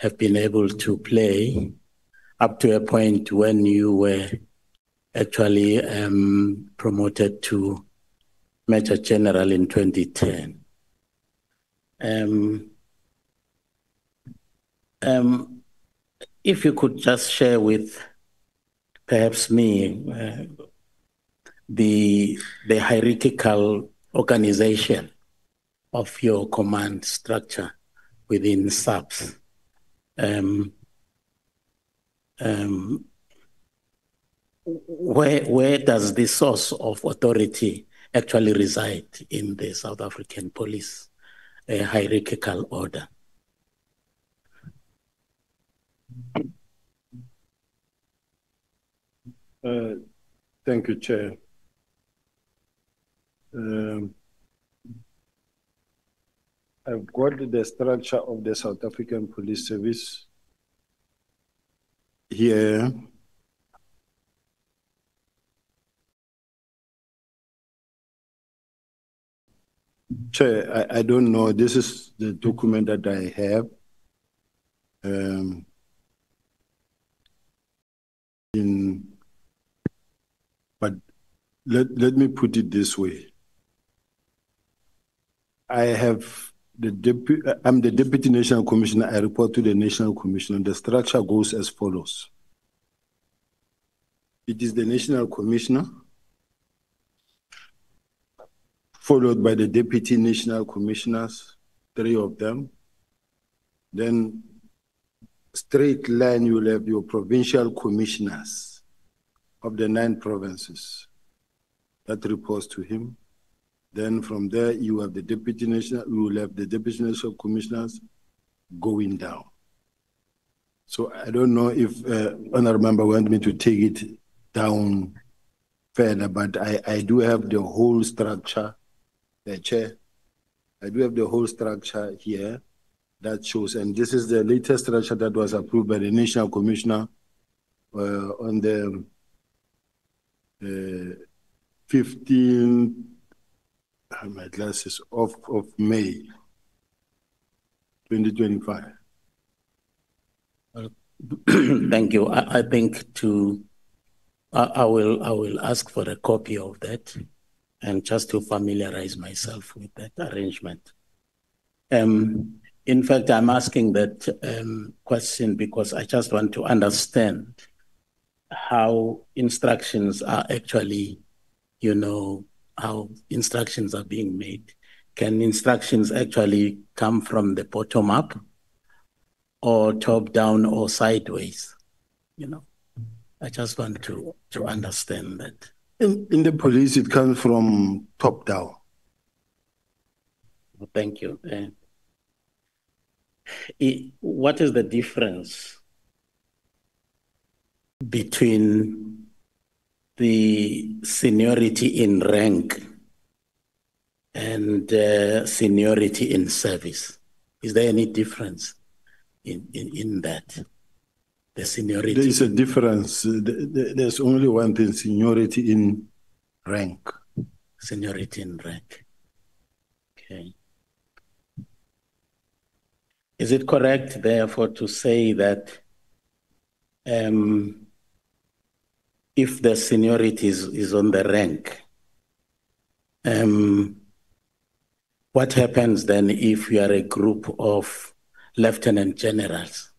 have been able to play up to a point when you were actually promoted to Major General in 2010. If you could just share with perhaps me the hierarchical organization of your command structure within SAPS. Where does the source of authority actually reside in the South African police hierarchical order? Thank you, Chair. I've got the structure of the South African Police Service here. Chair, I don't know. This is the document that I have. But let me put it this way. I'm the Deputy National Commissioner. I report to the National Commissioner. The structure goes as follows. It is the National Commissioner, followed by the Deputy National Commissioners, 3 of them. Then straight line, you will have your provincial commissioners of the 9 provinces. That reports to him. Then from there, you have the Deputy National, you will have the Deputy National Commissioners going down. So I don't know if Honourable Member want me to take it down further, but I do have the whole structure, the Chair. I do have the whole structure here that shows, and this is the latest structure that was approved by the National Commissioner on the 15th, my glasses, of May 2025. Thank you. I think I will ask for a copy of that, and just to familiarize myself with that arrangement. In fact, I'm asking that question because I just want to understand how instructions are actually, how instructions are being made. Can instructions actually come from the bottom up, or top down, or sideways? I just want to understand that. In the police, it comes from top down. Thank you. What is the difference between the seniority in rank and seniority in service? Is there any difference in that? The seniority? There is a difference. There's only one thing, seniority in rank. Seniority in rank. Okay. Is it correct, therefore, to say that if the seniority is on the rank, what happens then if you are a group of lieutenant generals?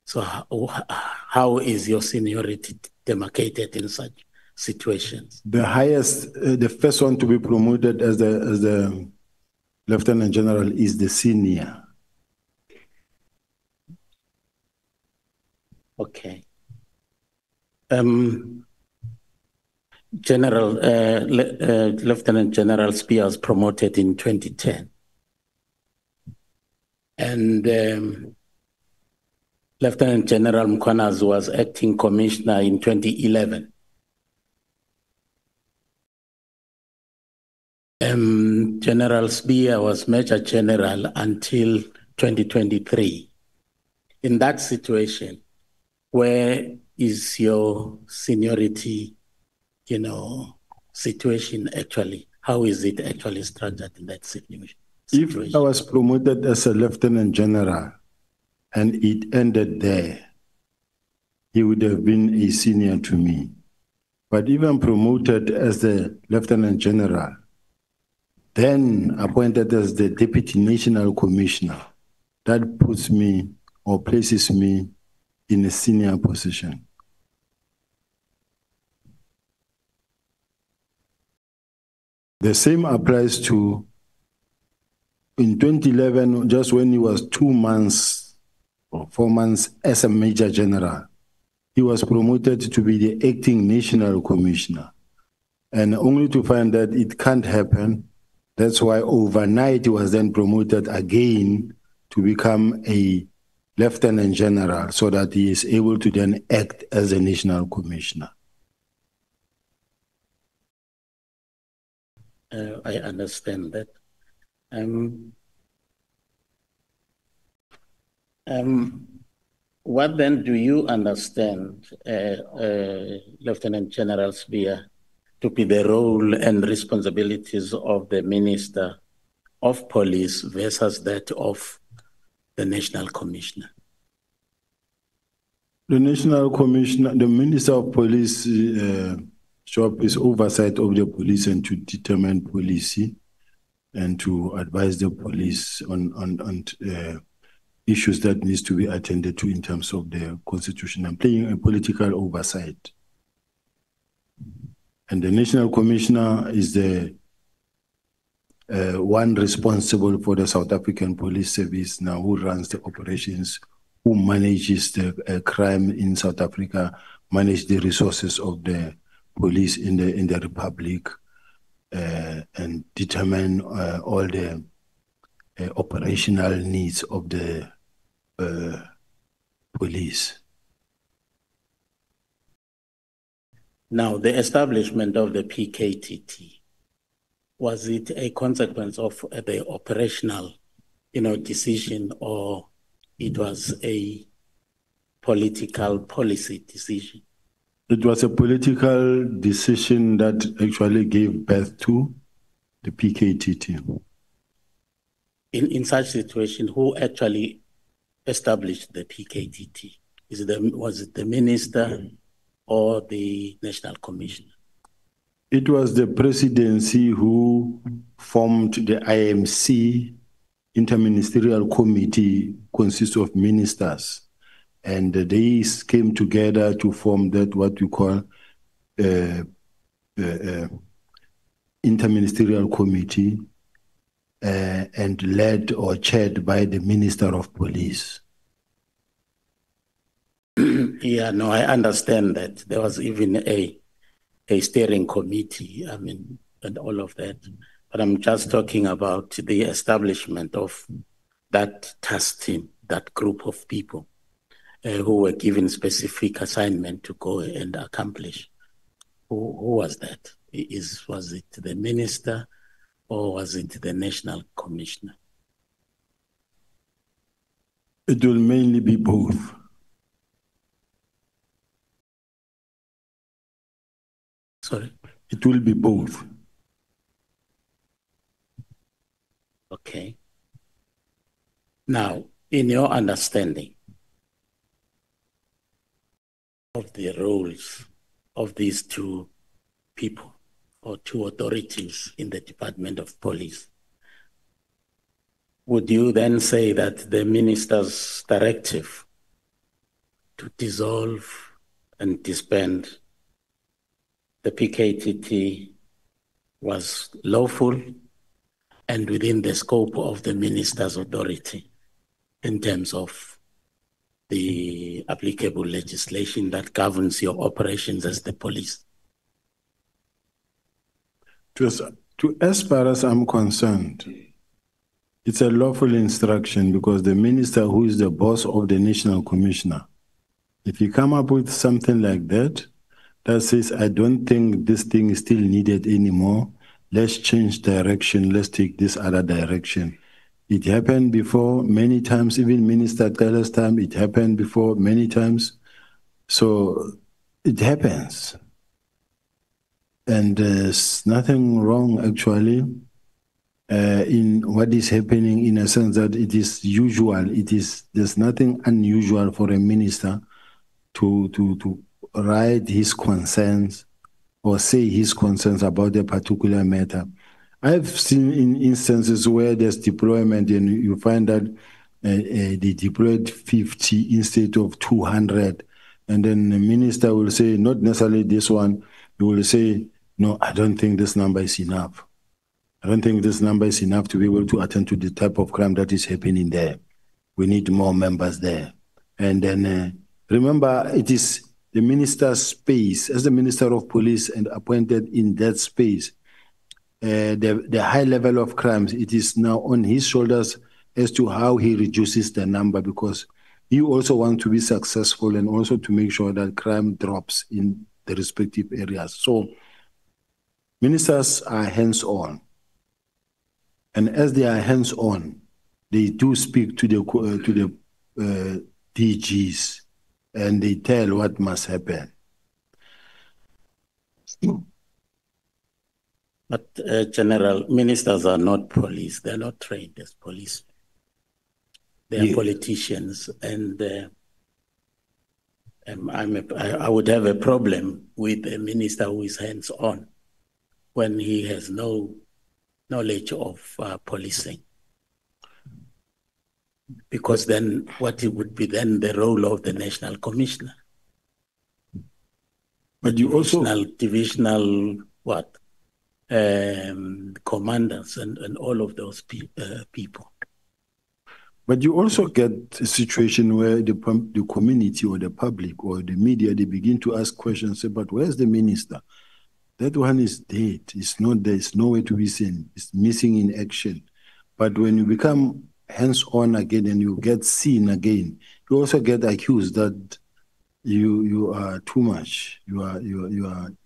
So how is your seniority demarcated in such situations? The highest, the first one to be promoted as the lieutenant general is the senior. Okay. Lieutenant General Spear was promoted in 2010. And Lieutenant General Mkhwanazi was acting commissioner in 2011. General Spear was Major General until 2023. In that situation, where is your seniority, situation actually? How is it actually structured in that situation? If I was promoted as a lieutenant general, and it ended there, he would have been a senior to me. But even promoted as the Lieutenant General, then appointed as the Deputy National Commissioner, that puts me or places me in a senior position. The same applies to, in 2011, just when he was 2 months or 4 months as a Major General, he was promoted to be the acting National Commissioner. And only to find that it can't happen. That's why overnight he was then promoted again to become a Lieutenant General so that he is able to then act as a National Commissioner. I understand that. What then do you understand, Lieutenant General USibiya, to be the role and responsibilities of the Minister of Police versus that of the National Commissioner? The National Commissioner, the Minister of Police job is oversight of the police and to determine policy and to advise the police on issues that needs to be attended to in terms of the constitution and playing a political oversight. And the National Commissioner is the one responsible for the South African Police Service now, who runs the operations, who manages the crime in South Africa, manage the resources of the police in the Republic, and determine all the operational needs of the police. Now, the establishment of the PKTT, was it a consequence of the operational, decision, or it was a political policy decision? It was a political decision that actually gave birth to the PKTT. In such situation, who actually established the PKTT? Was it the minister or the National Commissioner? It was the presidency who formed the IMC, Interministerial Committee, consists of ministers. And they came together to form that what we call Interministerial Committee, and led or chaired by the Minister of Police. Yeah, no, I understand that. There was even a steering committee, and all of that. But I'm just talking about the establishment of that task team, that group of people who were given specific assignment to go and accomplish. Who was that? Was it the minister or was it the National Commissioner? It will mainly be both. Sorry? It will be both. Okay. Now, in your understanding of the roles of these two people or two authorities in the Department of Police, would you then say that the minister's directive to dissolve and disband the PKTT was lawful and within the scope of the minister's authority in terms of the applicable legislation that governs your operations as the police? As far as I'm concerned, it's a lawful instruction because the minister, who is the boss of the National Commissioner, if you come up with something like that, that says, I don't think this thing is still needed anymore, let's change direction, let's take this other direction. It happened before many times, even Minister Teller's time, it happened before many times. So it happens. And there's nothing wrong, actually, in what is happening, in a sense that it is usual. There's nothing unusual for a minister to write his concerns or say his concerns about a particular matter. I've seen in instances where there's deployment and you find that they deployed 50 instead of 200. And then the minister will say, not necessarily this one, he will say, no, I don't think this number is enough. I don't think this number is enough to be able to attend to the type of crime that is happening there. We need more members there. And then remember, it is the minister's space, as the Minister of Police and appointed in that space, the high level of crimes, it is now on his shoulders as to how he reduces the number, because he also wants to be successful and also to make sure that crime drops in the respective areas. So ministers are hands-on. And as they are hands-on, they do speak to the DGs and they tell what must happen. But General, ministers are not police. They're not trained as police. They are politicians, and I would have a problem with a minister who is hands-on when he has no knowledge of policing. Because then what it would be then the role of the National Commissioner. But you divisional what? Commanders and all of those people. But you also get a situation where the community or the public or the media, they begin to ask questions, say, but where's the minister? That one is dead. It's not there. It's nowhere to be seen. It's missing in action. But when you become hands-on again and you get seen again, you also get accused that you are too much. You are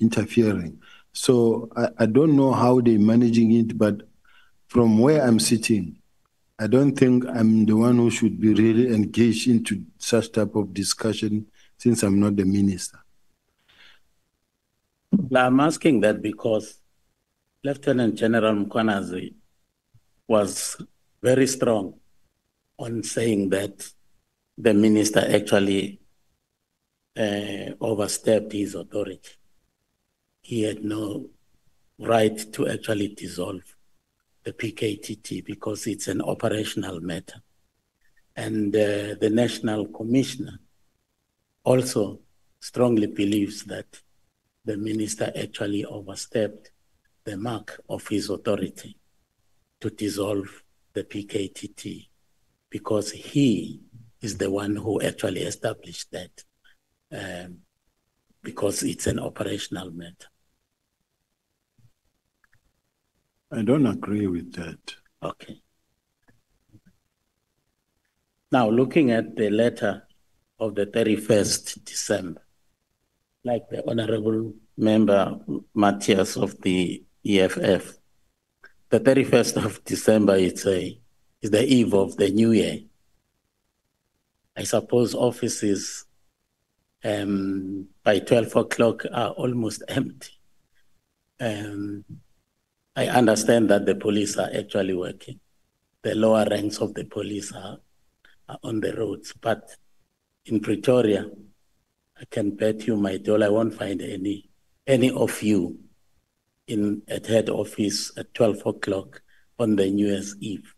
interfering. So I don't know how they're managing it, but from where I'm sitting, I don't think I'm the one who should be really engaged into such type of discussion since I'm not the minister. Well, I'm asking that because Lieutenant General Mkhwanazi was very strong on saying that the minister actually overstepped his authority. He had no right to actually dissolve the PKTT because it's an operational matter. And the National Commissioner also strongly believes that the minister actually overstepped the mark of his authority to dissolve the PKTT because he is the one who actually established that because it's an operational matter. I don't agree with that. Okay. Now, looking at the letter of the 31st December, like the Honorable Member Matthias of the EFF, the 31st of December is the eve of the new year. I suppose offices by 12 o'clock are almost empty. I understand that the police are actually working. The lower ranks of the police are on the roads, but in Pretoria, I can bet you my dollar I won't find any of you at head office at 12 o'clock on the New Year's Eve.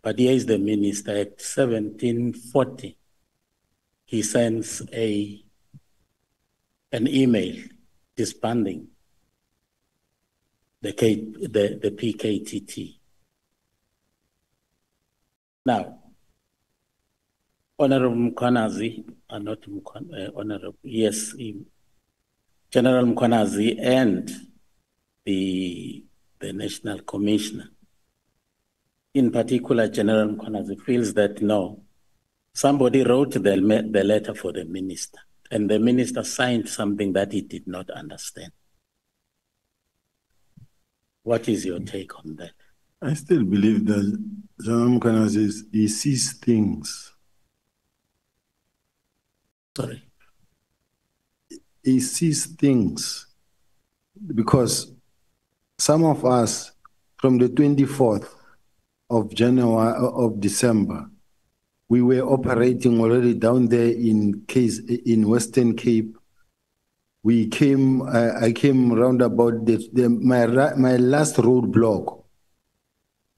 But here is the minister at 17:40. He sends an email disbanding the PKTT. Now, Honorable Mkhwanazi, not Honorable, yes, General Mkhwanazi and the National Commissioner, in particular, General Mkhwanazi feels that no, somebody wrote the letter for the minister, and the minister signed something that he did not understand. What is your take on that? I still believe that General Mkhwanazi, he sees things. Sorry. He sees things because some of us from the 24th of January of December, we were operating already down there in Western Cape. We came, I came round about my last roadblock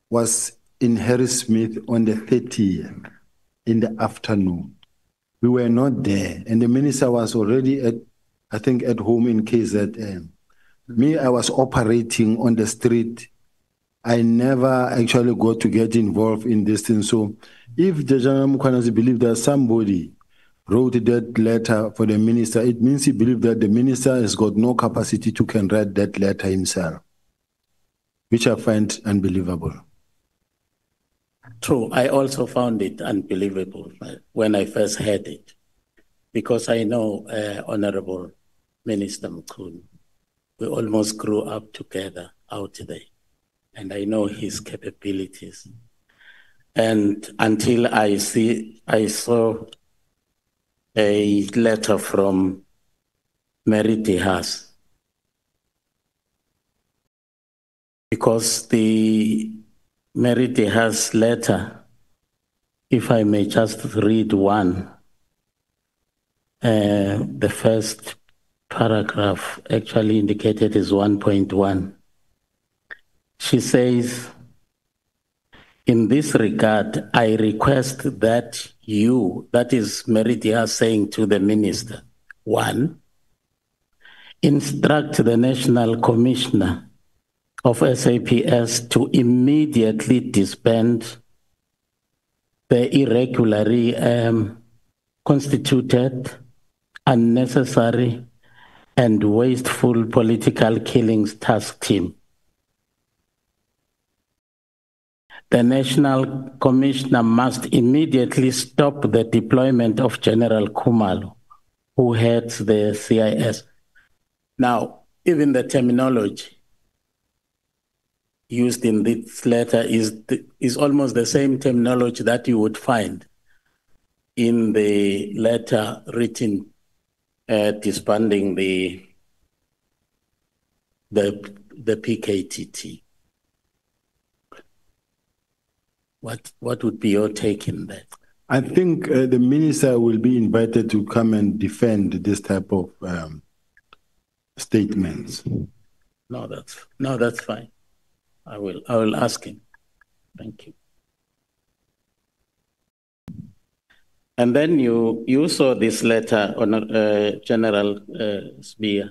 was in Harrismith on the 30th in the afternoon. We were not there, and the minister was already I think at home in KZN. Me, I was operating on the street. I never actually got to get involved in this thing. So if the General Mkhwanazi believed that somebody wrote that letter for the minister, it means he believed that the minister has got no capacity to can write that letter himself, which I find unbelievable. True, I also found it unbelievable when I first heard it, because I know Honorable Minister Mkhunu. We almost grew up together out there, and I know his capabilities. And until I saw a letter from Mary Dehas, because the Mary Dehas letter, if I may just read one, the first paragraph actually indicated is 1.1. She says, in this regard, I request that you, that is Mary Dehas saying to the minister, 1, instruct the National Commissioner of SAPS to immediately disband the irregularly constituted, unnecessary, and wasteful political killings task team. The National Commissioner must immediately stop the deployment of General Khumalo, who heads the CIS. Now, even the terminology used in this letter is almost the same terminology that you would find in the letter written disbanding the PKTT. What would be your take in that? I think the minister will be invited to come and defend this type of statements. No, that's fine. I will ask him. Thank you. And then you saw this letter on General uSibiya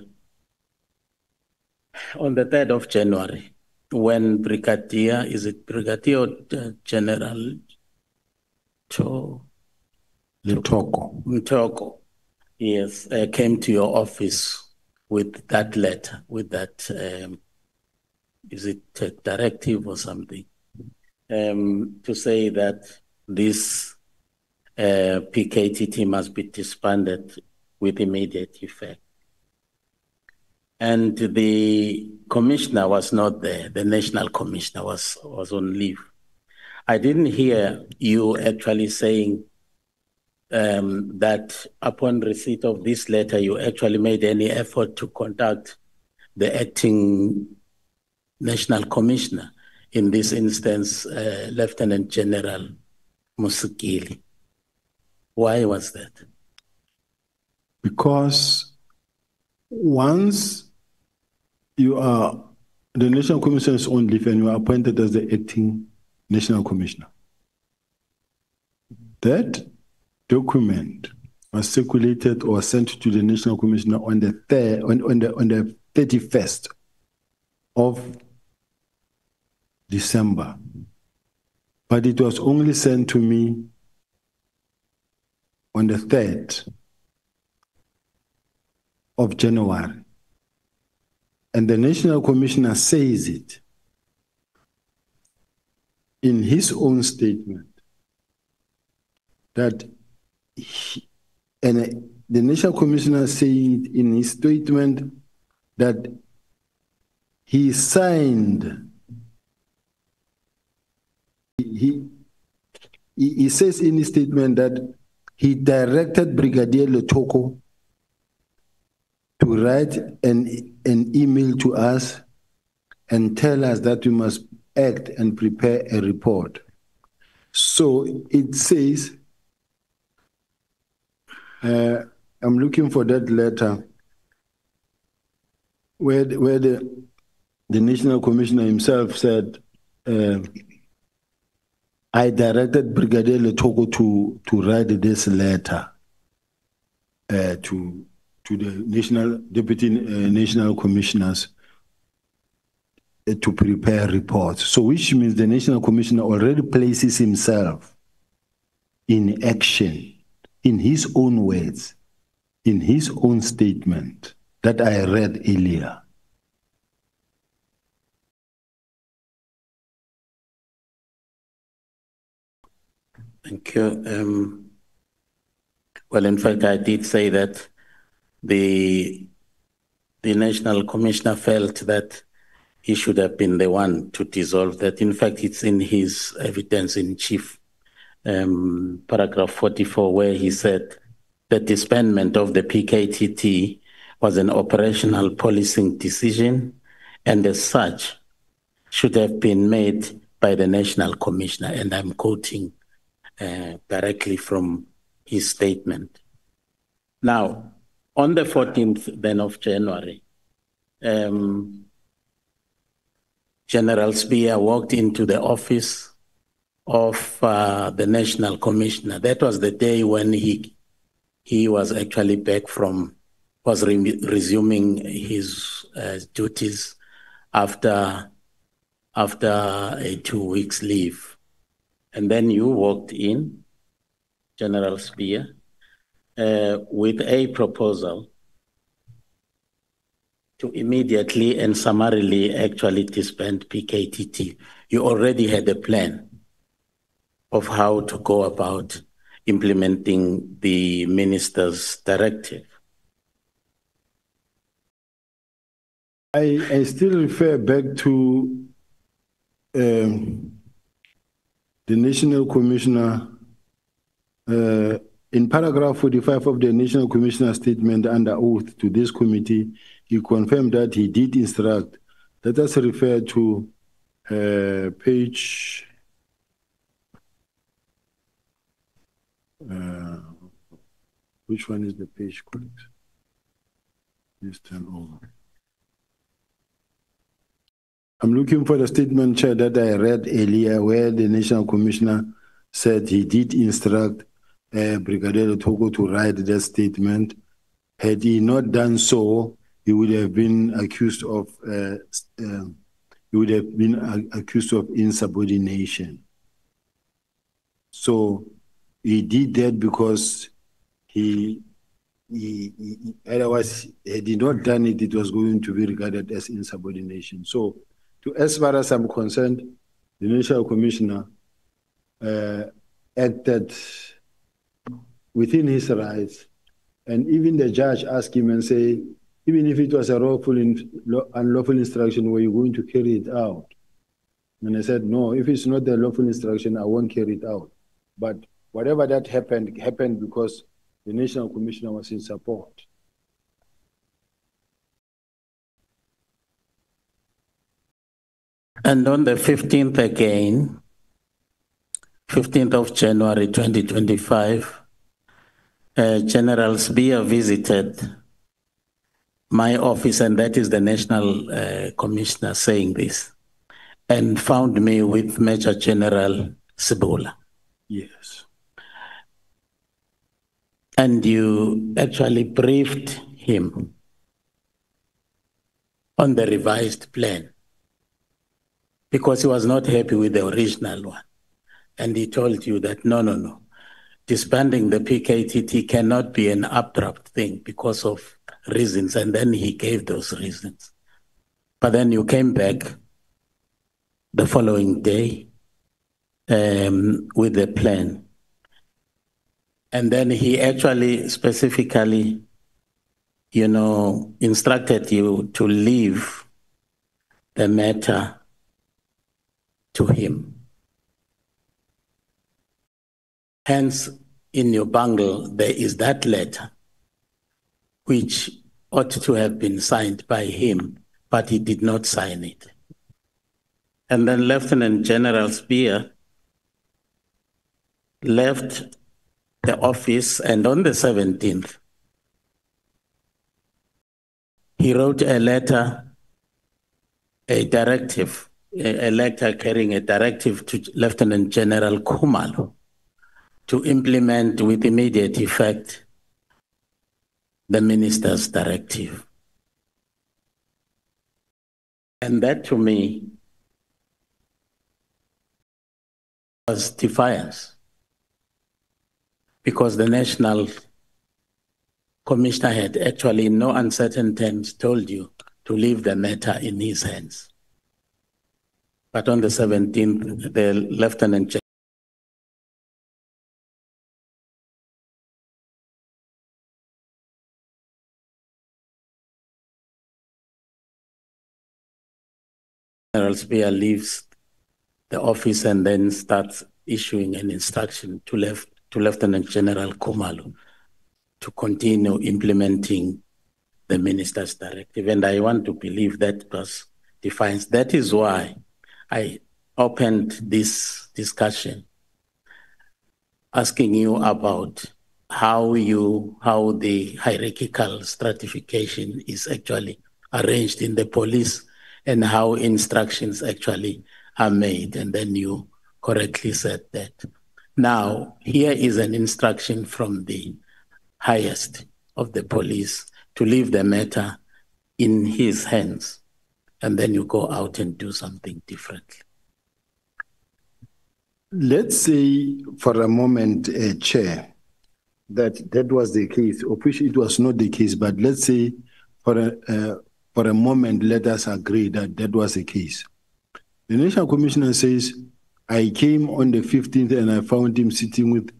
on the 3rd of January, when Brigadier General Mtoko, yes, came to your office with that letter, with that, is it a directive or something, to say that this PKTT must be disbanded with immediate effect. And the commissioner was not there. The national commissioner was on leave. I didn't hear you actually saying that upon receipt of this letter, you actually made any effort to contact the acting national commissioner, in this instance, Lieutenant General Musikili. Why was that? Because once you are, the national commissioner is on leave and you are appointed as the acting national commissioner, that document was circulated or sent to the national commissioner on the 31st of December, but it was only sent to me on the 3rd of January. And the National Commissioner says it in his own statement that the National Commissioner said in his statement that he signed, he says in his statement that he directed Brigadier Letoko to write an email to us and tell us that we must act and prepare a report. So it says, I'm looking for that letter where the National Commissioner himself said, I directed Brigadier Letoko to write this letter to the Deputy National Commissioners to prepare reports. So which means the National Commissioner already places himself in action, in his own words, in his own statement that I read earlier. Thank you. Well, in fact, I did say that the National Commissioner felt that he should have been the one to dissolve that. In fact, it's in his evidence in chief, paragraph 44, where he said the disbandment of the PKTT was an operational policing decision, and as such, should have been made by the National Commissioner. And I'm quoting directly from his statement. Now, on the 14th then of January, General uSibiya walked into the office of the National Commissioner. That was the day when he was actually back from, was resuming his duties after a 2 weeks leave. And then you walked in, General uSibiya, with a proposal to immediately and summarily actually disband PKTT. You already had a plan of how to go about implementing the minister's directive. I still refer back to the National Commissioner in paragraph 45 of the National Commissioner statement under oath to this committee. He confirmed that he did instruct. Let us refer to page which one is the page correct? Please turn over. I'm looking for the statement, Chair, that I read earlier, where the National Commissioner said he did instruct Brigadier Letoko to write that statement. Had he not done so, he would have been accused of insubordination. So he did that because he otherwise, had he not done it, it was going to be regarded as insubordination. So, as far as I'm concerned, the National Commissioner acted within his rights, and even the judge asked him and say, even if it was a unlawful instruction, were you going to carry it out? And I said, no, if it's not a lawful instruction, I won't carry it out. But whatever that happened because the National Commissioner was in support. And on the 15th again, 15th of January 2025, General uSibiya visited my office, and that is the National Commissioner saying this, and found me with Major General Sibula. Yes. And you actually briefed him on the revised plan because he was not happy with the original one. And he told you that, no. Disbanding the PKTT cannot be an abrupt thing because of reasons. And then he gave those reasons. But then you came back the following day with the plan. And then he actually specifically, instructed you to leave the matter to him. Hence, in your bundle, there is that letter, which ought to have been signed by him, but he did not sign it. And then Lieutenant General Spear left the office, and on the 17th, he wrote a letter, a directive, a letter carrying a directive to Lieutenant General Khumalo to implement with immediate effect the minister's directive. And that to me was defiance, because the National Commissioner had actually in no uncertain terms told you to leave the matter in his hands. But on the 17th, the Lieutenant General Spear leaves the office and then starts issuing an instruction to Lieutenant General Khumalo to continue implementing the minister's directive. And I want to believe that was defiance. That is why I opened this discussion asking you about how the hierarchical stratification is actually arranged in the police and how instructions actually are made. And then you correctly said that. Now, here is an instruction from the highest of the police to leave the matter in his hands, and then you go out and do something differently. Let's say for a moment, Chair, that was the case, of which it was not the case, but let's say for a moment, let us agree that that was the case. The National Commissioner says, I came on the 15th and I found him sitting with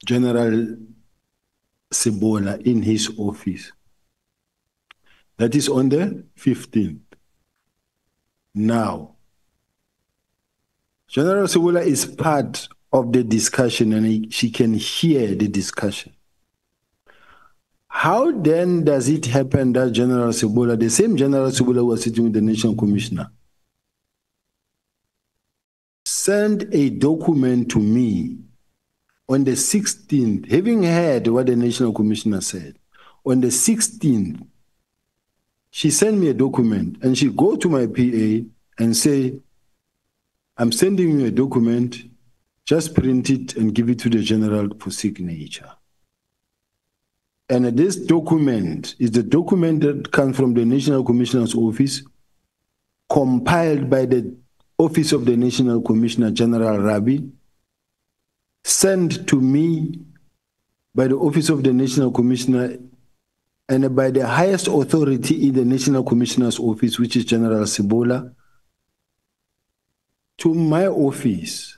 General Sebola in his office. That is on the 15th. Now, General Sebola is part of the discussion and she can hear the discussion. How then does it happen that General Sebola, the same General Sebola was sitting with the National Commissioner, sent a document to me on the 16th, having heard what the National Commissioner said? On the 16th, she sent me a document and she go to my PA and say, I'm sending you a document, just print it and give it to the general for signature. And this document is the document that comes from the National Commissioner's office, compiled by the Office of the National Commissioner, General Rabi, sent to me by the Office of the National Commissioner and by the highest authority in the National Commissioner's office, which is General Sebola, to my office.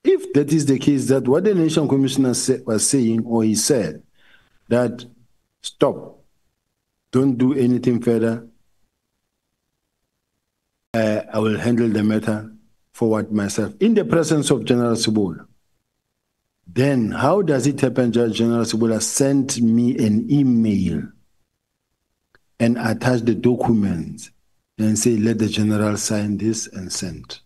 If that is the case, that what the National Commissioner was saying, or he said, that stop, don't do anything further, I will handle the matter forward myself, in the presence of General Sebola. Then how does it happen that General Sebola sent me an email and attached the documents and say, let the general sign this and send?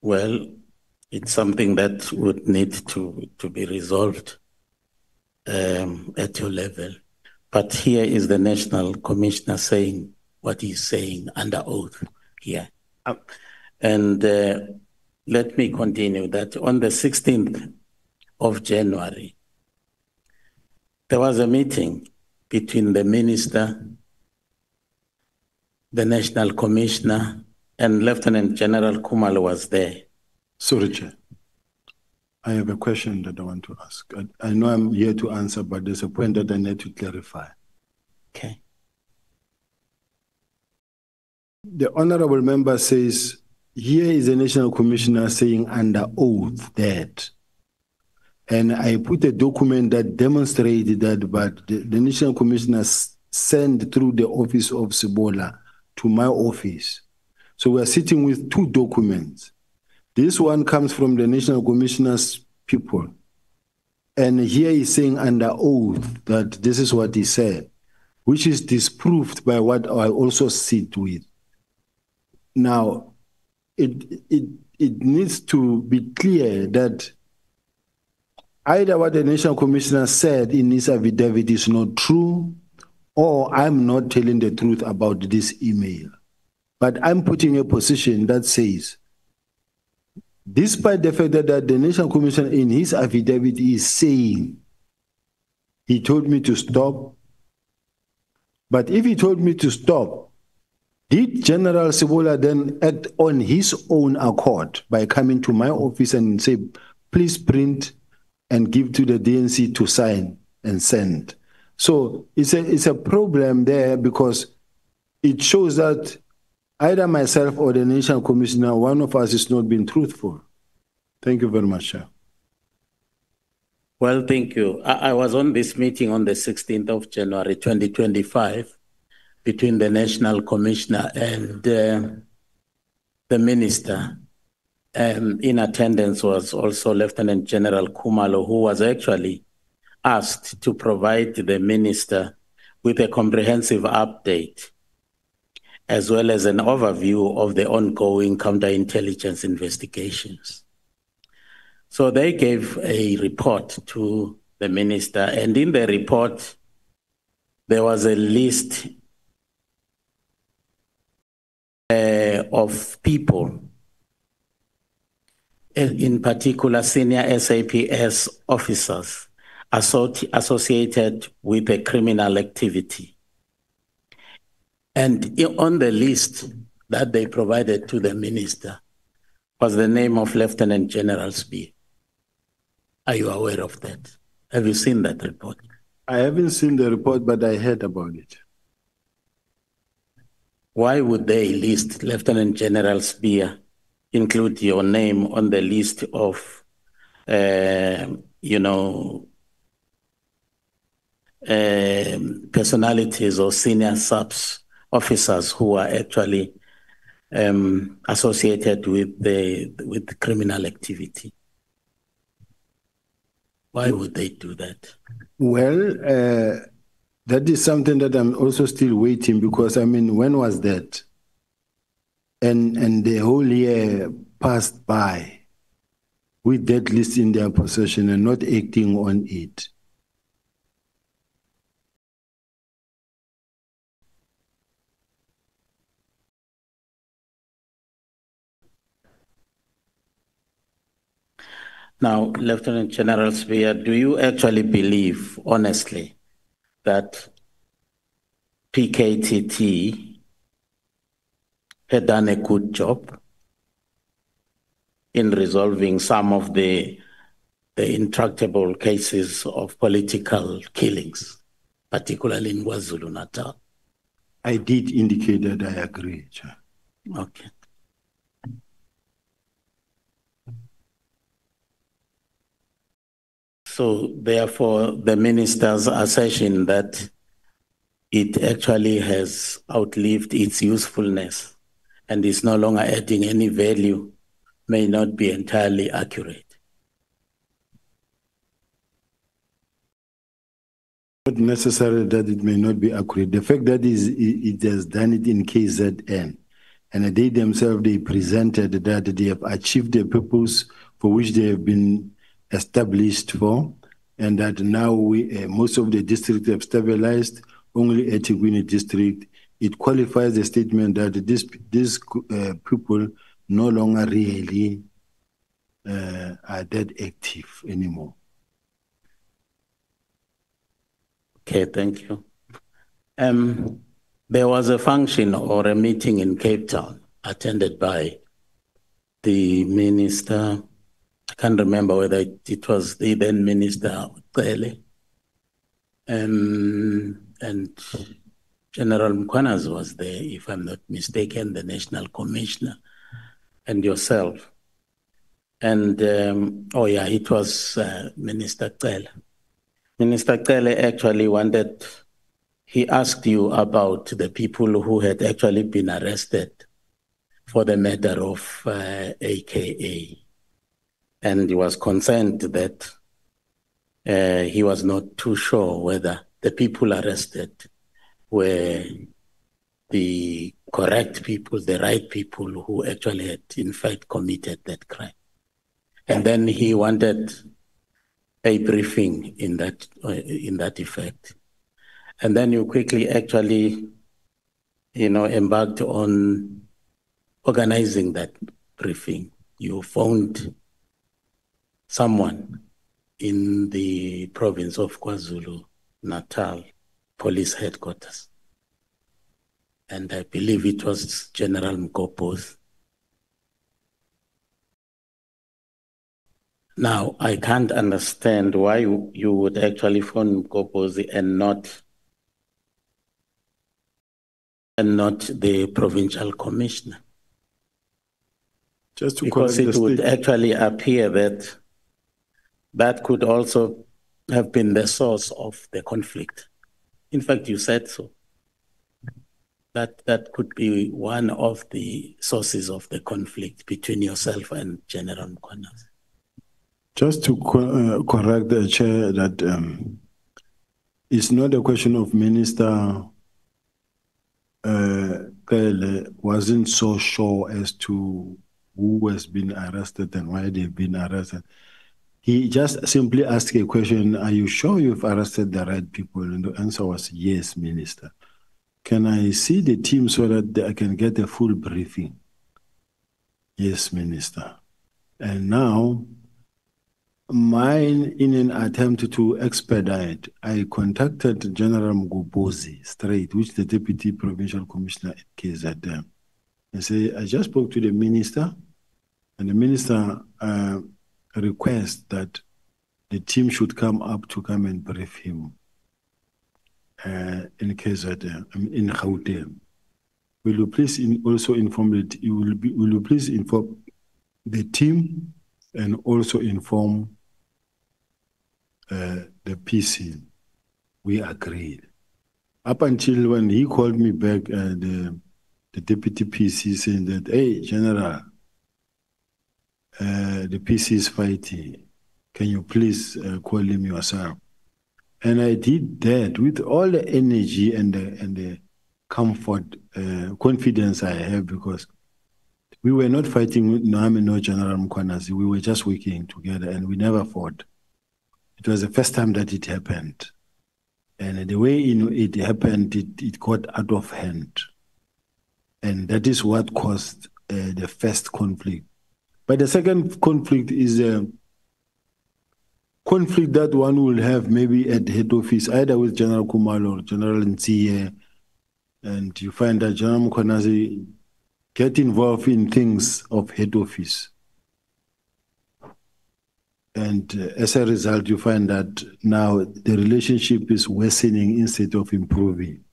Well, it's something that would need to be resolved at your level. But here is the National Commissioner saying what he's saying under oath here. And let me continue that on the 16th of January, there was a meeting between the minister, the National Commissioner, and Lieutenant General Khumalo was there. Sorry, Chair. I have a question that I want to ask. I know I'm here to answer, but there's a point that I need to clarify. Okay. The honorable member says, here is the National Commissioner saying under oath that, and I put a document that demonstrated that, but the National Commissioner sent through the office of Sebola to my office. So we are sitting with two documents. This one comes from the National Commissioner's people. And here he's saying under oath that this is what he said. which is disproved by what I also sit with. Now, it needs to be clear that either what the National Commissioner said in his affidavit is not true, or I'm not telling the truth about this email. But I'm putting a position that says, despite the fact that the National Commissioner in his affidavit is saying, he told me to stop, but if he told me to stop, did General Sibola then act on his own accord by coming to my office and say, please print and give to the DNC to sign and send? So it's a problem there, because it shows that either myself or the National Commissioner, one of us is not being truthful. Thank you very much, Chair. Well, thank you. I was on this meeting on the 16th of January, 2025, between the National Commissioner and the Minister. In attendance was also Lieutenant General Khumalo, who was actually asked to provide the Minister with a comprehensive update, as well as an overview of the ongoing counterintelligence investigations. So they gave a report to the Minister, and in the report, there was a list of people, in particular senior SAPS officers associated with a criminal activity. And on the list that they provided to the Minister was the name of Lieutenant General uSibiya. Are you aware of that? Have you seen that report? I haven't seen the report, but I heard about it. Why would they list Lieutenant General uSibiya, include your name on the list of, personalities or senior subs officers who are actually associated with the criminal activity? Why would they do that? Well, that is something that I'm also still waiting, because, I mean, when was that? And the whole year passed by with that list in their possession and not acting on it. Now, Lieutenant General uSibiya, do you actually believe, honestly, that PKTT had done a good job in resolving some of the intractable cases of political killings, particularly in KwaZulu-Natal? I did indicate that I agree, Chair. Okay. So therefore, the minister's assertion that it actually has outlived its usefulness and is no longer adding any value may not be entirely accurate. Not necessarily that it may not be accurate. The fact that it has done it in KZN, and they themselves, they presented that they have achieved the purpose for which they have been established for, and that now most of the districts have stabilized, only eThekwini district. It qualifies the statement that these people no longer really are that active anymore. Okay, thank you. There was a function or a meeting in Cape Town attended by the minister. I can't remember whether it was the then minister, Cele, and General Mkhwanazi was there, if I'm not mistaken, the National Commissioner, and yourself. And, it was Minister Cele. Minister Cele actually he asked you about the people who had actually been arrested for the murder of AKA. And he was concerned that he was not too sure whether the people arrested were the correct people, the right people who actually had in fact committed that crime. And then he wanted a briefing in that effect. And then you quickly actually, embarked on organizing that briefing. You phoned someone in the province of KwaZulu-Natal police headquarters. And I believe it was General Mgobozi. Now, I can't understand why you would actually phone Mgobozi and not the provincial commissioner. Just to because it would state. Actually appear that could also have been the source of the conflict. In fact, you said so. That could be one of the sources of the conflict between yourself and General Mkhwanazi. Just to correct the chair that it's not a question of Minister Kele wasn't so sure as to who has been arrested and why they've been arrested. He just simply asked a question, are you sure you've arrested the right people? And the answer was yes, Minister. Can I see the team so that I can get a full briefing? Yes, Minister. And now, mine, in an attempt to expedite, I contacted General Mgobozi straight, which is the Deputy Provincial Commissioner at KZN. I say, I just spoke to the Minister, and the Minister requests that the team should come up to come and brief him in KZN, in Gauteng. Will you please also inform it? Will you please inform the team and also inform the PC? We agreed. Up until when he called me back, the deputy PC saying that, hey, General, the PC is fighting. Can you please call him yourself? And I did that with all the energy and the comfort, confidence I have, because we were not fighting with Noami nor General Mkhwanazi. We were just working together and we never fought. It was the first time that it happened. And the way it happened, it got out of hand. And that is what caused the first conflict. But the second conflict is a conflict that one will have maybe at the head office, either with General Kumalo or General Ntsiye. And you find that General Mkhwanazi get involved in things of head office. And as a result, you find that now the relationship is worsening instead of improving.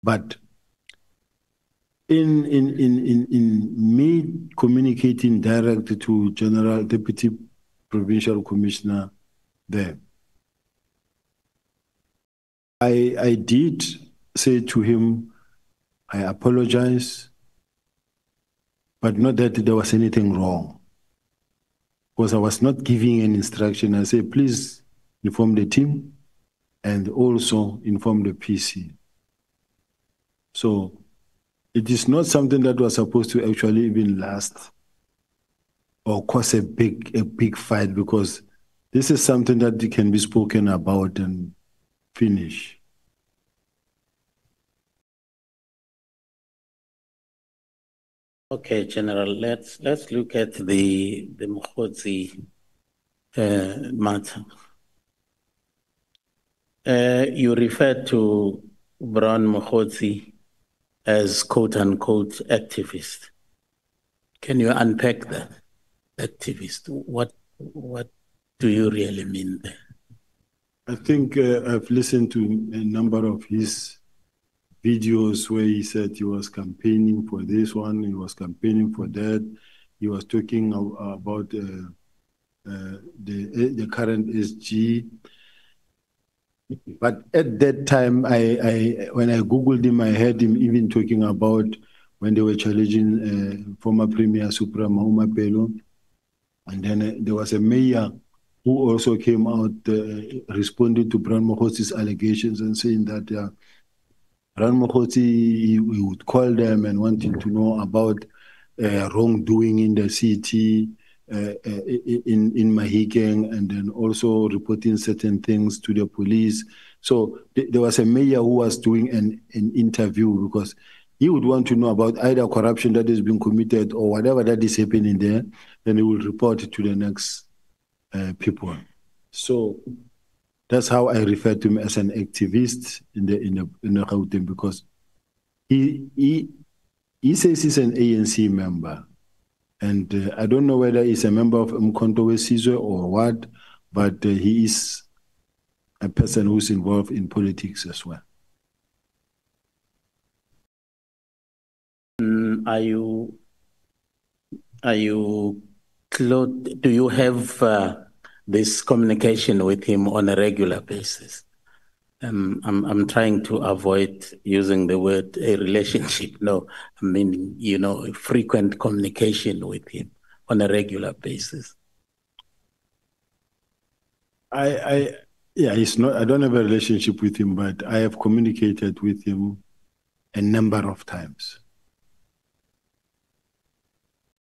But in me communicating directly to General Deputy Provincial Commissioner there, I did say to him, I apologize, but not that there was anything wrong. Because I was not giving an instruction. I said, please inform the team and also inform the PC. So it is not something that was supposed to actually even last or cause a big fight, because this is something that can be spoken about and finish. Okay, General, let's look at the Mokgotsi matter. You referred to Brown Mokgotsi as quote-unquote activist. Can you unpack that, activist? What do you really mean there? I think I've listened to a number of his videos where he said he was campaigning for this one, he was campaigning for that, he was talking about the current SG. But at that time, when I Googled him, I heard him even talking about when they were challenging former Premier Supra Mahumapelo. And then there was a mayor who also came out responding to Brian Mokhotzi's allegations and saying that Brian Mokhotzi, he would call them and wanting to know about wrongdoing in the city, in Mahikeng, and then also reporting certain things to the police. So there was a mayor who was doing an interview because he would want to know about either corruption that has been committed or whatever that is happening there, then he will report it to the next people. So that's how I refer to him as an activist in the Gauteng, because he says he's an ANC member. And I don't know whether he's a member of Umkhonto weSizwe or what, but he is a person who's involved in politics as well. Do you have this communication with him on a regular basis? I'm trying to avoid using the word a relationship. No, I mean, frequent communication with him on a regular basis. He's not. I don't have a relationship with him, but I have communicated with him a number of times.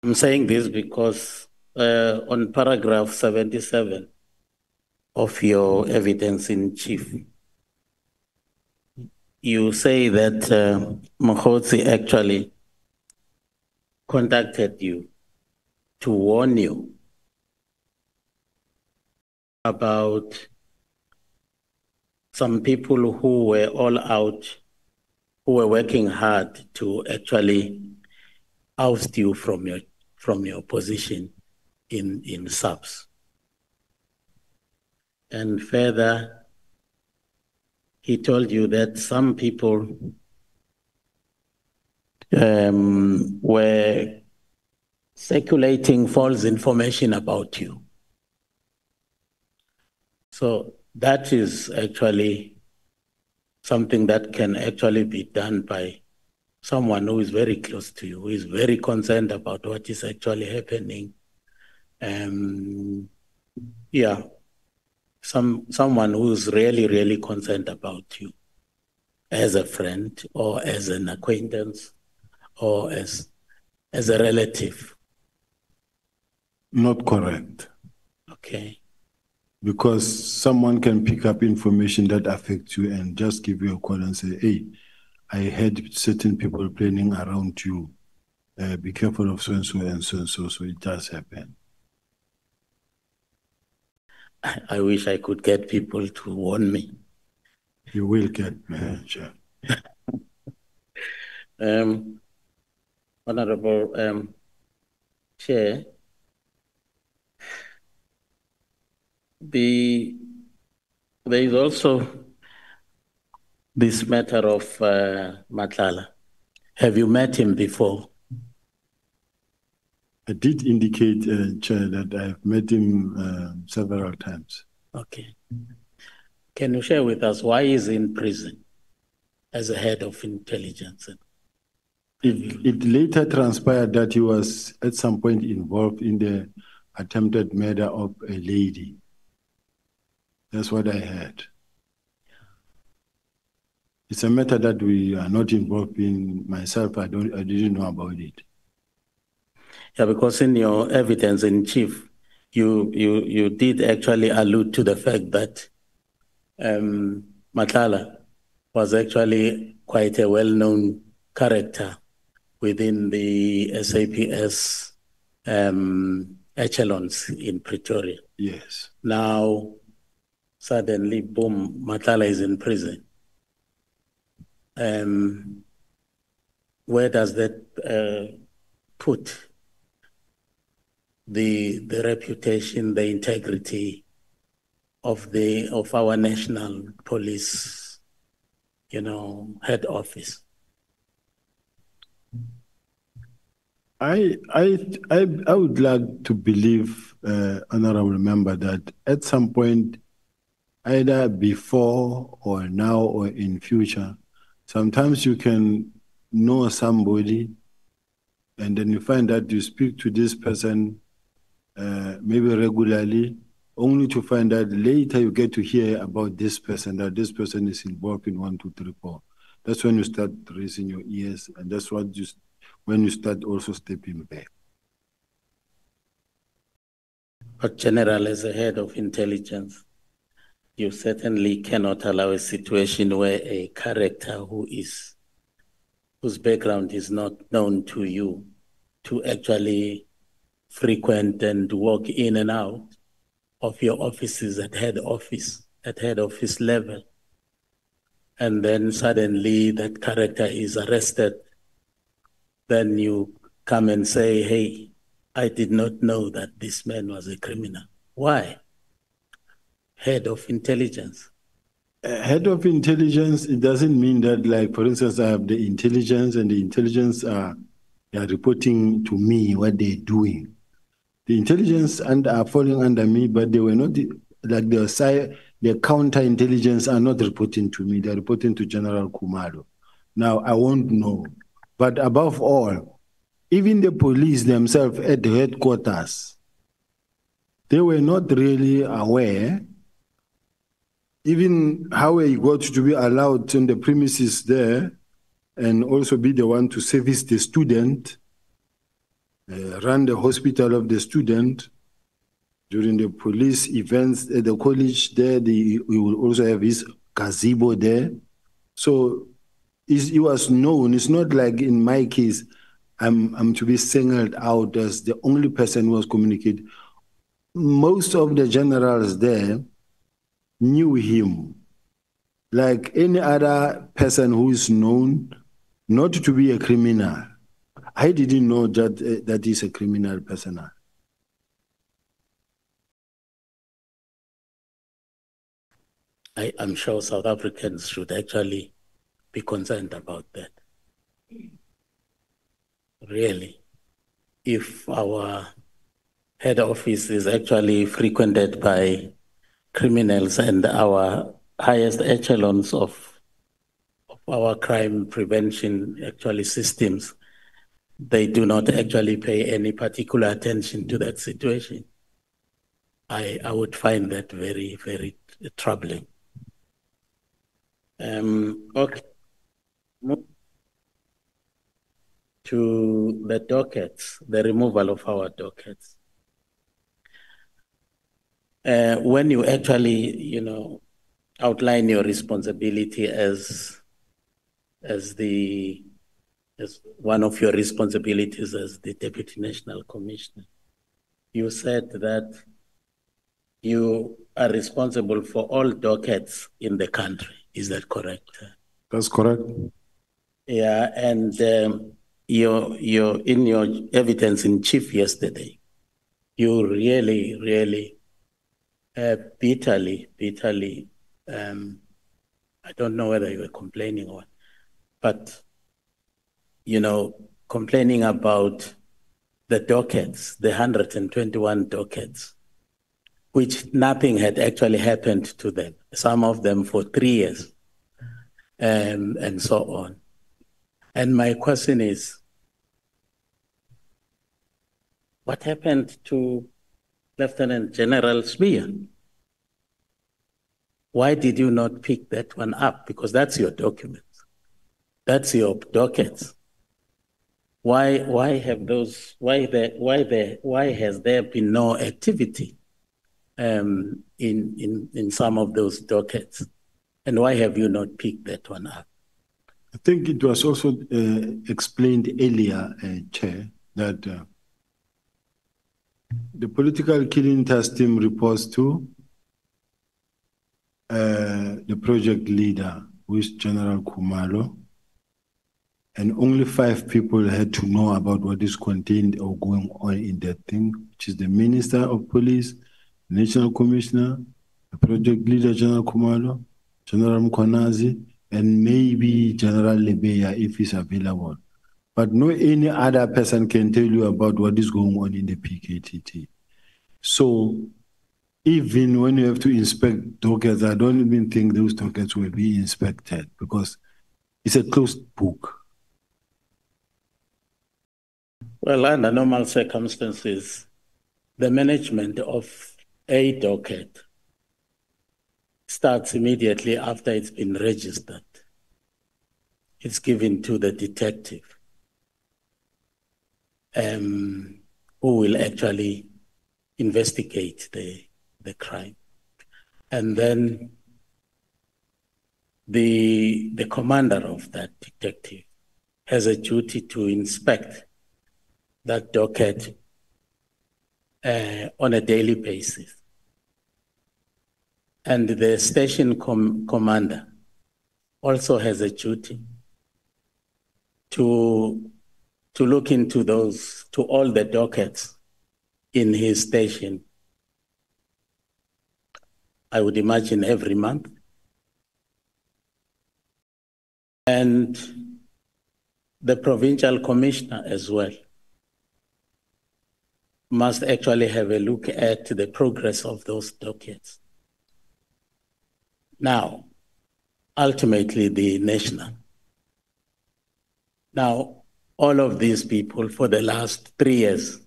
I'm saying this because on paragraph 77 of your evidence in chief, you say that Mokhotzi actually contacted you to warn you about some people who were all out, who were working hard to actually oust you from your position in SAPS. And further, he told you that some people were circulating false information about you. So that is actually something that can actually be done by someone who is very close to you, who is very concerned about what is actually happening. Someone who's really, really concerned about you as a friend or as an acquaintance or as a relative. Not correct. Okay. Because someone can pick up information that affects you and just give you a call and say, hey, I had certain people planning around you. Be careful of so-and-so and so-and-so. So it does happen. I wish I could get people to warn me. You will get me, sure. Honorable Chair, there is also this matter of Matlala. Have you met him before? I did indicate, Chair, that I've met him several times. Okay. Can you share with us why he's in prison as a head of intelligence? It later transpired that he was at some point involved in the attempted murder of a lady. That's what I heard. It's a matter that we are not involved in. Myself, I didn't know about it. Yeah, because in your evidence in chief, you did actually allude to the fact that Matlala was actually quite a well-known character within the SAPS echelons in Pretoria. Yes. Now, suddenly, boom, Matlala is in prison. Where does that put the reputation, the integrity of our national police, head office? I would like to believe, honorable member, that at some point, either before or now or in future, sometimes you can know somebody and then you find that you speak to this person maybe regularly only to find out later you get to hear about this person, that this person is involved in 1, 2, 3, 4. That's when you start raising your ears, and that's when you start also stepping back. But General, as a head of intelligence, you certainly cannot allow a situation where a character whose background is not known to you to actually frequent and walk in and out of your offices at head office level. And then suddenly that character is arrested. Then you come and say, hey, I did not know that this man was a criminal. Why? Head of intelligence. Head of intelligence, it doesn't mean that, like, for instance, I have the intelligence and the intelligence are reporting to me what they're doing. The intelligence are falling under me, but they were not, like the counterintelligence are not reporting to me. They're reporting to General Khumalo. Now, I won't know. But above all, even the police themselves at the headquarters, they were not really aware even how he got to be allowed on the premises there and also be the one to service the student, run the hospital of the student. During the police events at the college there, we will also have his gazebo there. So he was known. It's not like in my case, I'm to be singled out as the only person who was communicating. Most of the generals there knew him, like any other person who is known not to be a criminal. I didn't know that he's a criminal person. I'm sure South Africans should actually be concerned about that. Really. If our head office is actually frequented by criminals and our highest echelons of our crime prevention actually systems, they do not actually pay any particular attention to that situation, I would find that very, very troubling. Okay. To the dockets, the removal of our dockets. When you actually, outline your responsibility as one of your responsibilities as the Deputy National Commissioner, you said that you are responsible for all dockets in the country. Is that correct? That's correct. Yeah, and you're in your evidence in chief yesterday, you really bitterly, I don't know whether you were complaining or, but complaining about the dockets, the 121 dockets, which nothing had actually happened to them, some of them for 3 years, and so on. And my question is, what happened to Lieutenant General uSibiya? Why did you not pick that one up? Because that's your document. That's your dockets. Why has there been no activity in some of those dockets? And why have you not picked that one up? I think it was also explained earlier, Chair, that the political killing task team reports to the project leader, who is General Khumalo, and only 5 people had to know about what is contained or going on in that thing, which is the Minister of Police, the National Commissioner, the project leader, General Khumalo, General Mkhwanazi, and maybe General Lebeya if he's available. But no any other person can tell you about what is going on in the PKTT. So even when you have to inspect dockets, I don't even think those dockets will be inspected because it's a closed book. Well, under normal circumstances, the management of a docket starts immediately after it's been registered. It's given to the detective who will actually investigate the crime. And then the commander of that detective has a duty to inspect that docket on a daily basis. And the station commander also has a duty to look into to all the dockets in his station, I would imagine every month. And the provincial commissioner as well must actually have a look at the progress of those dockets. Now, ultimately the national. Now, all of these people for the last 3 years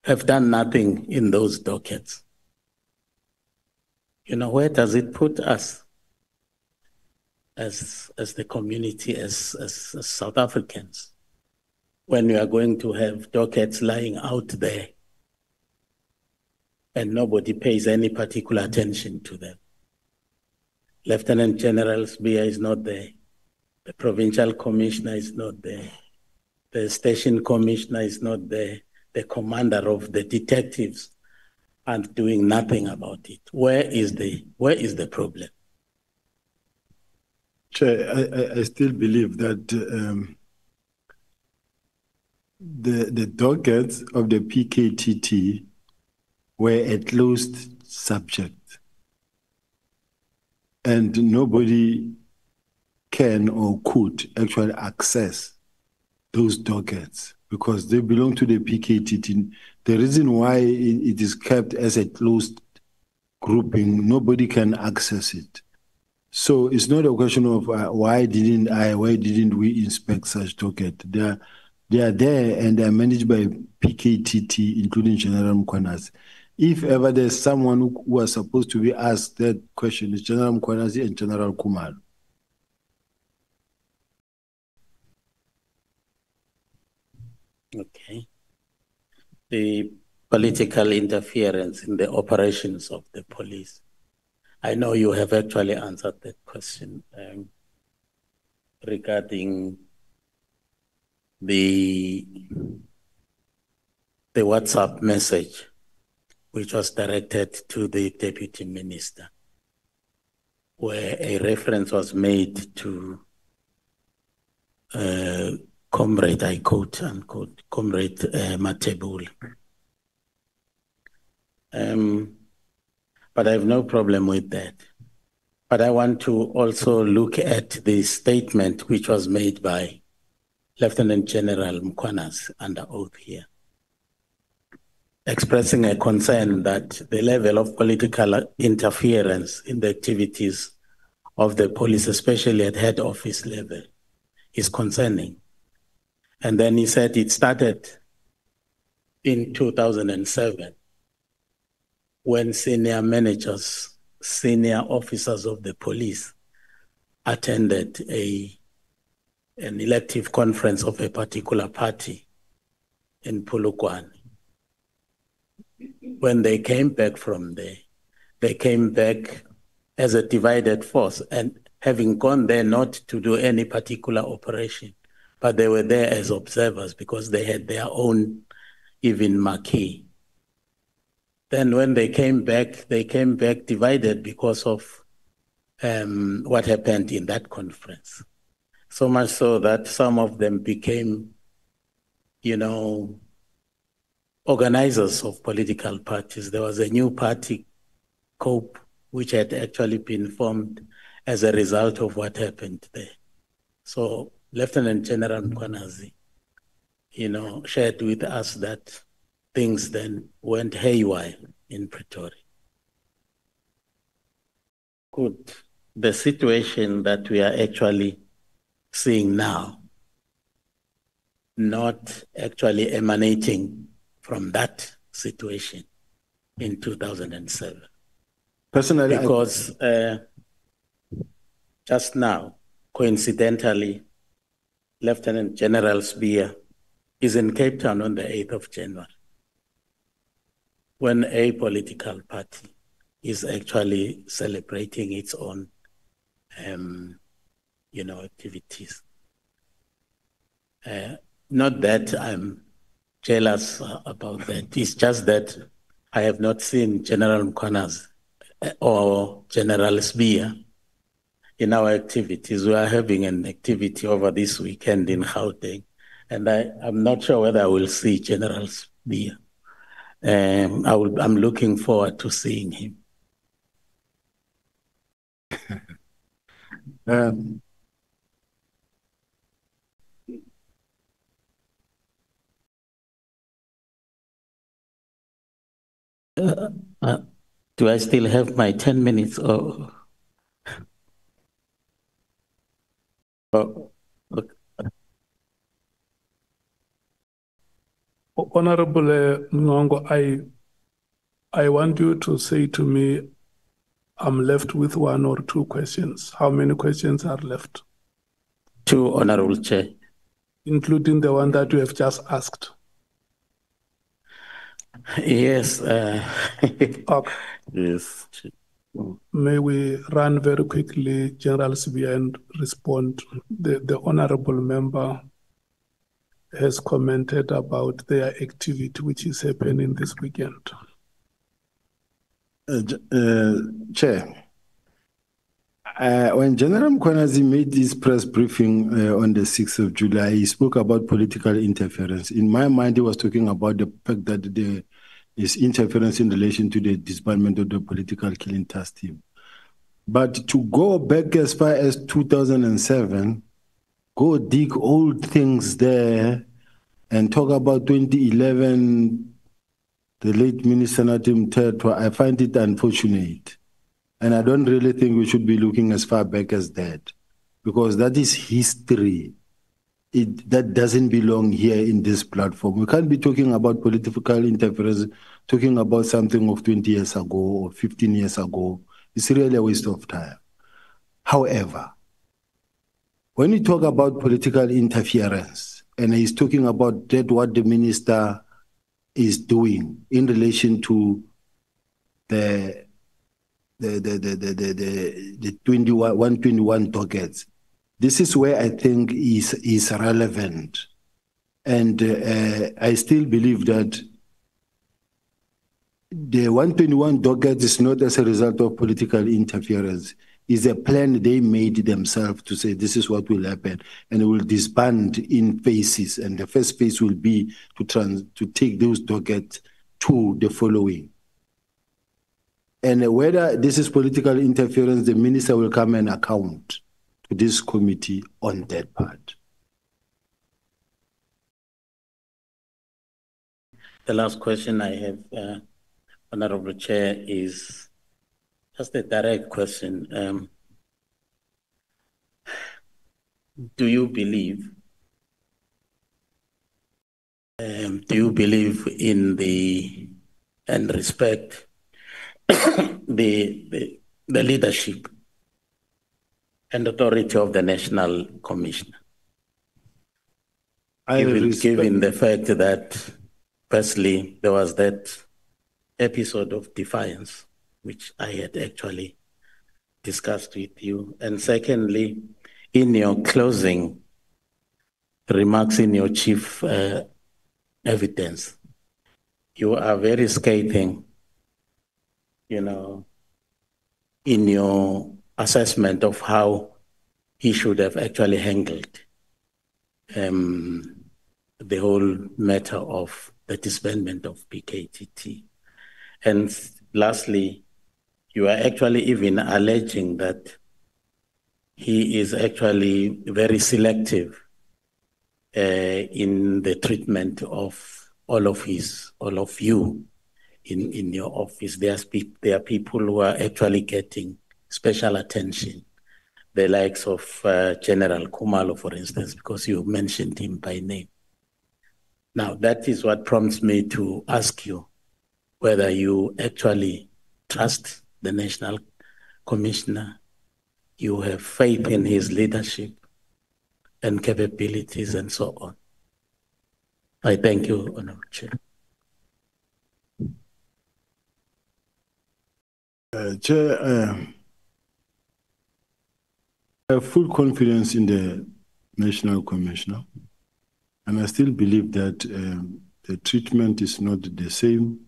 have done nothing in those dockets. You know, where does it put us as the community, as South Africans, when we are going to have dockets lying out there and nobody pays any particular attention to them? Lieutenant General uSibiya is not there. The provincial commissioner is not there. The station commissioner is not there. The commander of the detectives aren't doing nothing about it. Where is the problem? Chair, I still believe that the dockets of the PKTT were a closed subject, and nobody can or could actually access those dockets because they belong to the PKTT. The reason why it is kept as a closed grouping, nobody can access it. So it's not a question of why didn't we inspect such docket? They are there and they are managed by PKTT, including General Mkhwanazi. If ever there's someone who was supposed to be asked that question, it's General Mkhwanazi and General Kumalo. Okay. The political interference in the operations of the police. I know you have actually answered that question regarding the WhatsApp message, which was directed to the deputy minister, where a reference was made to comrade, I quote unquote, comrade Matebula. But I have no problem with that. But I want to also look at the statement which was made by Lieutenant General Mkhwanazi under oath here, expressing a concern that the level of political interference in the activities of the police, especially at head office level, is concerning. And then he said it started in 2007 when senior managers, senior officers of the police attended an elective conference of a particular party in Polokwane. When they came back from there, they came back as a divided force, and having gone there not to do any particular operation, but they were there as observers because they had their own even marquee. Then when they came back divided because of what happened in that conference. So much so that some of them became, organizers of political parties. There was a new party, COPE, which had actually been formed as a result of what happened there. So Lieutenant General Mkhwanazi, shared with us that things then went haywire in Pretoria. Could the situation that we are actually seeing now not actually emanating from that situation? in 2007. Personally, Because just now, coincidentally, Lieutenant General uSibiya is in Cape Town on the 8th of January, when a political party is actually celebrating its own, activities. Not that I'm jealous about that. It's just that I have not seen General Mkhwanazi or General uSibiya in our activities. We are having an activity over this weekend in Gauteng, and I'm not sure whether I will see General uSibiya. I'm looking forward to seeing him. Do I still have my 10 minutes? Okay. Honorable Ngongo, I want you to say to me, I'm left with one or two questions. How many questions are left? Two, Honorable Chair. Including the one that you have just asked. Yes. Okay. Yes. May we run very quickly, General uSibiya, and respond. The honorable member has commented about their activity which is happening this weekend. Chair, when General Mkhwanazi made this press briefing on the 6th of July, he spoke about political interference. In my mind, he was talking about the fact that there is interference in relation to the disbandment of the political killing task team. But to go back as far as 2007, go dig old things there and talk about 2011, the late Minister Natim Mthethwa, I find it unfortunate. And I don't really think we should be looking as far back as that, because that is history. That doesn't belong here in this platform. We can't be talking about political interference, talking about something of 20 years ago or 15 years ago. It's really a waste of time. However, when you talk about political interference, and he's talking about that, what the minister is doing in relation to the 121 dockets, this is where I think is relevant. And I still believe that the 121 docket is not as a result of political interference. It's a plan they made themselves to say this is what will happen, and it will disband in phases. And the first phase will be to take those dockets to the following. And whether this is political interference, the minister will come and account to this committee on that part. The last question I have, Honorable Chair, is just a direct question. Do you believe in the and respect the leadership and authority of the National Commissioner? Given the fact that, firstly, there was that episode of defiance, which I had actually discussed with you. And secondly, in your closing remarks in your chief evidence, you are very scathing, in your assessment of how he should have actually handled the whole matter of the disbandment of PKTT. And lastly, you are actually even alleging that he is actually very selective in the treatment of all of you in your office. There are people who are actually getting special attention, the likes of General Khumalo, for instance, because you mentioned him by name. Now, that is what prompts me to ask you, whether you actually trust the National Commissioner, you have faith in his leadership and capabilities and so on. I thank you, Honorable Chair. Chair, I have full confidence in the National Commissioner, and I still believe that the treatment is not the same.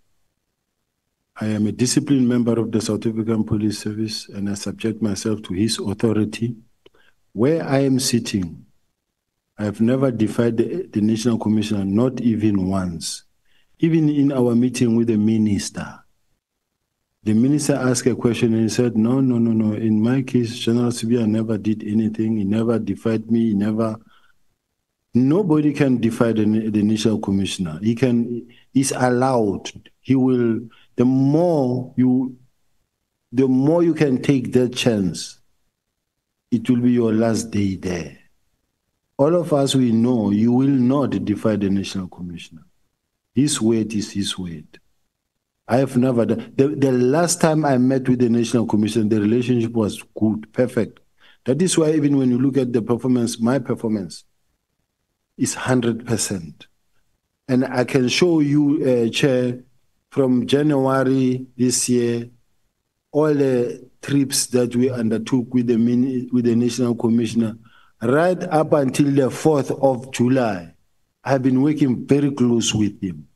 I am a disciplined member of the South African Police Service, and I subject myself to his authority. Where I am sitting, I have never defied the National Commissioner, not even once. Even in our meeting with the minister, the minister asked a question and he said, no. In my case, General uSibiya never did anything. He never defied me. Nobody can defy the National Commissioner. He's allowed. He will, the more you can take that chance, it will be your last day there. All of us, we know you will not defy the National Commissioner. His word is his word. I have never done. The last time I met with the National Commission, the relationship was good, perfect. That is why even when you look at the performance, my performance is 100%. And I can show you, Chair, from January this year, all the trips that we undertook with the National Commissioner, right up until the 4th of July, I've been working very close with him.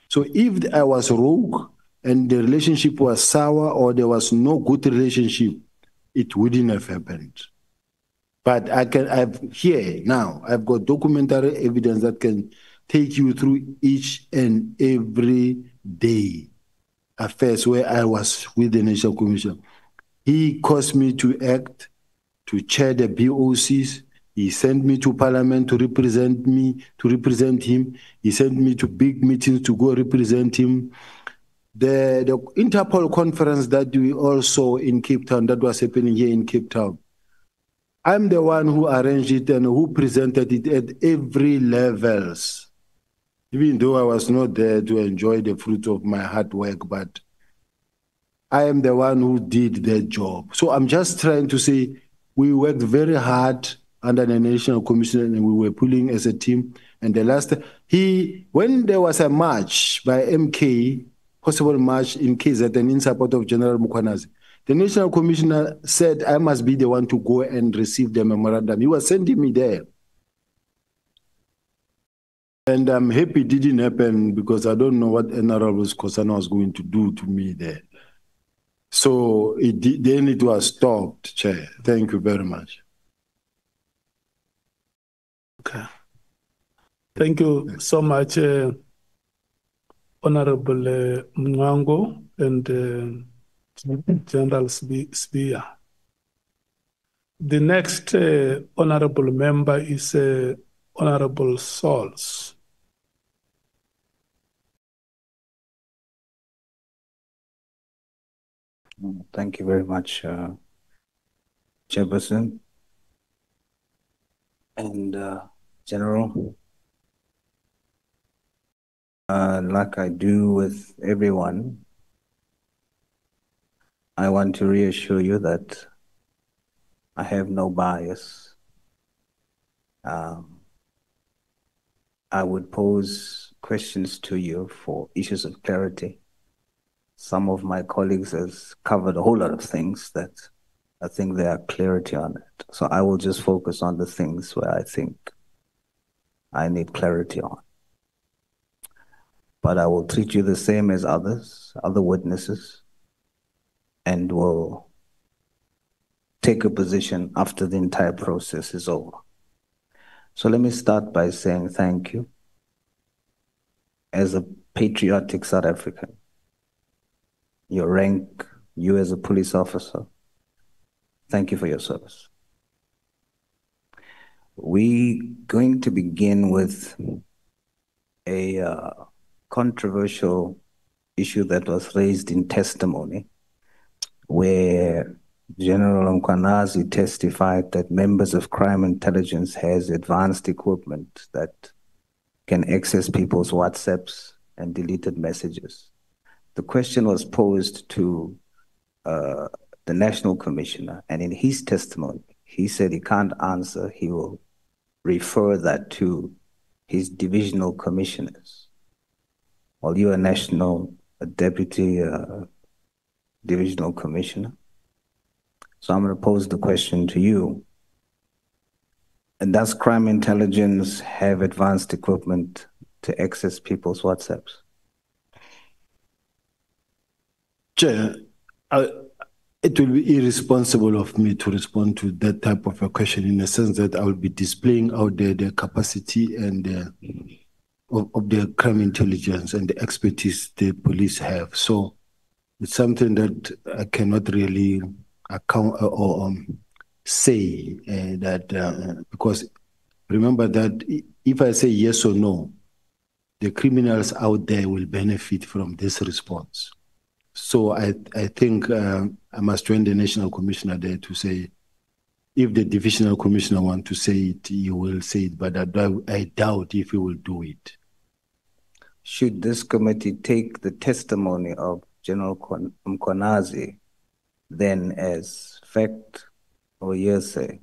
So if I was rogue and the relationship was sour or there was no good relationship, it wouldn't have happened. But I've got documentary evidence that can take you through each and every day affairs where I was with the National Commission. He caused me to act, to chair the BOCs. He sent me to Parliament to represent him. He sent me to big meetings to go represent him. The Interpol conference that we all saw in Cape Town, that was happening here in Cape Town, I'm the one who arranged it and who presented it at every levels. Even though I was not there to enjoy the fruit of my hard work, but I am the one who did the job. So I'm just trying to say we worked very hard under the National Commission and we were pulling as a team. And the last, when there was a march by MK, possible march in KZN in support of General Mukwanazi, the National Commissioner said I must be the one to go and receive the memorandum. He was sending me there. And I'm happy it didn't happen because I don't know what Honorable Nkosana was going to do to me there. So then it was stopped, Chair. Thank you very much. Okay. Thank you so much, Honorable Mwango and General uSibiya. The next honorable member is Honorable Sauls. Thank you very much, Chairperson and General. Like I do with everyone, I want to reassure you that I have no bias. I would pose questions to you for issues of clarity. Some of my colleagues has covered a whole lot of things that I think there are clarity on it. So I will just focus on the things where I think I need clarity on. But I will treat you the same as other witnesses, and will take a position after the entire process is over. So let me start by saying thank you. As a patriotic South African, your rank, you as a police officer, thank you for your service. We're going to begin with a controversial issue that was raised in testimony, where General Mukwanazi testified that members of crime intelligence has advanced equipment that can access people's WhatsApps and deleted messages. The question was posed to the National Commissioner, and in his testimony, he said he can't answer. He will refer that to his divisional commissioners. While you are a deputy divisional commissioner. So I'm going to pose the question to you. And does crime intelligence have advanced equipment to access people's WhatsApps? Chair, it will be irresponsible of me to respond to that type of a question in the sense that I will be displaying out there the capacity and of the crime intelligence and the expertise the police have. So it's something that I cannot really account or say that because remember that if I say yes or no, the criminals out there will benefit from this response. So I think I must join the National Commissioner there to say, if the Divisional Commissioner wants to say it, he will say it, but I doubt if he will do it. Should this committee take the testimony of General Mkonazi then as fact or hearsay?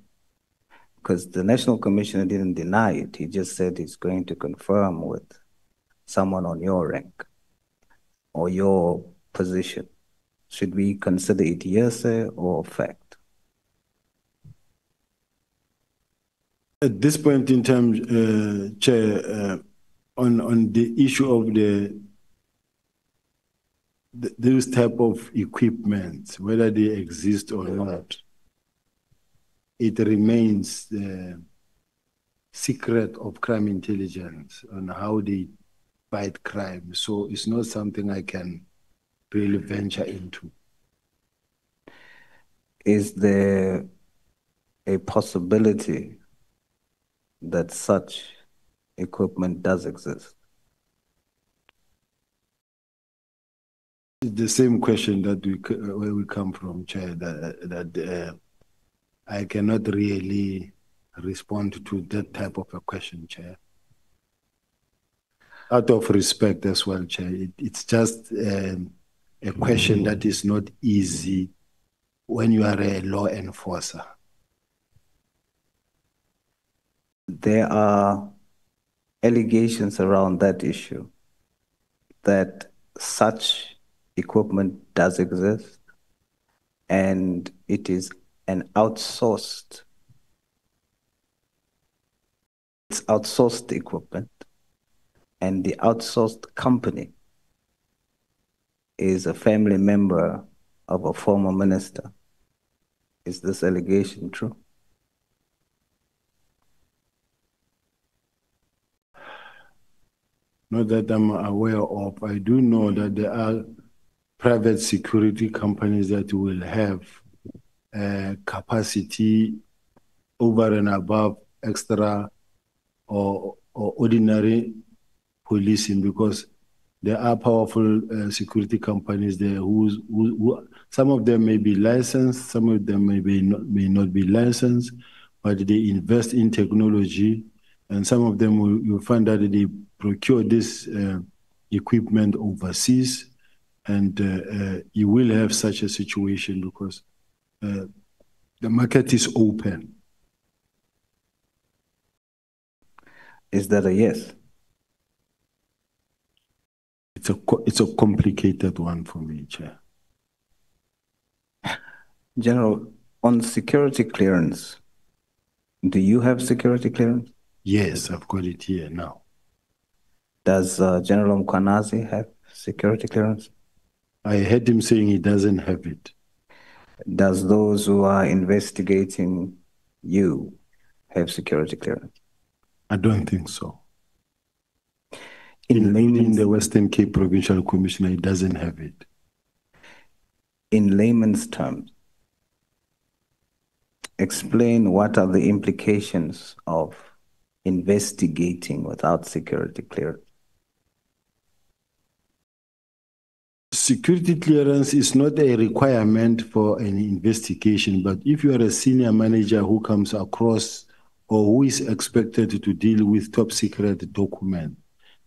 Because the National Commissioner didn't deny it. He just said he's going to confirm with someone on your rank or your position. Should we consider it hearsay or fact? At this point in time, Chair, on the issue of those type of equipment, whether they exist or not, it remains the secret of crime intelligence on how they fight crime. So it's not something I can really venture into. Is there a possibility that such equipment does exist? It's the same question that where we come from, Chair, that I cannot really respond to that type of a question, Chair. Out of respect as well, Chair, it's just a question that is not easy when you are a law enforcer. There are allegations around that issue that such equipment does exist and it is an outsourced equipment, and the outsourced company is a family member of a former minister. Is this allegation true? Not that I'm aware of. I do know that there are private security companies that will have capacity over and above extra or ordinary policing, because there are powerful security companies there who some of them may be licensed, some of them may not be licensed, but they invest in technology, and some of them you'll find that they procure this equipment overseas, and you will have such a situation because the market is open. Is that a yes? It's a complicated one for me, Chair. General, on security clearance, do you have security clearance? Yes, I've got it here now. Does General Mkwanazi have security clearance? I heard him saying he doesn't have it. Does those who are investigating you have security clearance? I don't think so. In the Western Cape Provincial Commissioner, he doesn't have it. In layman's terms, explain what are the implications of investigating without security clearance. Security clearance is not a requirement for an investigation, but if you are a senior manager who comes across or who is expected to deal with top secret document,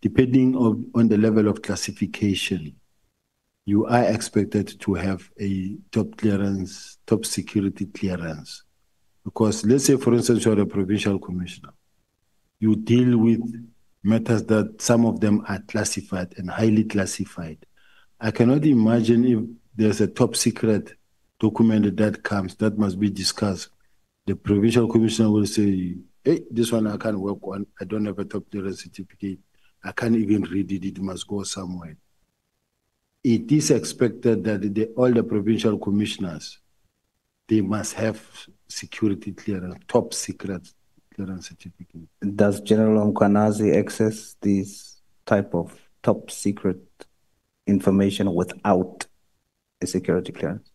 depending on the level of classification, you are expected to have a top clearance, top security clearance. Because let's say, for instance, you're a provincial commissioner. You deal with matters that some of them are classified and highly classified. I cannot imagine if there's a top secret document that comes that must be discussed. The provincial commissioner will say, hey, this one I can't work on. I don't have a top clearance certificate. I can't even read it. It must go somewhere. It is expected that all the provincial commissioners, they must have security clearance, top secret clearance certificate. Does General Mkwanazi access these type of top secret information without a security clearance?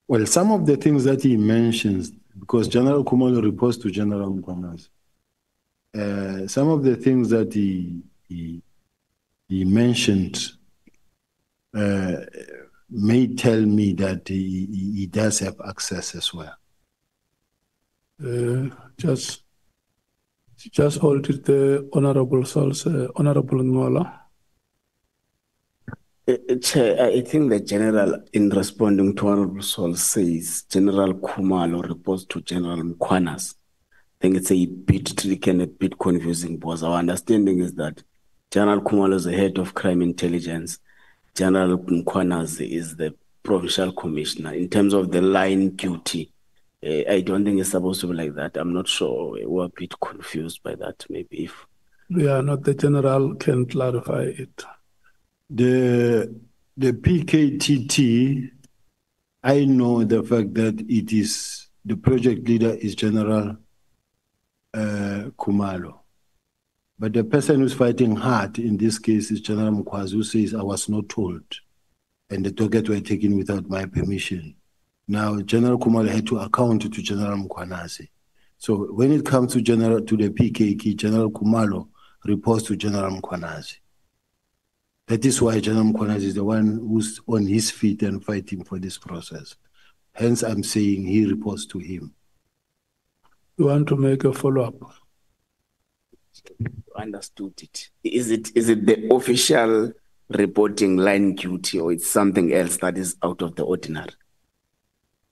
Well, some of the things that he mentions, because General Khumalo reports to General Mkwanazi, some of the things that he mentioned may tell me that he does have access as well. Just hold it, the Honorable Souls, Honorable Ngola. Chair, I think the General, in responding to Honorable Sol, says General Khumalo reports to General Mkwanazi. I think it's a bit tricky and a bit confusing because our understanding is that General Khumalo is the head of crime intelligence. General Mkwanazi is the provincial commissioner. In terms of the line duty, I don't think it's supposed to be like that. I'm not sure. We're a bit confused by that, maybe if. Yeah, not the General can clarify it. The PKTT, I know the fact that it is, the project leader is General Khumalo. But the person who's fighting hard in this case is General Mkwanazi, who says, I was not told. And the targets were taken without my permission. Now, General Khumalo had to account to General Mkwanazi. So when it comes to the PKK, General Khumalo reports to General Mkwanazi. That is why General Mkwanazi is the one who's on his feet and fighting for this process. Hence, I'm saying he reports to him. You want to make a follow-up? Understood it. Is it the official reporting line duty or it's something else that is out of the ordinary?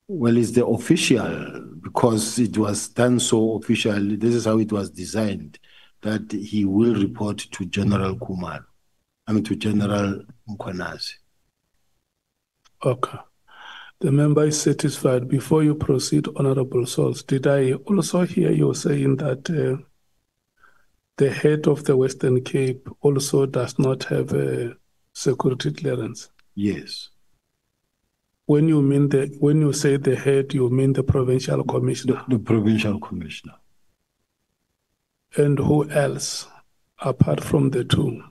Well, it's the official because it was done so officially. This is how it was designed, that he will report to General Khumalo. To General Mkwanazi. Okay. The member is satisfied. Before you proceed, Honorable Souls, did I also hear you saying that the head of the Western Cape also does not have a security clearance? Yes. When you say the head, you mean the provincial commissioner? The provincial commissioner. And who else, apart from the two?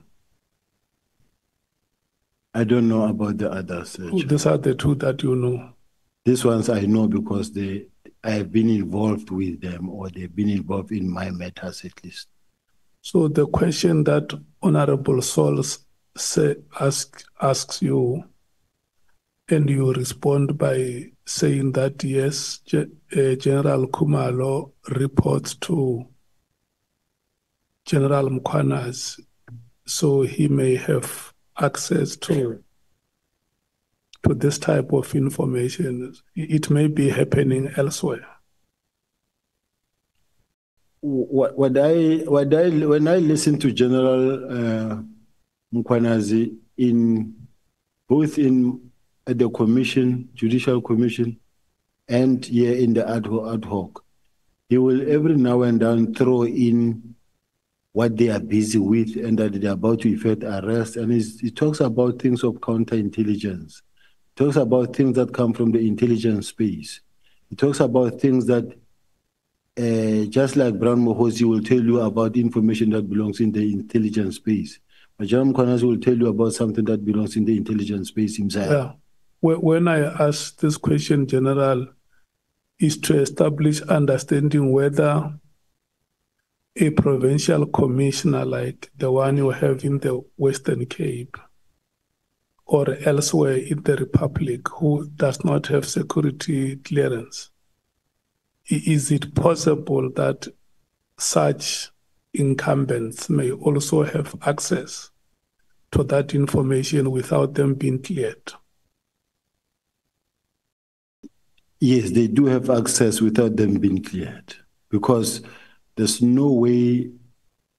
I don't know about the others. These are the two that you know? These ones I know because I have been involved with them, or they've been involved in my matters at least. So the question that Honorable Souls asks you, and you respond by saying that yes, General Khumalo reports to General Mkwanazi, so he may have access to this type of information. It may be happening elsewhere. When I listen to General Mkwanazi both at the commission, judicial commission, and here in the ad hoc, he will every now and then throw in what they are busy with and that they are about to effect arrest. And he talks about things of counterintelligence. He talks about things that come from the intelligence space. He talks about things that, just like Brown Mohosi will tell you about information that belongs in the intelligence space. But General Mkwanazi will tell you about something that belongs in the intelligence space himself. Yeah. When I ask this question, General, is to establish understanding whether a provincial commissioner like the one you have in the Western Cape or elsewhere in the Republic who does not have security clearance, is it possible that such incumbents may also have access to that information without them being cleared? Yes, they do have access without them being cleared, because there's no way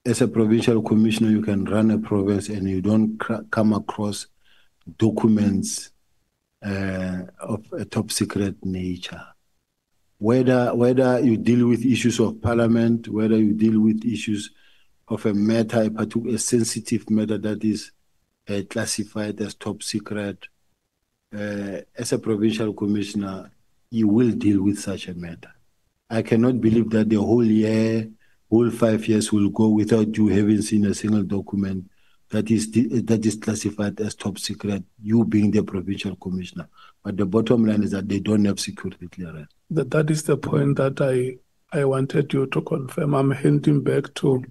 as a provincial commissioner you can run a province and you don't come across documents of a top secret nature. Whether you deal with issues of parliament, whether you deal with issues of a matter, a sensitive matter that is classified as top secret, as a provincial commissioner, you will deal with such a matter. I cannot believe that the whole 5 years will go without you having seen a single document that is classified as top secret, you being the provincial commissioner. But the bottom line is that they don't have security clearance. That is the point that I wanted you to confirm. I'm handing back to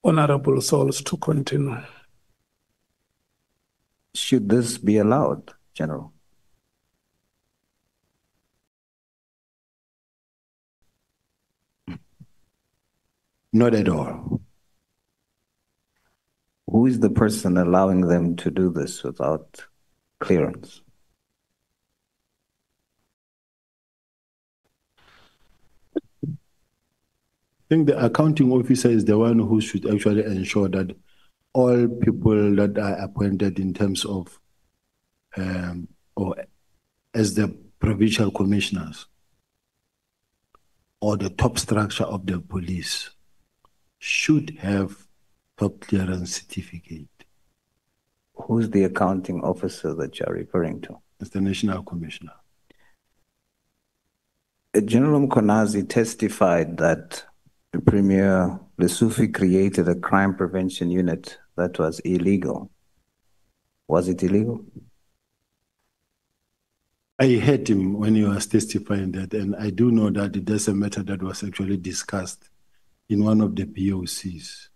Honorable Souls to continue. Should this be allowed, General? Not at all. Who is the person allowing them to do this without clearance? I think the accounting officer is the one who should actually ensure that all people that are appointed in terms of or as the provincial commissioners or the top structure of the police should have top clearance certificate. Who's the accounting officer that you're referring to? It's the national commissioner. General Mkonazi testified that the Premier Lesufi created a crime prevention unit that was illegal. Was it illegal? I heard him when he was testifying that, and I do know that there's a matter that was actually discussed in one of the POCs.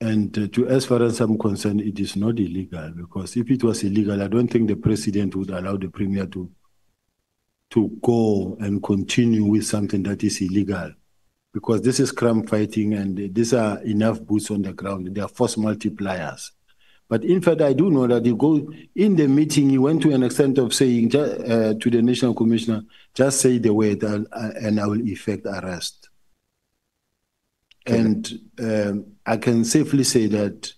And as far as I'm concerned, it is not illegal, because if it was illegal, I don't think the president would allow the premier to go and continue with something that is illegal, because this is crime fighting and these are enough boots on the ground. They are force multipliers. But in fact, I do know that he go in the meeting, he went to an extent of saying to the national commissioner, just say the word and I will effect arrest. Okay. And I can safely say that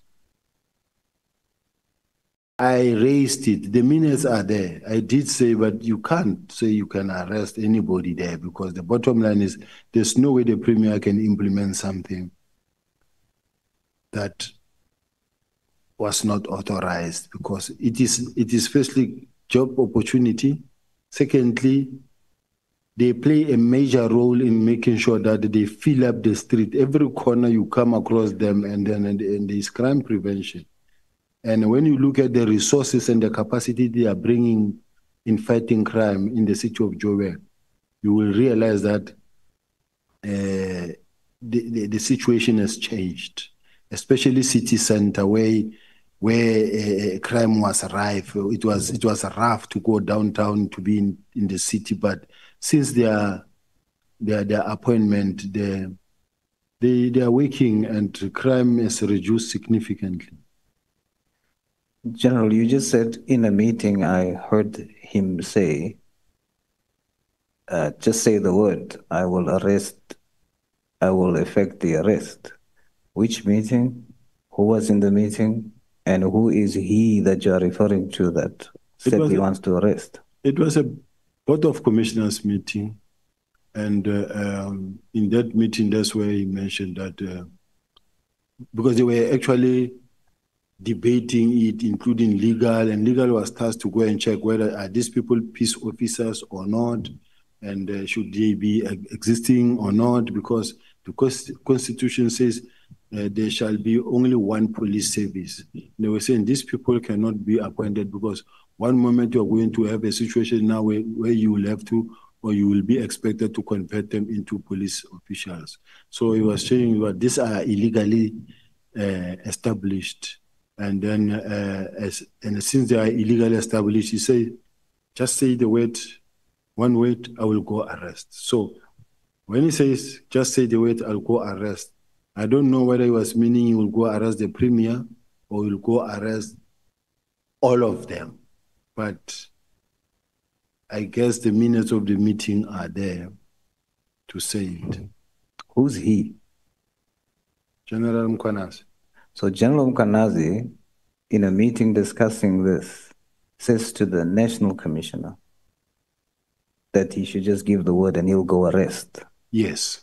I raised it. The minutes are there. I did say, but you can't say you can arrest anybody there, because the bottom line is there's no way the premier can implement something that was not authorized, because it is firstly job opportunity. Secondly, they play a major role in making sure that they fill up the street. Every corner you come across them, and there's crime prevention. And when you look at the resources and the capacity they are bringing in fighting crime in the city of Joburg, you will realize that the situation has changed, especially city center where crime was rife. It was rough to go downtown to be in the city, but since their appointment, they are working and crime has reduced significantly. General, you just said in a meeting, I heard him say, just say the word, I will effect the arrest. Which meeting? Who was in the meeting? And who is he that you are referring to that said he wants to arrest? It was a Board of Commissioners meeting. And in that meeting, that's where he mentioned that because they were actually debating it, including legal, and legal was tasked to go and check whether are these people peace officers or not, and should they be existing or not, because the Constitution says there shall be only one police service. They were saying these people cannot be appointed because one moment you're going to have a situation now where you will have to, or you will be expected to convert them into police officials. So he was saying that these are illegally established. And then, since they are illegally established, he said, just say the word, one word, I will go arrest. So when he says, just say the word, I'll go arrest, I don't know whether he was meaning he will go arrest the premier, or will go arrest all of them. But I guess the minutes of the meeting are there to say it. Who's he? General Mkhwanazi. So General Mkhwanazi, in a meeting discussing this, says to the National Commissioner that he should just give the word and he'll go arrest. Yes.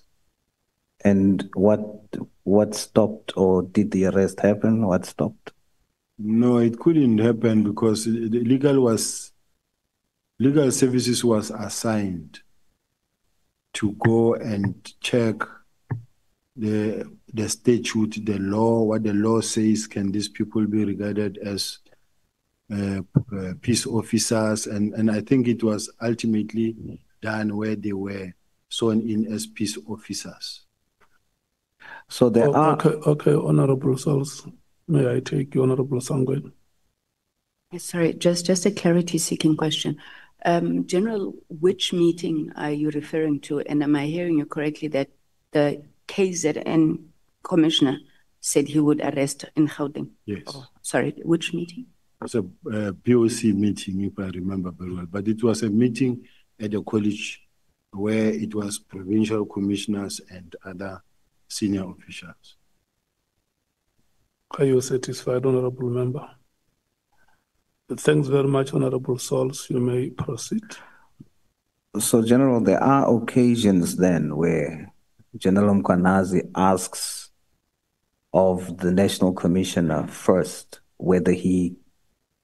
And what stopped, or did the arrest happen? What stopped? No, it couldn't happen because the legal services was assigned to go and check the statute, the law, what the law says. Can these people be regarded as peace officers? And I think it was ultimately done where they were sworn in as peace officers. So there are... Okay, Honorable Souls. May I take you, Honorable Sangwen? Yes, sorry, just a clarity-seeking question. General, which meeting are you referring to? And am I hearing you correctly that the KZN commissioner said he would arrest in Gauteng? Yes. Oh, sorry, which meeting? It's a POC meeting, if I remember very well. But it was a meeting at the college where it was provincial commissioners and other senior officials. Are you satisfied, Honorable Member? Thanks very much, Honorable Souls. You may proceed. So, General, there are occasions then where General Mkhwanazi asks of the National Commissioner first whether he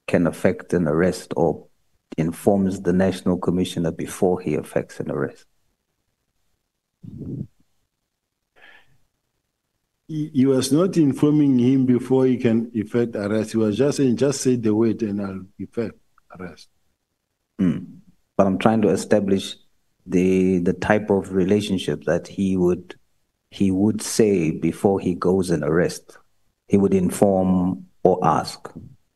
can effect an arrest, or informs the National Commissioner before he effects an arrest. He was not informing him before he can effect arrest. He was just saying, just say the word and I'll effect arrest. But I'm trying to establish the type of relationship that he would say before he goes and arrest. He would inform or ask.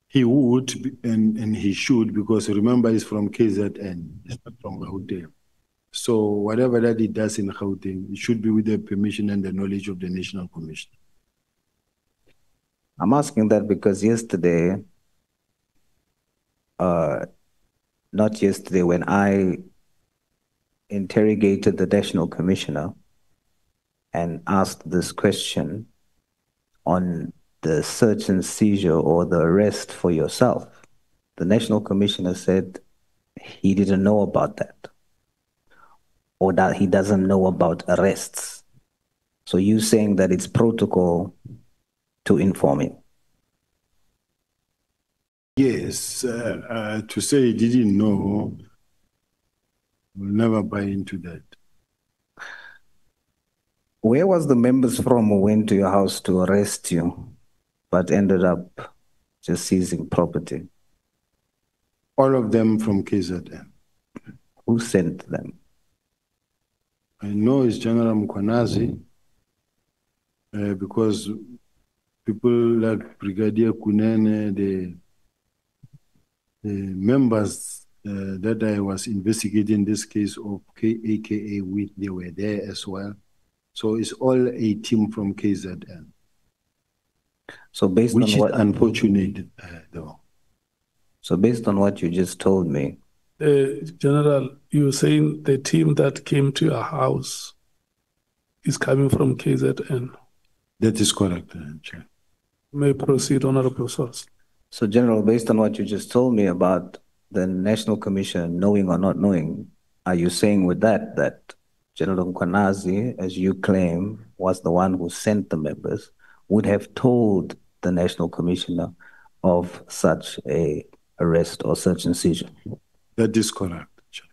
He would, and he should, because remember, he's from KZN, he's not from Gauteng. So whatever that he does in Gauteng, it should be with the permission and the knowledge of the National Commission. I'm asking that because yesterday, not yesterday, when I interrogated the National Commissioner and asked this question on the search and seizure or the arrest for yourself, the National Commissioner said he didn't know about that, or that he doesn't know about arrests. So you saying that it's protocol to inform him? Yes, to say he didn't know, we'll never buy into that. Where was the members from who went to your house to arrest you, but ended up just seizing property? All of them from KZN. Who sent them? I know it's General Mkhwanazi, because people like Brigadier Kunene, the members that I was investigating this case of AKA with, they were there as well. So it's all a team from KZN. So based which on what, is unfortunate, though. So based on what you just told me, General, you're saying the team that came to your house is coming from KZN? That is correct, Chair. May proceed, Honorable Source. So General, based on what you just told me about the National Commission knowing or not knowing, are you saying with that that General Mkhwanazi, as you claim, was the one who sent the members, would have told the National Commissioner of such a arrest or search and seizure? That is correct, Chair.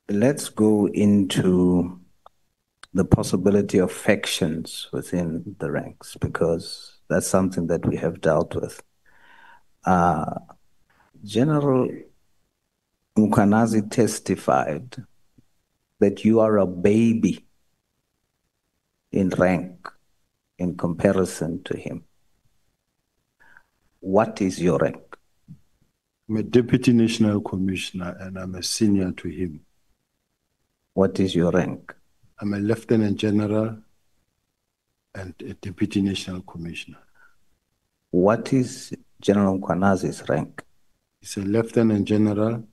Let's go into the possibility of factions within the ranks, because that's something that we have dealt with. General Mkhwanazi testified that you are a baby in rank in comparison to him. What is your rank? I'm a Deputy National Commissioner and I'm a senior to him. What is your rank? I'm a Lieutenant General and a deputy national commissioner. What is General Mkwanazi's rank? He's a lieutenant general,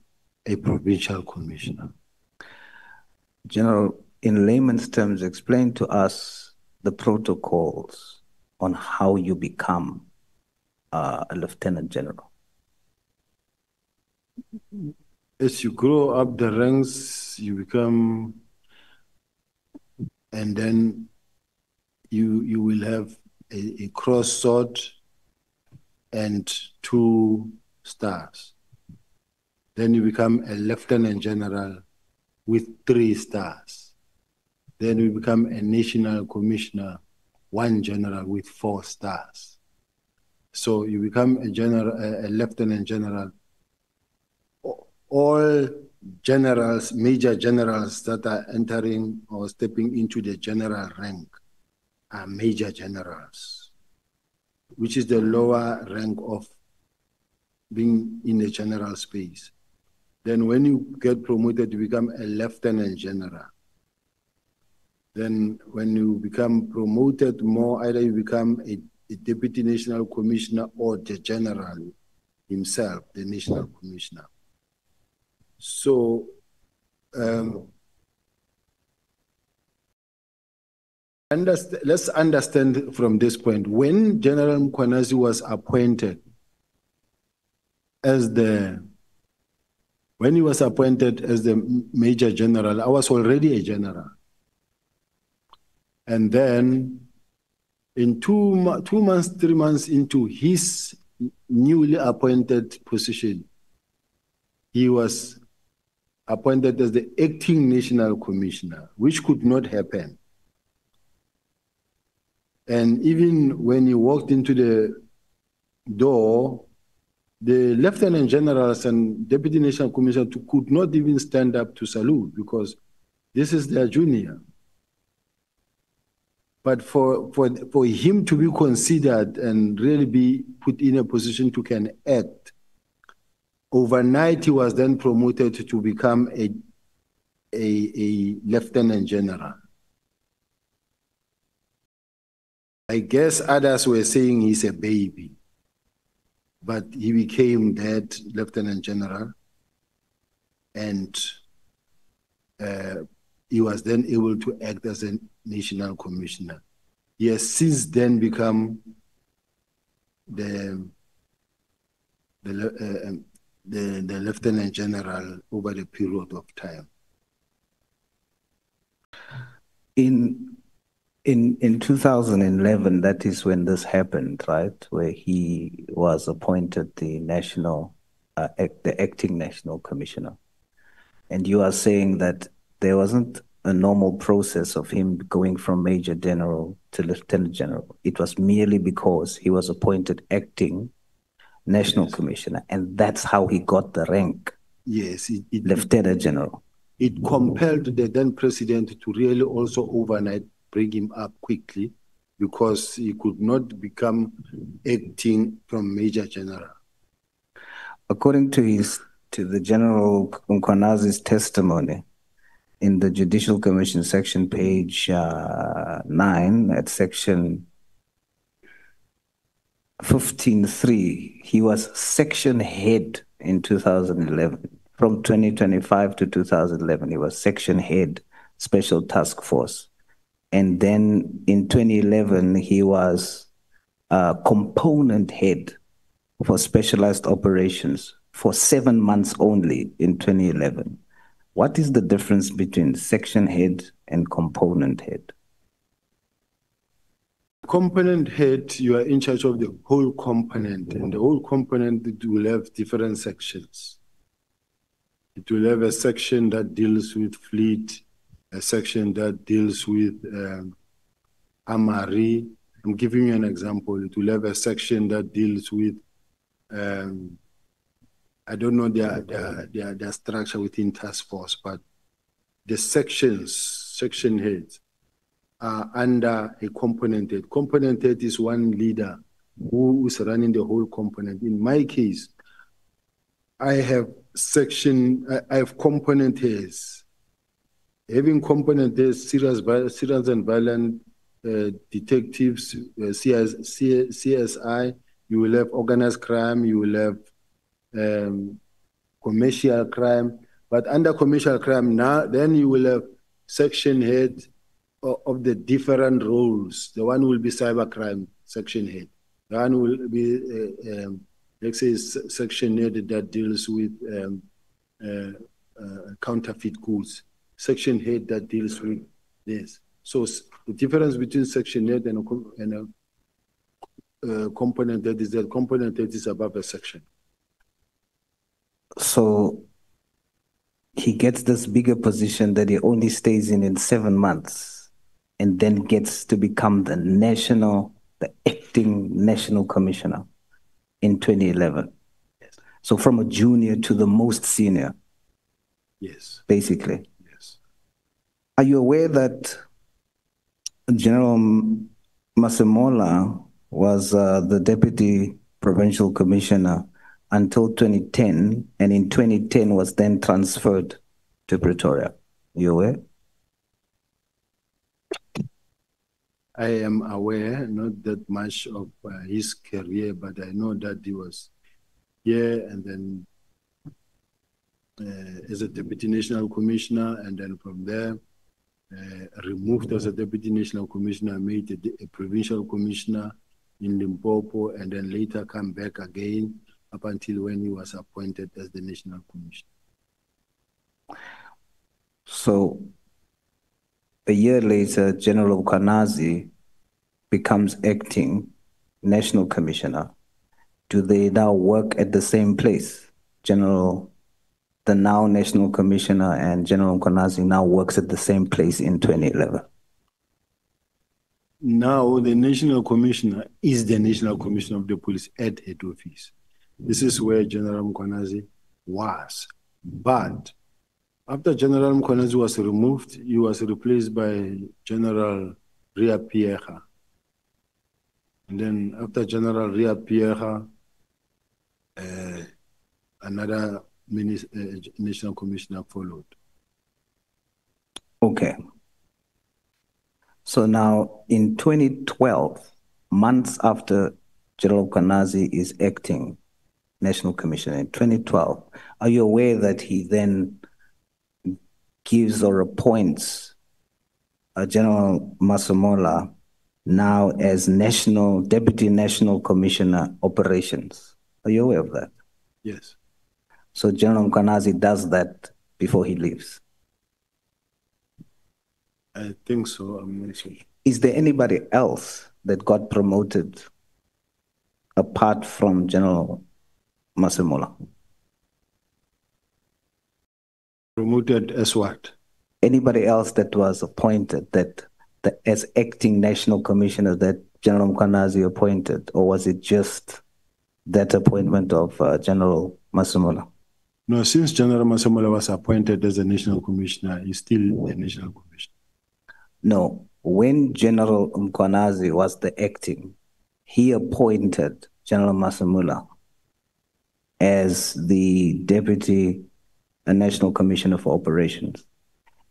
a provincial commissioner. General, in layman's terms, explain to us the protocols on how you become a lieutenant general. As you grow up the ranks, you become, and then you will have a cross sword and 2 stars. Then you become a lieutenant general with 3 stars. Then you become a national commissioner, 1 general with 4 stars. So you become a general, a lieutenant general. All generals, major generals that are entering or stepping into the general rank are major generals, which is the lower rank of being in the general space. Then when you get promoted, you become a lieutenant general. Then when you become promoted more, either you become a deputy national commissioner or the general himself, the national commissioner. So, let's understand from this point, when General Mkwanazi was appointed as when he was appointed as the major general, I was already a general. And then in 2 months, 3 months into his newly appointed position, he was appointed as the acting national commissioner, which could not happen. And even when he walked into the door, the lieutenant generals and deputy national commissioner could not even stand up to salute because this is their junior. But for him to be considered and really be put in a position to can act, overnight he was then promoted to become a lieutenant general. I guess others were saying he's a baby, but he became that lieutenant general, and he was then able to act as a national commissioner. He has since then become the lieutenant general over the period of time. In 2011, that is when this happened, right? Where he was appointed the acting national commissioner. And you are saying that there wasn't a normal process of him going from major general to lieutenant general. It was merely because he was appointed acting national commissioner, and that's how he got the rank. Yes, lieutenant general. It compelled the then president to really also overnight bring him up quickly, because he could not become acting from major general. According to the General Mkwanazi's testimony in the Judicial Commission section, page 9, at section 15.3, he was section head in 2011. From 2025 to 2011, he was section head, Special Task Force. And then in 2011, he was component head for specialized operations for 7 months only in 2011. What is the difference between section head and component head? Component head, you are in charge of the whole component, and the whole component, it will have different sections. It will have a section that deals with fleet, a section that deals with Amari. I'm giving you an example. It will have a section that deals with, I don't know their structure within task force, but the section heads are under a component head. Component head is one leader who is running the whole component. In my case, I have component heads. Having component heads, serious and violent detectives, CSI, you will have organized crime, you will have commercial crime. But under commercial crime now, then you will have section head of the different roles. The one will be cybercrime section head. The one will be, let's say, section head that deals with counterfeit goods. Section head that deals with this. So the difference between section head and a component head is that component head is above a section. So he gets this bigger position that he only stays in 7 months and then gets to become the acting national commissioner in 2011. Yes. So from a junior to the most senior. Yes. Basically. Yes. Are you aware that General Masemola was the deputy provincial commissioner until 2010, and in 2010 was then transferred to Pretoria? You aware? I am aware, not that much of his career, but I know that he was here and then as a deputy national commissioner, and then from there removed as a deputy national commissioner, made a provincial commissioner in Limpopo, and then later come back again up until when he was appointed as the national commissioner. So a year later, General Mkhwanazi becomes acting national commissioner. Do they now work at the same place? The now national commissioner and General Mkhwanazi now works at the same place in 2011. Now the national commissioner is the national commissioner of the police at head office. This is where General Mkhwanazi was. But after General Mkhwanazi was removed, he was replaced by General Ria Pierre. And then after General Ria Pierre, another national commissioner followed. Okay. So now in 2012, months after General Mkhwanazi is acting national commissioner in 2012, are you aware that he then gives or appoints General Masemola now as Deputy National Commissioner Operations? Are you aware of that? Yes. So General Mkhwanazi does that before he leaves? I think so. I'm not sure. Is there anybody else that got promoted apart from General Masemola? Promoted as what? Anybody else that was appointed as acting national commissioner that General Mkhwanazi appointed, or was it just that appointment of General Masemola? No, since General Masemola was appointed as a national commissioner, he's still a national commissioner. No, when General Mkhwanazi was the acting, he appointed General Masemola as the Deputy National Commissioner for Operations.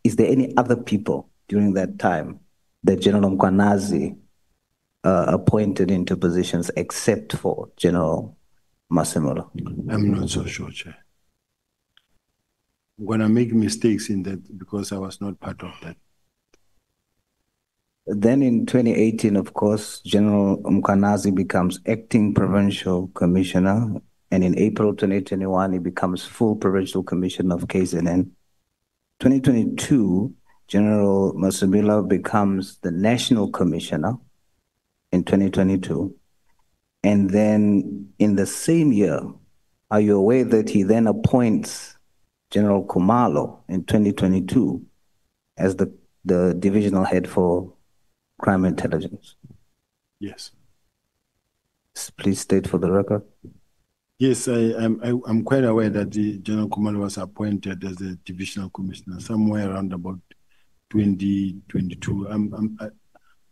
Is there any other people during that time that General Mkhwanazi appointed into positions except for General Masemola? I'm not so sure, Chair. I'm going to make mistakes in that because I was not part of that. Then in 2018, of course, General Mkhwanazi becomes acting provincial commissioner, and in April 2021, he becomes full provincial commissioner of KZN. 2022, General Masemola becomes the national commissioner in 2022. And then in the same year, are you aware that he then appoints General Khumalo in 2022 as the divisional head for crime intelligence? Yes. Please state for the record. Yes, I'm quite aware that General Khumalo was appointed as a divisional commissioner somewhere around about 2022.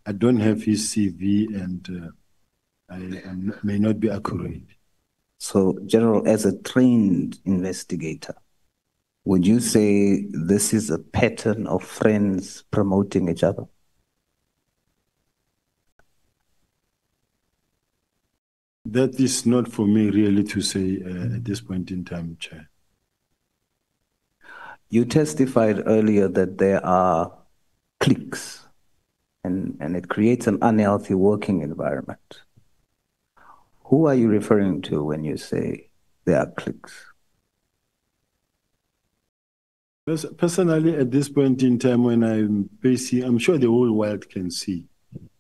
I don't have his CV, and I may not be accurate. So, General, as a trained investigator, would you say this is a pattern of friends promoting each other? That is not for me really to say at this point in time, Chair. You testified earlier that there are cliques and it creates an unhealthy working environment. Who are you referring to when you say there are cliques? Personally, at this point in time, when I'm facing, I'm sure the whole world can see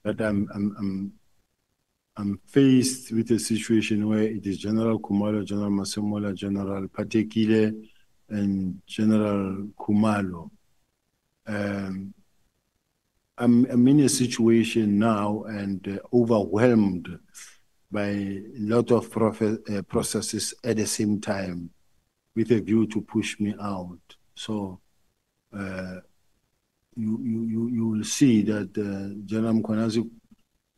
that I'm faced with a situation where it is General Khumalo, General Masemola, General Patekile, and General Khumalo. I'm in a situation now and overwhelmed by a lot of processes at the same time with a view to push me out. So you will see that General Mkhwanazi,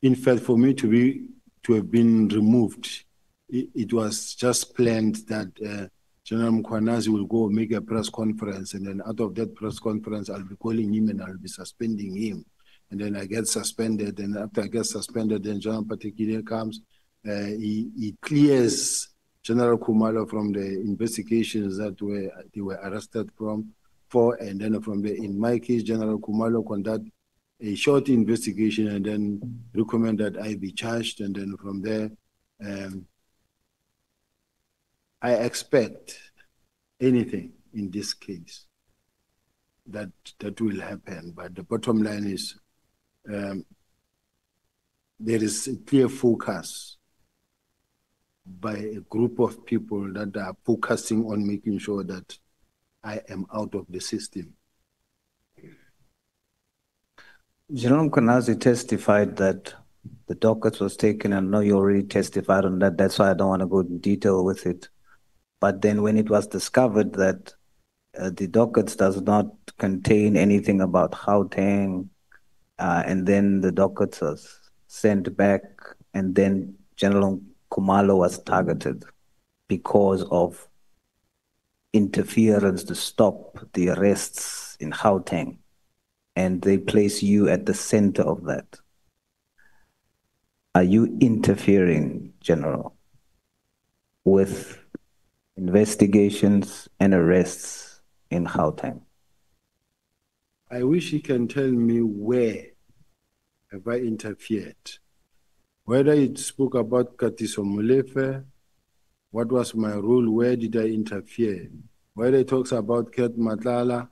in fact, for me to have been removed, it was just planned that General Mkhwanazi will go make a press conference, and then out of that press conference, I'll be calling him and I'll be suspending him. And then I get suspended, and after I get suspended, then General Patekile comes, he clears General Khumalo from the investigations that they were arrested for, and then in my case, General Khumalo conduct a short investigation and then recommend that I be charged, and then from there, I expect anything in this case that will happen. But the bottom line is there is a clear focus by a group of people that are focusing on making sure that I am out of the system. General Mkhwanazi testified that the docket was taken, and I know you already testified on that, that's why I don't want to go in detail with it. But then when it was discovered that the dockets does not contain anything about Gauteng, and then the dockets was sent back, and then General Khumalo was targeted because of interference to stop the arrests in Gauteng, and they place you at the center of that. Are you interfering, General, with investigations and arrests in Gauteng? I wish he can tell me where have I interfered. Whether it spoke about Katiso Molefe, what was my role, where did I interfere? Whether it talks about Ket Matlala,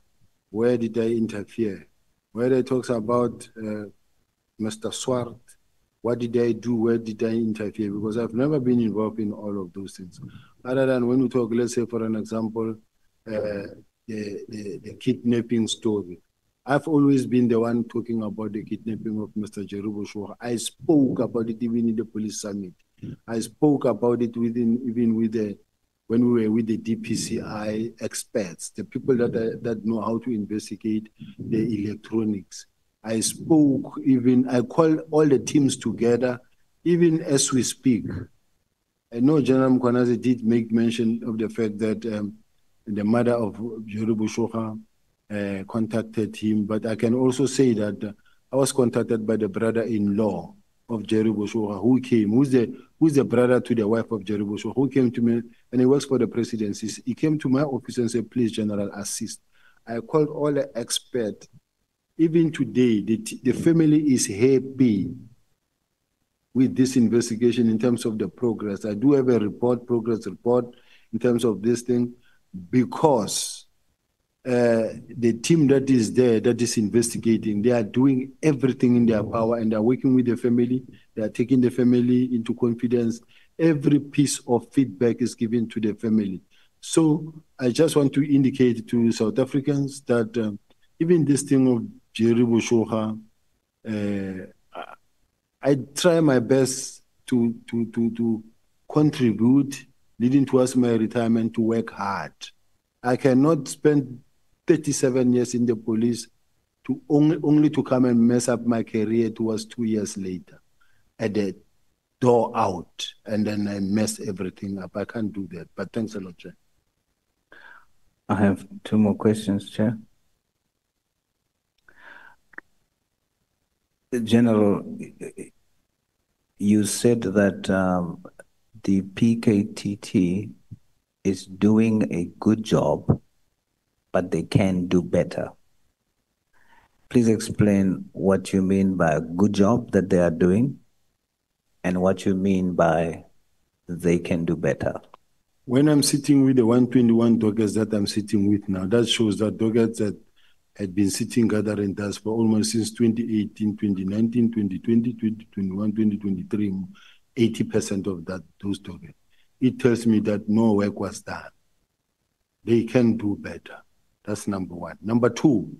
where did I interfere? Whether it talks about Mr. Swart, what did I do, where did I interfere? Because I've never been involved in all of those things. Other than when we talk, let's say for an example, the kidnapping story. I've always been the one talking about the kidnapping of Mr. Jerry Bushwa. I spoke about it even in the police summit. I spoke about it when we were with the DPCI experts, the people that know how to investigate the electronics. I spoke I called all the teams together, even as we speak. I know General Mkhwanazi did make mention of the fact that the mother of Jerry Bushwa contacted him, but I can also say that I was contacted by the brother-in-law of Jerry Bushwa, who came, who's the brother to the wife of Jerry Bushwa, who came to me, and he works for the presidency. He came to my office and said, please, General, assist. I called all the experts. Even today, the family is happy with this investigation in terms of the progress. I do have a progress report in terms of this thing, because the team that is there, that is investigating, they are doing everything in their power, and they are working with the family. They are taking the family into confidence. Every piece of feedback is given to the family. So I just want to indicate to South Africans that even this thing of Jerry Bushwa, I try my best to contribute, leading towards my retirement, to work hard. I cannot spend 37 years in the police to only to come and mess up my career towards 2 years later at the door out, and then I mess everything up. I can't do that. But thanks a lot, Chair. I have 2 more questions, Chair. General, you said that the PKTT is doing a good job, but they can do better. Please explain what you mean by a good job that they are doing and what you mean by they can do better. When I'm sitting with the 121 delegates that I'm sitting with now, that shows that delegates that had been sitting gathering us for almost since 2018, 2019, 2020, 2021, 2023, 80% of those delegates. It tells me that no work was done. They can do better. That's number one. Number two,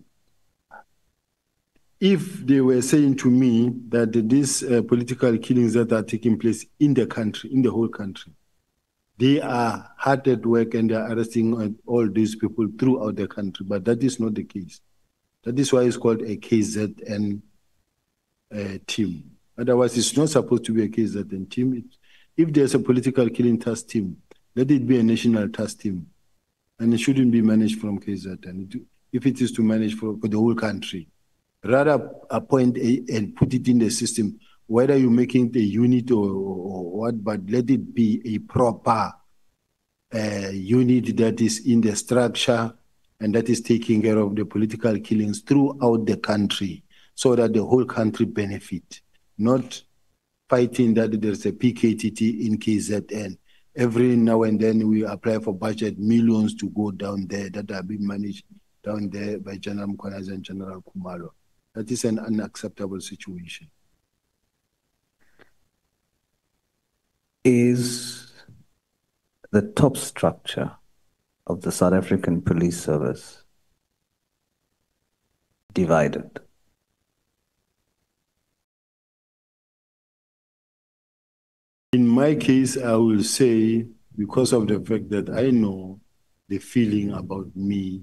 if they were saying to me that these political killings that are taking place in the country, in the whole country, they are hard at work and they are arresting all these people throughout the country, but that is not the case. That is why it's called a KZN team. Otherwise, it's not supposed to be a KZN team. If there's a political killing task team, let it be a national task team. And it shouldn't be managed from KZN. If it is to manage for the whole country, rather appoint and put it in the system, whether you're making it a unit or what, but let it be a proper unit that is in the structure and that is taking care of the political killings throughout the country so that the whole country benefit, not fighting that there's a PKTT in KZN. Every now and then we apply for budget, millions to go down there that are being managed down there by General Mkhwanazi and General Khumalo. That is an unacceptable situation. Is the top structure of the South African Police Service divided? In my case, I will say, because of the fact that I know the feeling about me,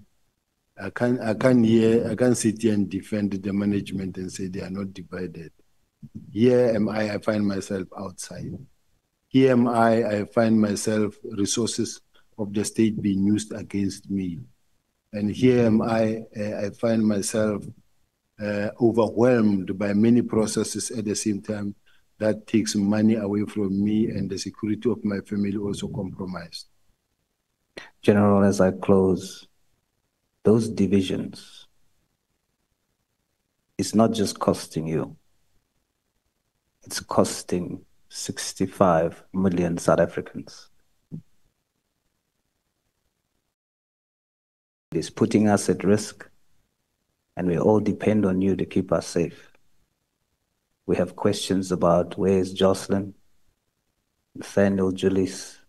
I can't sit here and defend the management and say they are not divided. Here am I find myself outside. Here am I find myself resources of the state being used against me. And here am I find myself overwhelmed by many processes at the same time that takes money away from me and the security of my family also compromised. General, as I close, those divisions, it's not just costing you, it's costing 65 million South Africans. It is putting us at risk, and we all depend on you to keep us safe. We have questions about where is Jocelyn, Nathaniel, Julius,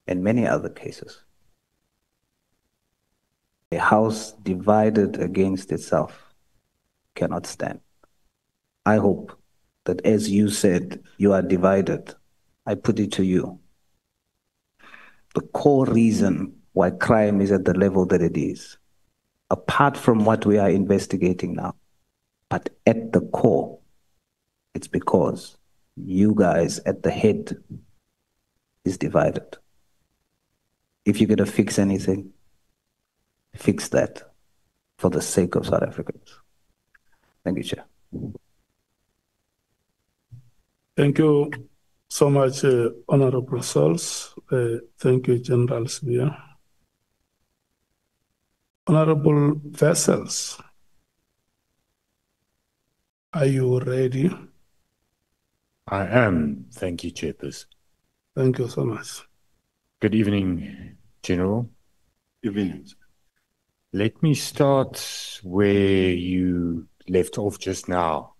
and many other cases. A house divided against itself cannot stand. I hope that, as you said, you are divided. I put it to you. The core reason why crime is at the level that it is, apart from what we are investigating now, but at the core, it's because you guys at the head is divided. If you're going to fix anything, fix that for the sake of South Africans. Thank you, Chair. Thank you so much, Honorable Sols. Thank you, General uSibiya. Honorable Vessels, are you ready? I am. Thank you, Chairperson. Thank you so much. Good evening, General. Evening. Let me start where you left off just now.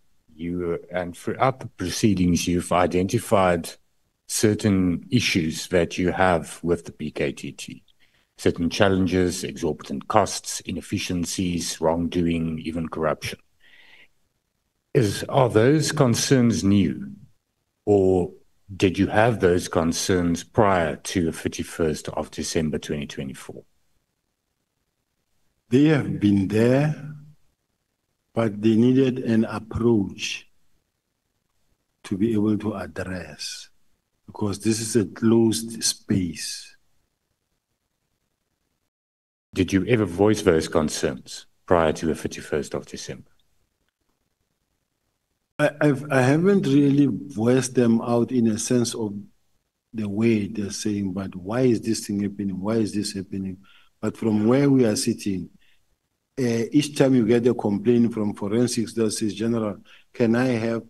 And throughout the proceedings, you've identified certain issues that you have with the PKTT. Certain challenges, exorbitant costs, inefficiencies, wrongdoing, even corruption. Are those concerns new? Or did you have those concerns prior to the 31st of December 2024? They have been there, but they needed an approach to be able to address, because this is a closed space. Did you ever voice those concerns prior to the 31st of December? I haven't really voiced them out in a sense of the way they're saying, but why is this thing happening? Why is this happening? But from where we are sitting, each time you get a complaint from forensics that says, General, can I have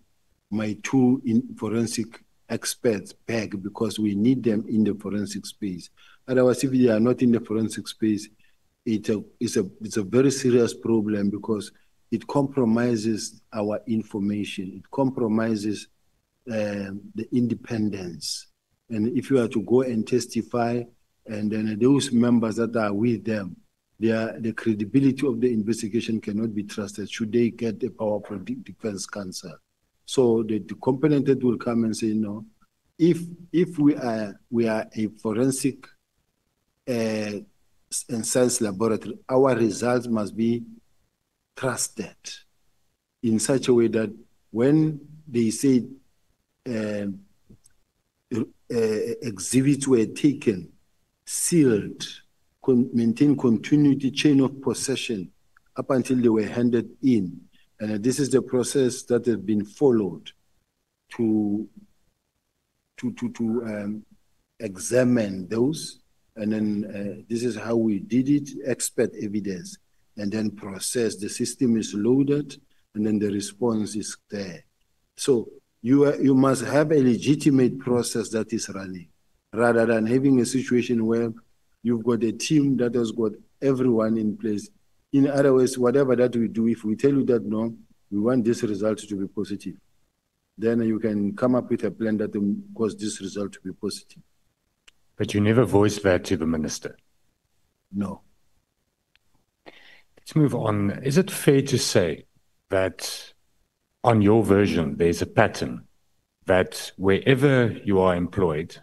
my two forensic experts back because we need them in the forensic space? Otherwise, if they are not in the forensic space, it's a very serious problem because it compromises our information. It compromises the independence. And if you are to go and testify, and then those members that are with them, the credibility of the investigation cannot be trusted should they get a powerful defense counsel. So the component that will come and say, no, if we are a forensic and science laboratory, our results must be trusted in such a way that when they say exhibits were taken, sealed, maintain continuity chain of possession up until they were handed in. And this is the process that has been followed to examine those. And then this is how we did it, expert evidence, and then process. The system is loaded, and then the response is there. So you must have a legitimate process that is running, rather than having a situation where you've got a team that has got everyone in place. In other words, whatever that we do, if we tell you that, no, we want this result to be positive, then you can come up with a plan that will cause this result to be positive. But you never voiced that to the minister? No. Let's move on. Is it fair to say that on your version, there's a pattern that wherever you are employed,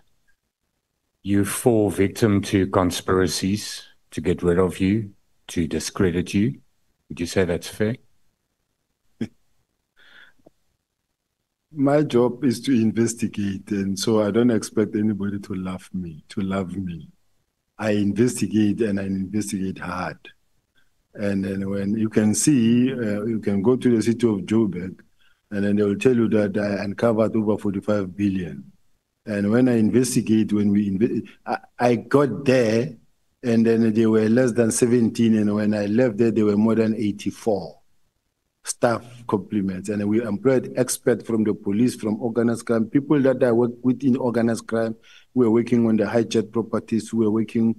you fall victim to conspiracies to get rid of you, to discredit you? Would you say that's fair? My job is to investigate, and so I don't expect anybody to love me. I investigate, and I investigate hard. And then when you can see, you can go to the city of Joburg, and then they will tell you that I uncovered over 45 billion. And when I investigate, I got there, and then they were less than 17, and when I left there, they were more than 84 staff complements. And we employed experts from the police, from organized crime, people that I work with in organized crime, who were working on the hijacked properties, who were working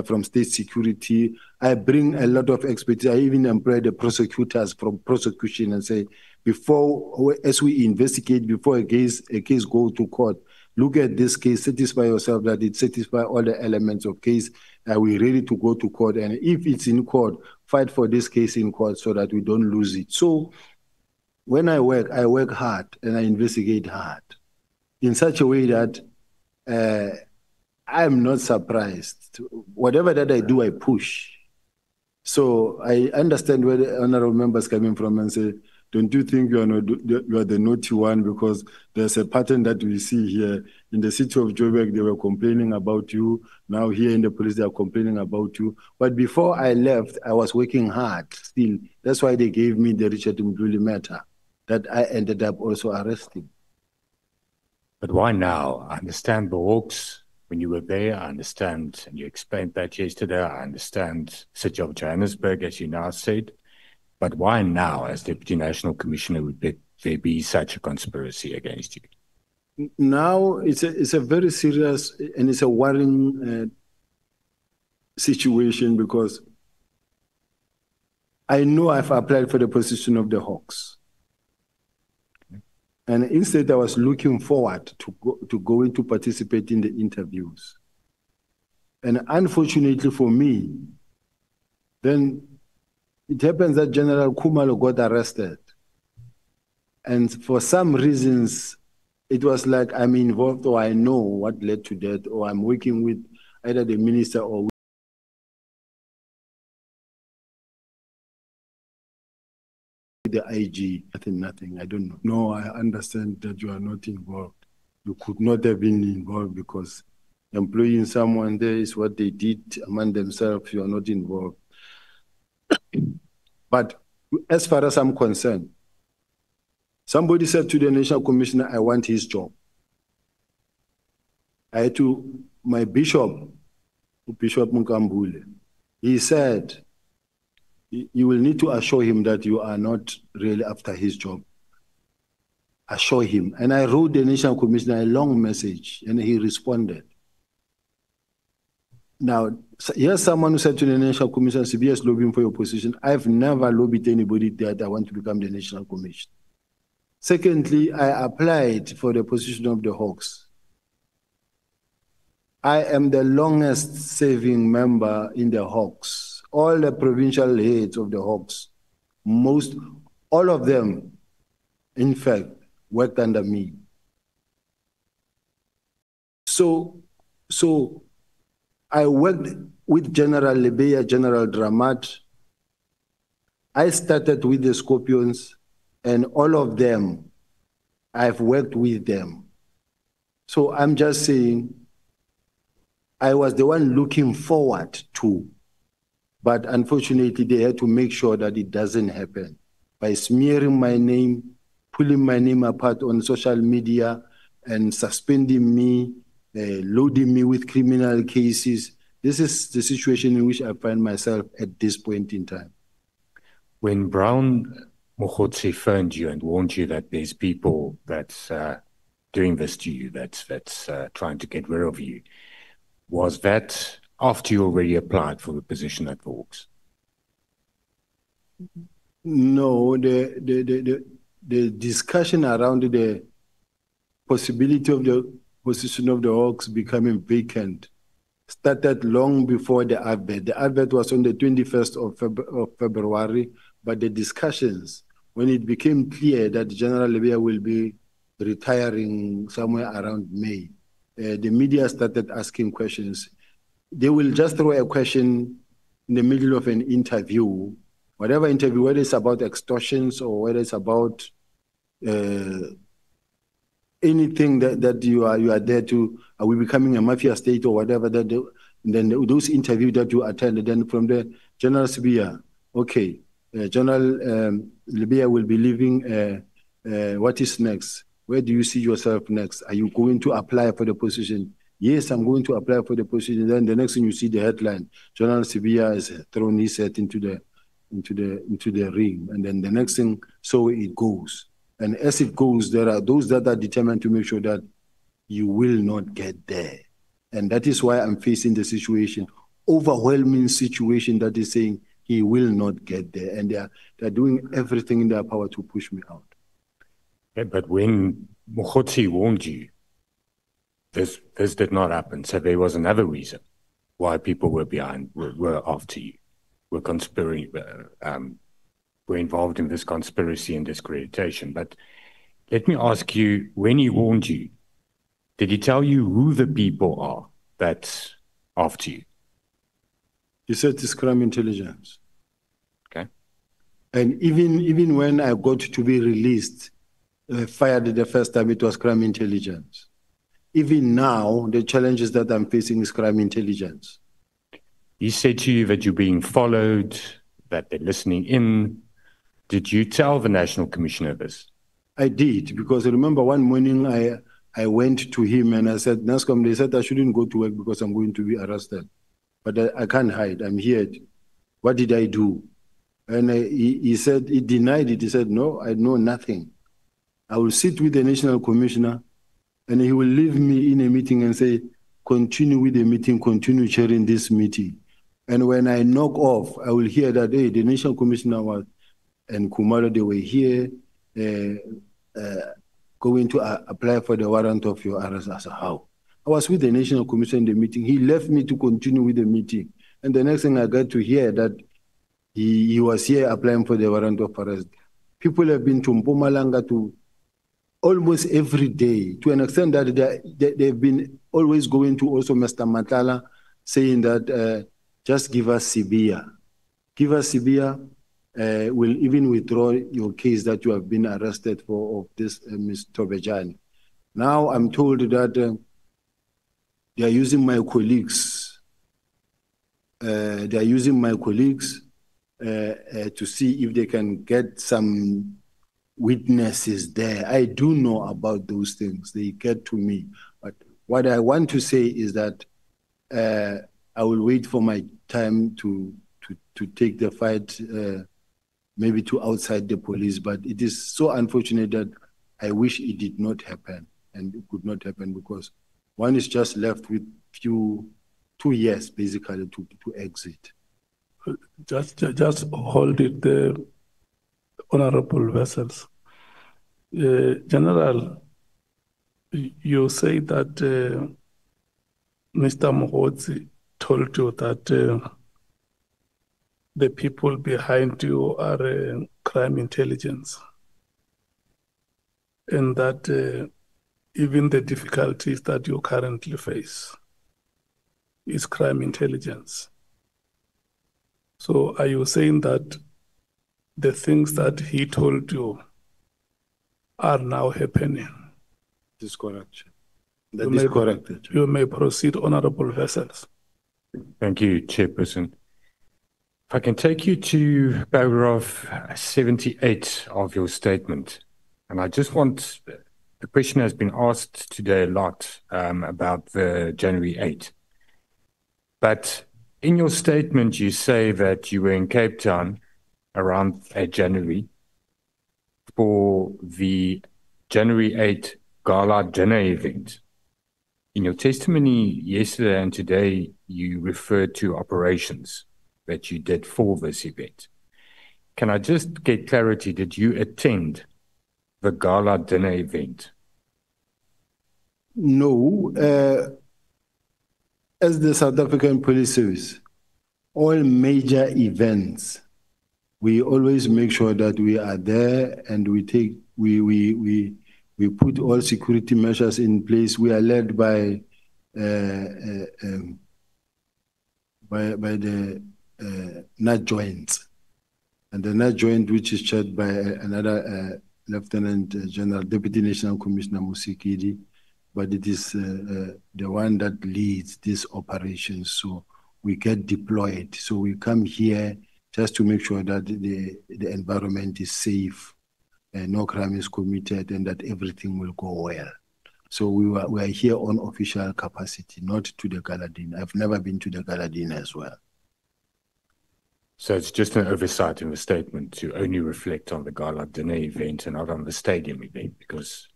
from state security. I bring a lot of expertise. I even employ the prosecutors from prosecution and say, as we investigate, before a case goes to court, look at this case, satisfy yourself that it satisfies all the elements of case. Are we ready to go to court? And if it's in court, fight for this case in court so that we don't lose it. So when I work hard and I investigate hard in such a way that I'm not surprised. Whatever that I do, I push. So I understand where the honorable members coming from and say, don't you think you are the naughty one? Because there's a pattern that we see here. In the city of Joburg, they were complaining about you. Now here in the police, they are complaining about you. But before I left, I was working hard still. That's why they gave me the Richard Mdluli matter that I ended up also arresting. But why now? I understand the Hawks. When you were there, I understand, and you explained that yesterday, I understand City of Johannesburg, as you now said. But why now, as Deputy National Commissioner, would there be such a conspiracy against you? Now it's a very serious and it's a worrying situation because I know I've applied for the position of the Hawks. And instead, I was looking forward to going to participate in the interviews. And unfortunately for me, then it happens that General Khumalo got arrested. And for some reasons, it was like I'm involved or I know what led to that, or I'm working with either the minister or the IG. Nothing, I don't know. No, I understand that you are not involved. You could not have been involved because employing someone there is what they did among themselves. You are not involved. But as far as I'm concerned, somebody said to the National Commissioner, I want his job. I had to, my bishop, Bishop Mukambule, he said, you will need to assure him that you are not really after his job. Assure him. And I wrote the National Commissioner a long message, and he responded. Now, here's someone who said to the National Commissioner, uSibiya is lobbying for your position. I've never lobbied anybody that I want to become the National Commissioner. Secondly, I applied for the position of the Hawks. I am the longest serving member in the Hawks. All the provincial heads of the Hawks, all of them, in fact, worked under me. So I worked with General Lebeya, General Dramat. I started with the Scorpions, and all of them, I've worked with them. So I'm just saying, I was the one looking forward to, but unfortunately they had to make sure that it doesn't happen by smearing my name, pulling my name apart on social media and suspending me, loading me with criminal cases. This is the situation in which I find myself at this point in time. When Brown Mogotsi phoned you and warned you that there's people that's doing this to you, that's trying to get rid of you, was that after you already applied for the position at the Hawks? No, the discussion around the possibility of the position of the Hawks becoming vacant started long before the advert. The advert was on the 21st of February, but the discussions, when it became clear that General Lebeya will be retiring somewhere around May, the media started asking questions. They will just throw a question in the middle of an interview, whatever interview, whether it's about extortions or whether it's about anything that you are there to, are we becoming a mafia state or whatever, then those interviews that you attended, then from the General uSibiya, okay, General Lebeya will be leaving, what is next? Where do you see yourself next? Are you going to apply for the position? Yes, I'm going to apply for the position. Then the next thing you see the headline, General uSibiya has thrown his head into the ring. And then the next thing, so it goes. And as it goes, there are those that are determined to make sure that you will not get there. And that is why I'm facing the situation, overwhelming situation that is saying he will not get there. And they're doing everything in their power to push me out. Yeah, but when Mogotsi warned you, this did not happen. So there was another reason why people were after you, were conspiring, were involved in this conspiracy and discreditation. But let me ask you, when he warned you, did he tell you who the people are that's after you? He said it's crime intelligence. Okay. And even when I got to be released, fired the first time, it was crime intelligence. Even now, the challenges that I'm facing is crime intelligence. He said to you that you're being followed, that they're listening in. Did you tell the National Commissioner this? I did, because I remember one morning I went to him and I said, NASCOM, they said I shouldn't go to work because I'm going to be arrested. But I can't hide, I'm here. What did I do? And he said, he denied it. He said, no, I know nothing. I will sit with the National Commissioner and he will leave me in a meeting and say, continue with the meeting, continue chairing this meeting. And when I knock off, I will hear that, hey, the National Commissioner and Kumalo, they were here going to apply for the warrant of your arrest. I said, how? I was with the National Commissioner in the meeting. He left me to continue with the meeting. And the next thing I got to hear that he was here applying for the warrant of arrest. People have been to Mpumalanga to almost every day, to an extent that they've been always going to also Mr. Matala saying that just give us uSibiya. Give us uSibiya, will even withdraw your case that you have been arrested for of this Ms. Tobejani. Now I'm told that they are using my colleagues. They are using my colleagues to see if they can get some witnesses there. I do know about those things. They get to me. But what I want to say is that I will wait for my time to take the fight, maybe to outside the police. But it is so unfortunate that I wish it did not happen, and it could not happen, because one is just left with 2 years basically to exit. Just hold it there, honorable vessels. General, you say that Mr. Mogotsi told you that the people behind you are crime intelligence, and that even the difficulties that you currently face is crime intelligence. So are you saying that the things that he told you are now happening? That is correct. That is correct. You may proceed, honorable vessels. Thank you, Chairperson. If I can take you to paragraph 78 of your statement, and I just want, the question has been asked today a lot about the January 8. But in your statement, you say that you were in Cape Town around January for the January 8 Gala dinner event. In your testimony yesterday and today, you referred to operations that you did for this event. Can I just get clarity? Did you attend the Gala dinner event? No. As the South African Police Service, all major events, we always make sure that we are there, and we put all security measures in place. We are led by the NAT joints, and the NAT joint, which is chaired by another Lieutenant General, Deputy National Commissioner Musikidi, but it is the one that leads these operations. So we get deployed. So we come here just to make sure that the environment is safe, and no crime is committed, and that everything will go well. So we are here on official capacity, not to the Gala dinner. I've never been to the Gala dinner as well. So it's just an oversight in the statement to only reflect on the Gala dinner event and not on the stadium event, because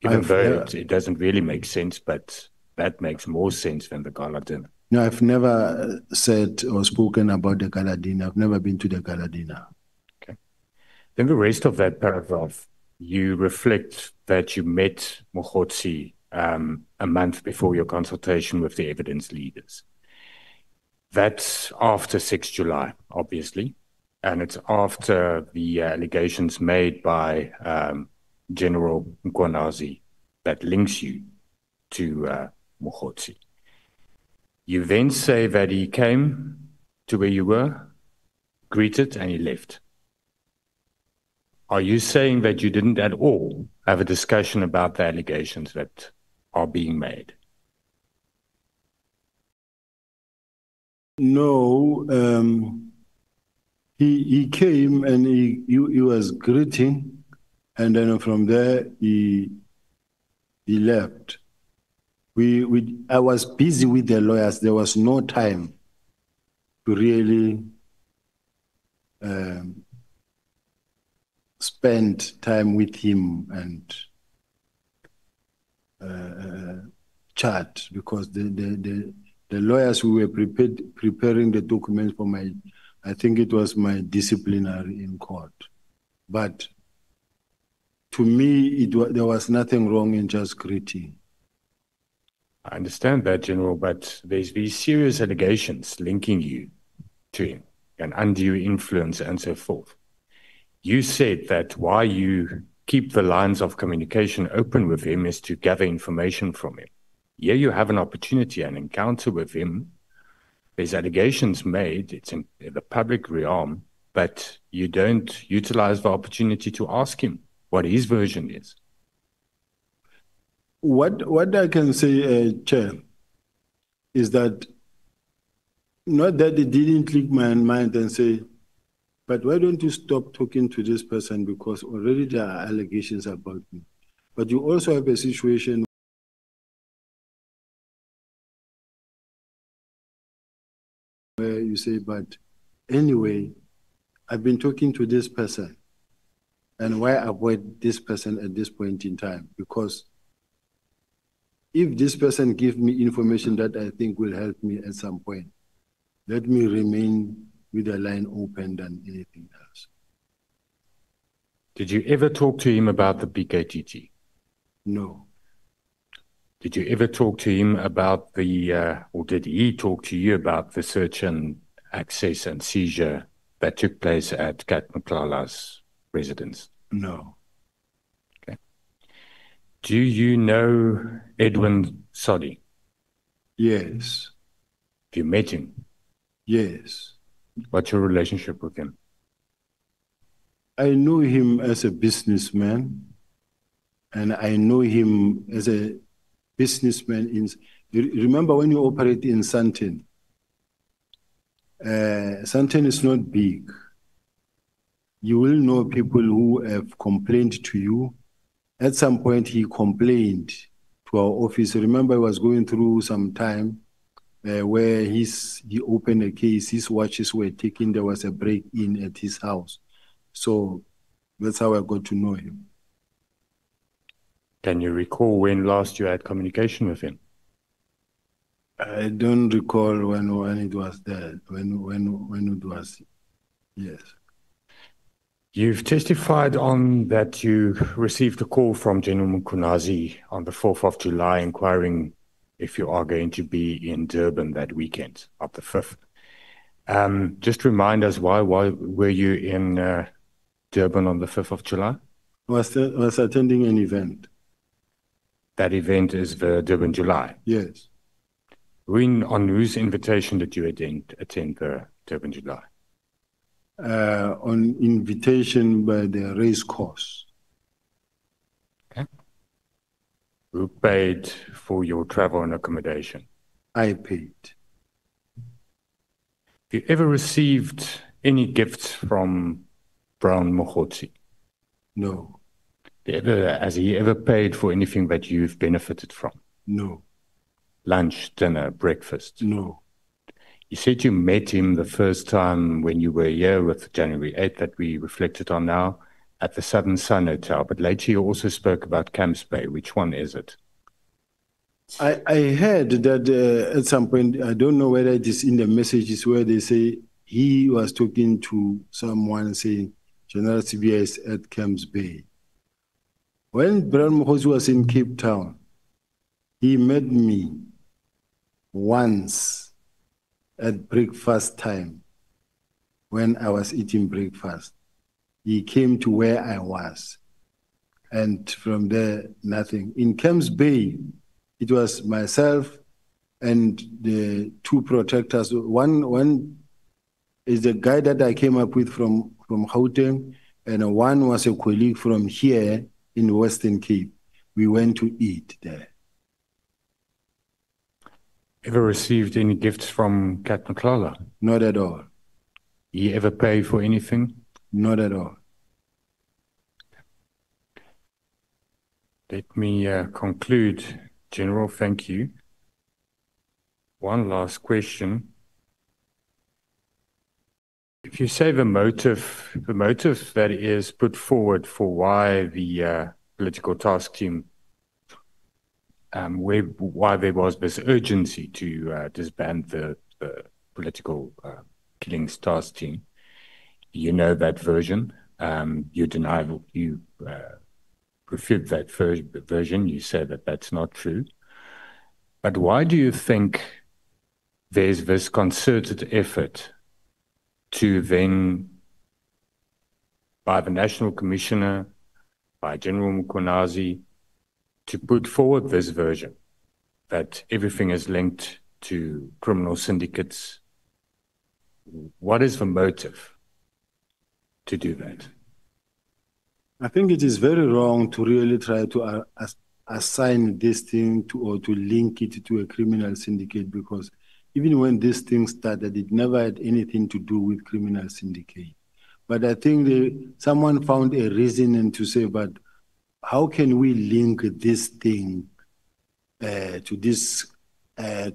even though it doesn't really make sense, but that makes more sense than the Gala dinner. No, I've never said or spoken about the Gala dinner. I've never been to the Gala dinner. Okay. Then the rest of that paragraph, you reflect that you met Mogotsi a month before your consultation with the evidence leaders. That's after 6 July, obviously, and it's after the allegations made by General Mkwanazi that links you to Mogotsi. You then say that he came to where you were, greeted, and he left. Are you saying that you didn't at all have a discussion about the allegations that are being made? No, he came and he was greeting, and then from there he left. I was busy with the lawyers. There was no time to really spend time with him and chat, because the lawyers who were preparing the documents for I think it was my disciplinary in court. But to me, there was nothing wrong in just greeting. I understand that, General, but there's these serious allegations linking you to him, an undue influence and so forth. You said that why you keep the lines of communication open with him is to gather information from him. Here you have an opportunity, an encounter with him. There's allegations made, it's in the public realm, but you don't utilize the opportunity to ask him what his version is. What I can say, Chair, is that not that it didn't click my mind and say, but why don't you stop talking to this person, because already there are allegations about me. But you also have a situation where you say, but anyway, I've been talking to this person, and why avoid this person at this point in time? Because if this person gives me information that I think will help me at some point, let me remain with the line open than anything else. Did you ever talk to him about the BKTT? No. Did you ever talk to him about or did he talk to you about the search and access and seizure that took place at Kat Mklala's residence? No. Okay. Do you know Edwin Sodi? Yes. Have you met him? Yes. What's your relationship with him? I know him as a businessman, and I know him as a businessman remember when you operate in Sandton? Sandton is not big. You will know people who have complained to you. At some point, he complained to our office. Remember, I was going through some time where he opened a case, his watches were taken, there was a break-in at his house. So that's how I got to know him. Can you recall when last you had communication with him? I don't recall when it was there, when it was, yes. You've testified on that you received a call from General Mkunazi on the 4th of July inquiring if you are going to be in Durban that weekend of the 5th. Just remind us, why were you in Durban on the 5th of July? I was attending an event. That event is the Durban July? Yes. On whose invitation did you attend the Durban July? On invitation by the race course. Okay. Who paid for your travel and accommodation? I paid. Have you ever received any gifts from Brown Mogotsi? No. Has he ever paid for anything that you've benefited from? No. Lunch, dinner, breakfast? No. You said you met him the first time when you were here with January 8th that we reflected on now at the Southern Sun Hotel, but later you also spoke about Camps Bay. Which one is it? I heard that at some point, I don't know whether it is in the messages where they say he was talking to someone saying General uSibiya is at Camps Bay. When Brown Mogotsi was in Cape Town, he met me once at breakfast time when I was eating breakfast. He came to where I was, and from there, nothing. In Camps Bay, it was myself and the two protectors. One is the guy that I came up with from Gauteng, and one was a colleague from here in Western Cape. We went to eat there. Ever received any gifts from Kat Mklala? Not at all. He ever pay for anything? Not at all. Let me conclude. General, thank you. One last question. If you say the motive that is put forward for why the political task team, why there was this urgency to disband the political killings task team, you know that version. You deny, you refute that version. You say that that's not true. But why do you think there's this concerted effort to then, by the National Commissioner, by General Mkunazi, to put forward this version that everything is linked to criminal syndicates? What is the motive to do that? I think it is very wrong to really try to assign this thing to, or to link it to a criminal syndicate, because even when this thing started, it never had anything to do with criminal syndicate. But I think someone found a reason to say, but how can we link this thing to this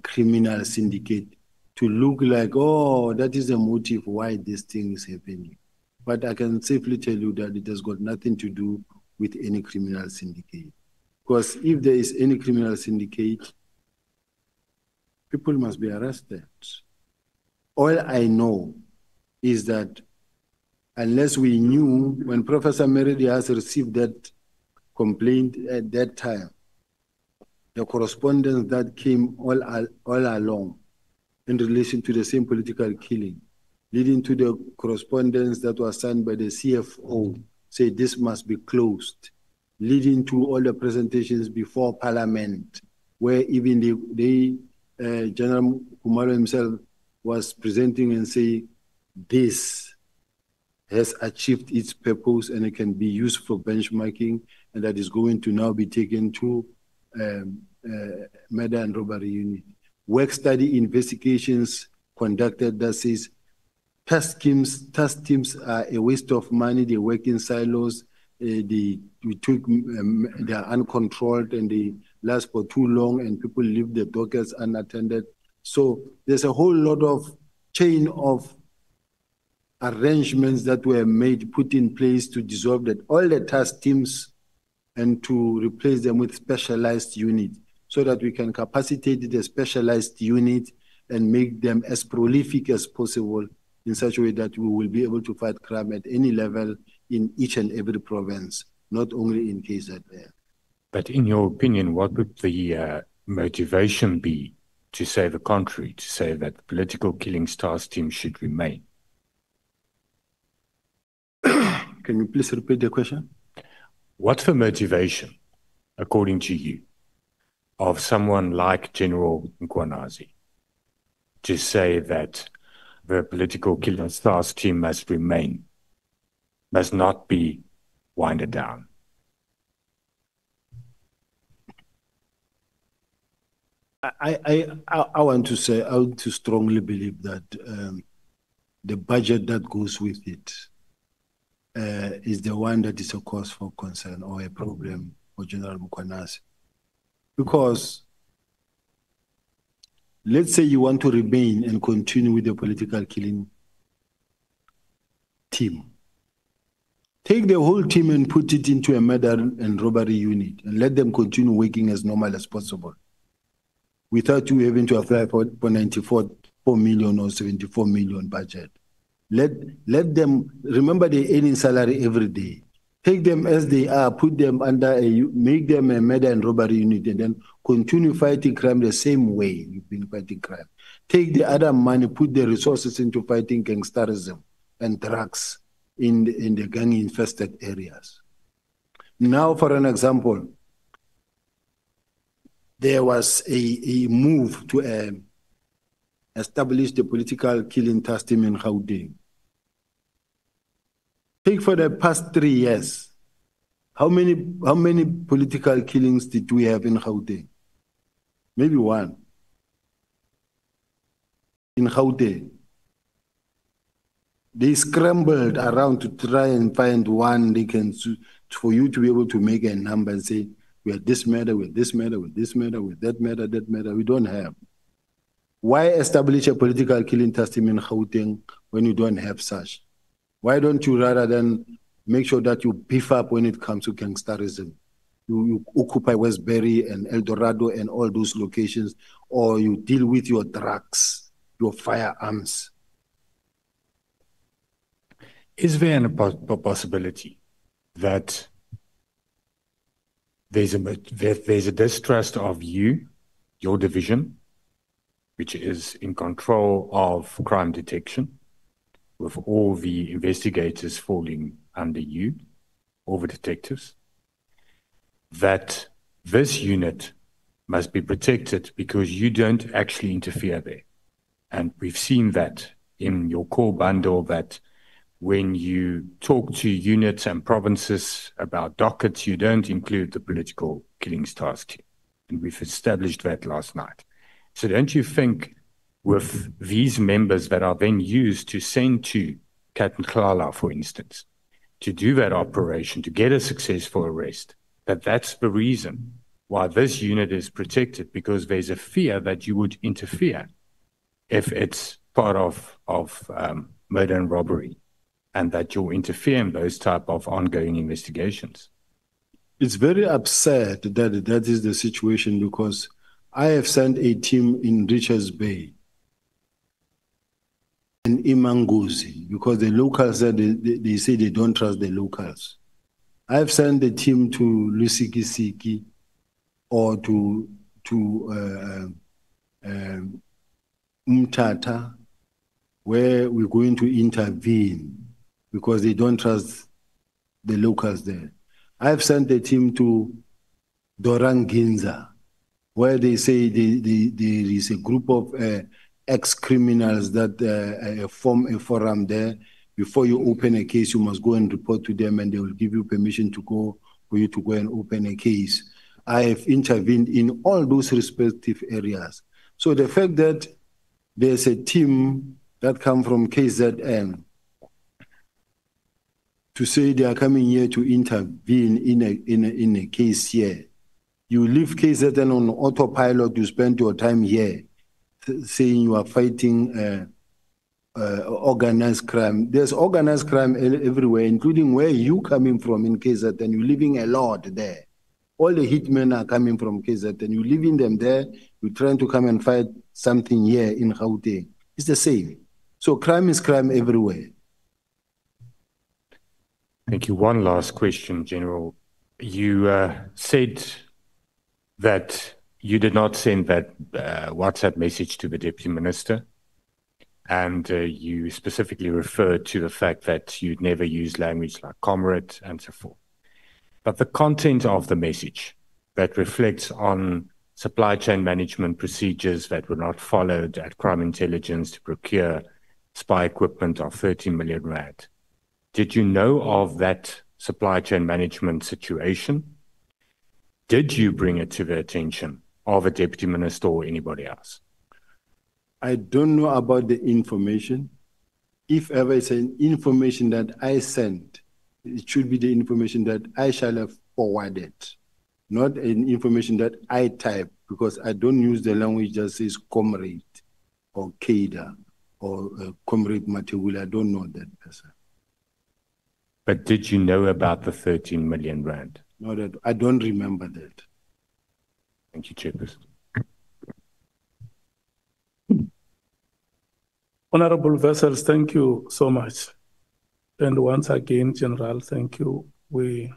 criminal syndicate to look like, oh, that is a motive why this thing is happening. But I can safely tell you that it has got nothing to do with any criminal syndicate. Because if there is any criminal syndicate, people must be arrested. All I know is that unless we knew when Professor Meridi has received that complaint at that time, the correspondence that came all along in relation to the same political killing, leading to the correspondence that was signed by the CFO, say this must be closed, leading to all the presentations before Parliament, where even General Kumalo himself was presenting and saying, this has achieved its purpose and it can be used for benchmarking, and that is going to now be taken to murder and robbery unit. Work study investigations conducted that says task teams are a waste of money, they work in silos, they are uncontrolled and they last for too long and people leave the dockets unattended. So there's a whole lot of chain of arrangements that were put in place to dissolve that all the task teams and to replace them with specialized units so that we can capacitate the specialized unit and make them as prolific as possible in such a way that we will be able to fight crime at any level in each and every province, not only in KZN. But in your opinion, what would the motivation be to say the contrary, to say that the political killings task team should remain? Can you please repeat the question? What's the motivation, according to you, of someone like General Mkhwanazi to say that the political killings task team must remain, must not be winded down? I want to say, I want to strongly believe that the budget that goes with it is the one that is a cause for concern or a problem for General Mkhwanazi. Because let's say you want to remain and continue with the political killing team. Take the whole team and put it into a murder and robbery unit and let them continue working as normal as possible without you having to apply for 94 million or 74 million budget. Let them, remember they're earning salary every day. Take them as they are, put them under make them a murder and robbery unit and then continue fighting crime the same way you've been fighting crime. Take the other money, put the resources into fighting gangsterism and drugs in the gang-infested areas. Now, for an example, there was a move to establish the political killing task team in Gauteng. Take for the past 3 years, how many political killings did we have in Gauteng? Maybe one. In Gauteng. They scrambled around to try and find one they can, for you to be able to make a number and say, we had this matter, with this matter, with this matter, with that matter, that matter. We don't have. Why establish a political killing task team in Gauteng when you don't have such? Why don't you rather than make sure that you beef up when it comes to gangsterism? You occupy Westbury and El Dorado and all those locations, or you deal with your drugs, your firearms. Is there a possibility that there's a distrust of you, your division, which is in control of crime detection, with all the investigators falling under you, all the detectives, that this unit must be protected because you don't actually interfere there? And we've seen that in your core bundle, that when you talk to units and provinces about dockets, you don't include the political killings task team. And we've established that last night. So don't you think with these members that are then used to send to Katlala, for instance, to do that operation, to get a successful arrest, that's the reason why this unit is protected, because there's a fear that you would interfere if it's part of murder and robbery, and that you'll interfere in those type of ongoing investigations. It's very absurd that that is the situation, because I have sent a team in Richards Bay and Imanguzi, because the locals said they say they don't trust the locals. I've sent the team to Lusikisiki or to Umtata, where we're going to intervene because they don't trust the locals there. I've sent the team to Doranginza, where they say there is a group of ex-criminals that form a forum there. Before you open a case, you must go and report to them, and they will give you permission to go, for you to go and open a case. I have intervened in all those respective areas. So the fact that there's a team that come from KZN to say they are coming here to intervene in a case here, you leave KZN on autopilot, you spend your time here saying you are fighting organized crime. There's organized crime everywhere, including where you coming from in KZN. You're living a lot there. All the hitmen are coming from KZN. You're leaving them there. You're trying to come and fight something here in Gauteng. It's the same. So crime is crime everywhere. Thank you. One last question, General. You said that you did not send that WhatsApp message to the Deputy Minister, and you specifically referred to the fact that you'd never use language like comrade and so forth. But the content of the message that reflects on supply chain management procedures that were not followed at Crime Intelligence to procure spy equipment of 13 million rand. Did you know of that supply chain management situation? Did you bring it to the attention of a Deputy Minister or anybody else? I don't know about the information. If ever it's an information that I sent, it should be the information that I shall have forwarded, not an information that I type, because I don't use the language that says comrade or Kada or comrade Matewula. I don't know that person. But did you know about the 13 million rand? No, that I don't remember that. Thank you, Chairperson. Honorable Vessels, thank you so much. And once again, General, thank you. We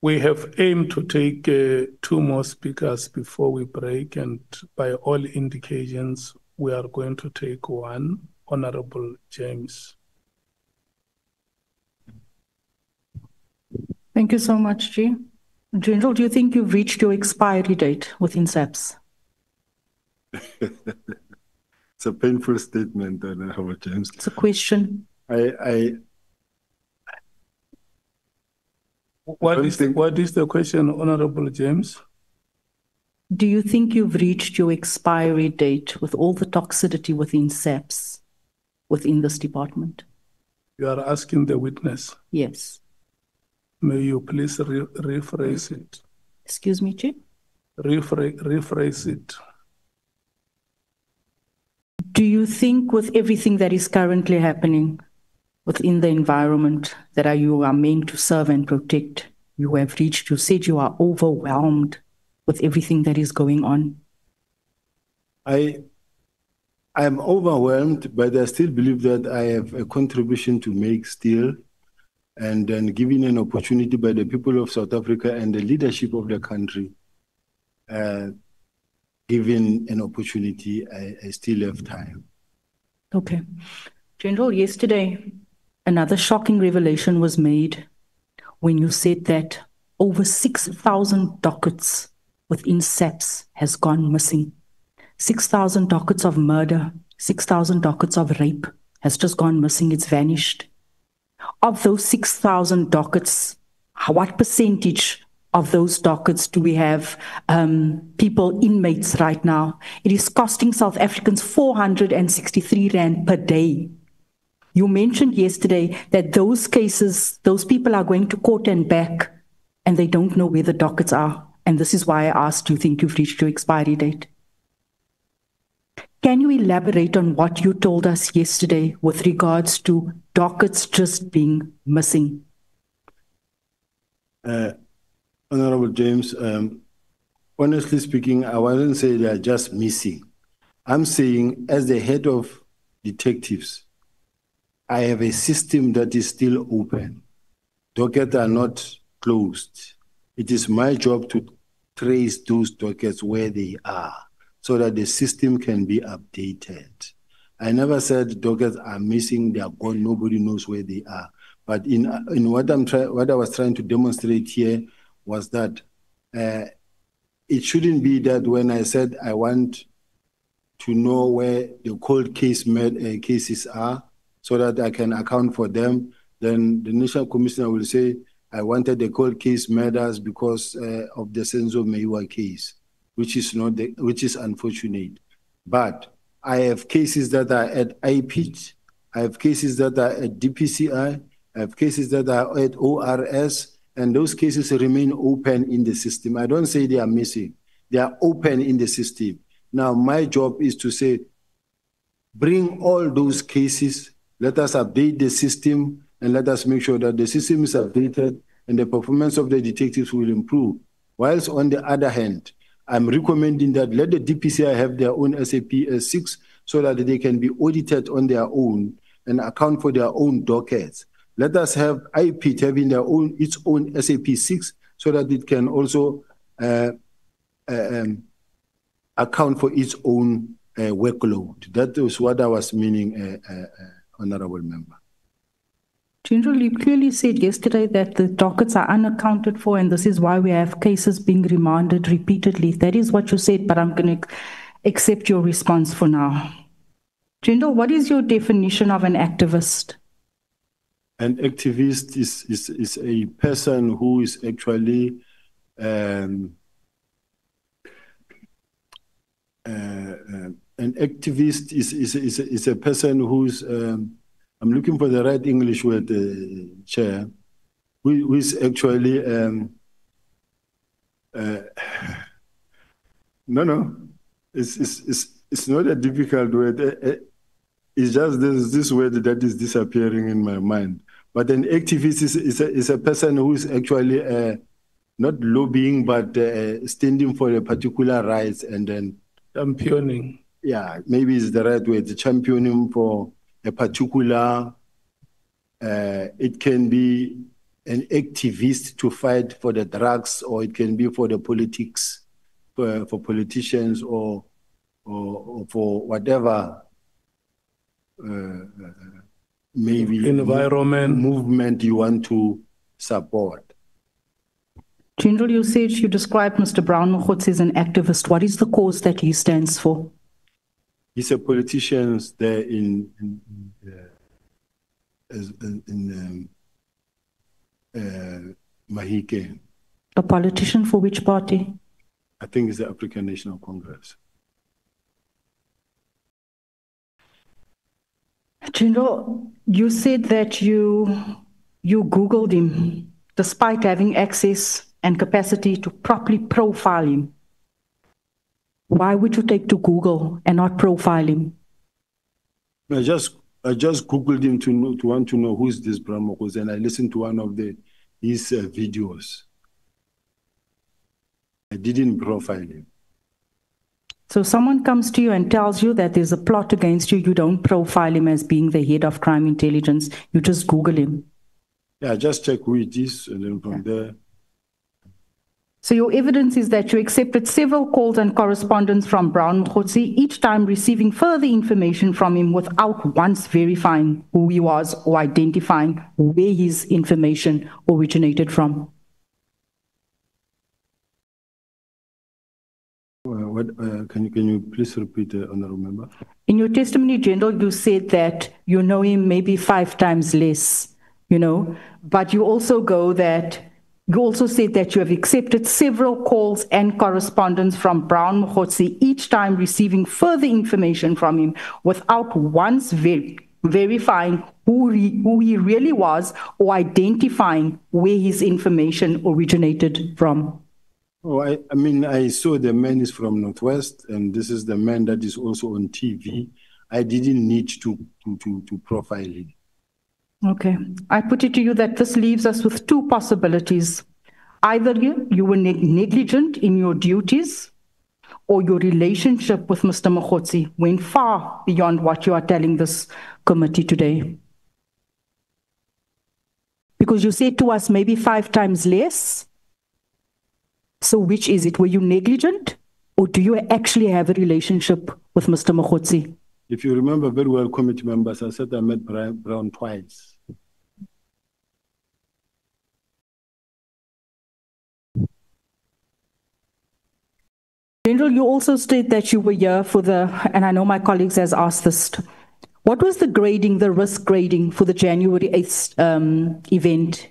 have aimed to take 2 more speakers before we break, and by all indications, we are going to take one. Honorable James. Thank you so much, G. General, do you think you've reached your expiry date with INSAPS? It's a painful statement, Honorable James. It's a question. What is the question, Honorable James? Do you think you've reached your expiry date with all the toxicity within SAPS within this department? You are asking the witness. Yes. May you please rephrase it? Excuse me, Chief? Rephrase it. Do you think with everything that is currently happening within the environment that you are meant to serve and protect, you have reached, you said you are overwhelmed with everything that is going on? I am overwhelmed, but I still believe that I have a contribution to make still. And then given an opportunity by the people of South Africa and the leadership of the country, given an opportunity, I still have time. Okay. General, yesterday, another shocking revelation was made when you said that over 6,000 dockets within SAPS has gone missing. 6,000 dockets of murder, 6,000 dockets of rape has just gone missing. It's vanished. Of those 6,000 dockets, what percentage of those dockets do we have people, inmates right now? It is costing South Africans 463 Rand per day. You mentioned yesterday that those cases, those people are going to court and back, and they don't know where the dockets are. And this is why I asked, do you think you've reached your expiry date? Can you elaborate on what you told us yesterday with regards to dockets just being missing? Honorable James, honestly speaking, I wouldn't say they are just missing. I'm saying, as the head of detectives, I have a system that is still open. Dockets are not closed. It is my job to trace those dockets where they are so that the system can be updated. I never said dockets are missing, they are gone, nobody knows where they are. But in what I was trying to demonstrate here was that it shouldn't be that when I said I want to know where the cold cases are so that I can account for them, then the National Commissioner will say, I wanted the cold case matters because of the Senzo Meiwa case, which is unfortunate. But I have cases that are at IPIT, I have cases that are at DPCI, I have cases that are at ORS, and those cases remain open in the system. I don't say they are missing. They are open in the system. Now, my job is to say, bring all those cases, let us update the system, and let us make sure that the system is updated and the performance of the detectives will improve. Whilst on the other hand, I'm recommending that let the DPCI have their own SAP S6 so that they can be audited on their own and account for their own dockets. Let us have IPIT having its own SAP 6 so that it can also account for its own workload. That is what I was meaning, Honorable Member. General, you clearly said yesterday that the dockets are unaccounted for, and this is why we have cases being remanded repeatedly. That is what you said, but I'm going to accept your response for now. General, what is your definition of an activist? An activist is a person who is actually an activist is a person who's I'm looking for the right English word, Chair, who is actually it's not a difficult word. It's just this word that is disappearing in my mind. But an activist is a person who is actually not lobbying, but standing for a particular rights and then championing. Yeah, maybe it's the right word, championing for a particular, it can be an activist to fight for the drugs, or it can be for the politics, for politicians, or for whatever maybe environment movement you want to support. General, you said you described Mr. Brown Mokgotsi as an activist. What is the cause that he stands for? He's a politician there in Mahike. A politician for which party? I think it's the African National Congress. General, you said that you Googled him despite having access and capacity to properly profile him. Why would you take to Google and not profile him? I just Googled him to want to know who is this Brown Mokgotsi, and I listened to one of his videos. I didn't profile him. So someone comes to you and tells you that there's a plot against you, you don't profile him as being the head of crime intelligence, you just Google him. Yeah, just check who it is, and then from there. So your evidence is that you accepted several calls and correspondence from Brown Mokgotsi, each time receiving further information from him without once verifying who he was or identifying where his information originated from. Can you please repeat, Honorable Member? In your testimony, General, you said that you know him maybe 5 times less, but you also said that you have accepted several calls and correspondence from Brown Mokgotsi, each time receiving further information from him without once verifying who he really was or identifying where his information originated from. Oh, I mean, I saw the man is from Northwest, and this is the man that is also on TV. I didn't need to profile him. Okay. I put it to you that this leaves us with two possibilities. Either you were negligent in your duties, or your relationship with Mr. Mogotsi went far beyond what you are telling this committee today. Because you said to us maybe 5 times less. So which is it? Were you negligent, or do you actually have a relationship with Mr. Mogotsi? If you remember very well, committee members, I said I met Brown twice. General, you also state that you were here for and I know my colleagues has asked this, what was the grading, the risk grading for the January 8th event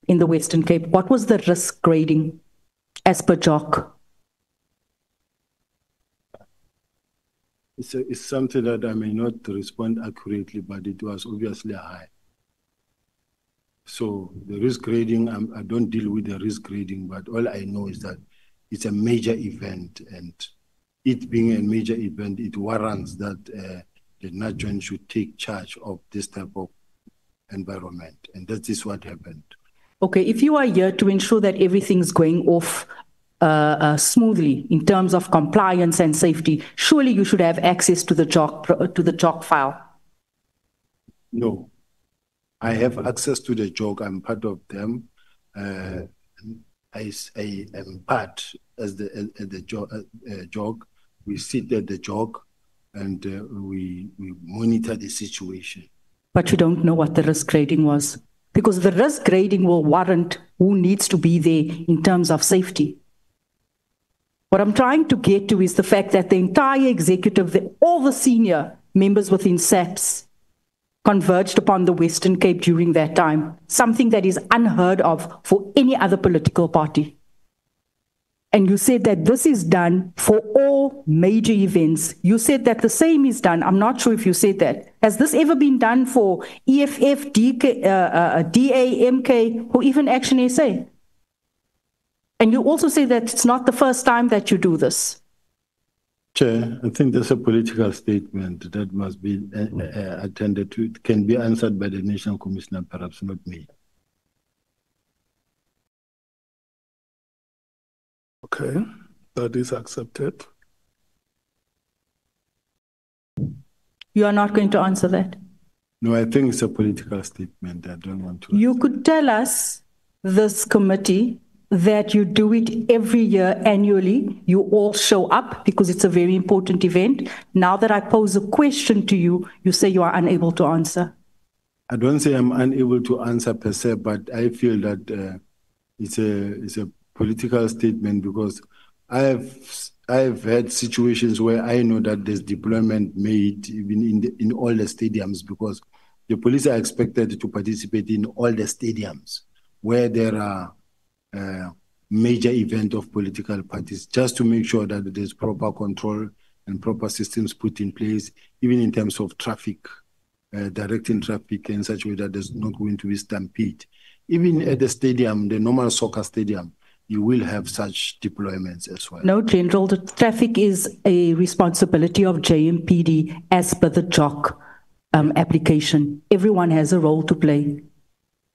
in the Western Cape? What was the risk grading as per JOC? It's something that I may not respond accurately, but it was obviously high. So the risk grading, I don't deal with the risk grading, but all I know is that it's a major event, and it being a major event, it warrants that the NAJON should take charge of this type of environment, and that is what happened. Okay, if you are here to ensure that everything's going off smoothly in terms of compliance and safety, surely you should have access to the JOC file. No, I have access to the JOC. I'm part of them. I am part as the JOC. We sit at the JOC and we monitor the situation. But you don't know what the risk grading was, because the risk grading will warrant who needs to be there in terms of safety. What I'm trying to get to is the fact that the entire executive, all the senior members within SAPS, converged upon the Western Cape during that time, something that is unheard of for any other political party. And you said that this is done for all major events. You said that the same is done. I'm not sure if you said that. Has this ever been done for EFF, DA, MK, or even Action SA? And you also say that it's not the first time that you do this. Chair, I think there's a political statement that must be attended to. It can be answered by the National Commissioner, perhaps not me. Okay, that is accepted. You are not going to answer that? No, I think it's a political statement. I don't want to. You could tell us, this committee, that you do it every year annually. You all show up because it's a very important event. Now that I pose a question to you, you say you are unable to answer. I don't say I'm unable to answer per se, but I feel that it's a political statement, because I've had situations where I know that there's deployment made even in all the stadiums, because the police are expected to participate in all the stadiums where there are major event of political parties, just to make sure that there's proper control and proper systems put in place, even in terms of traffic, directing traffic in such a way that there's not going to be stampede. Even at the stadium, the normal soccer stadium, you will have such deployments as well. No, General, the traffic is a responsibility of JMPD as per the JOC application. Everyone has a role to play,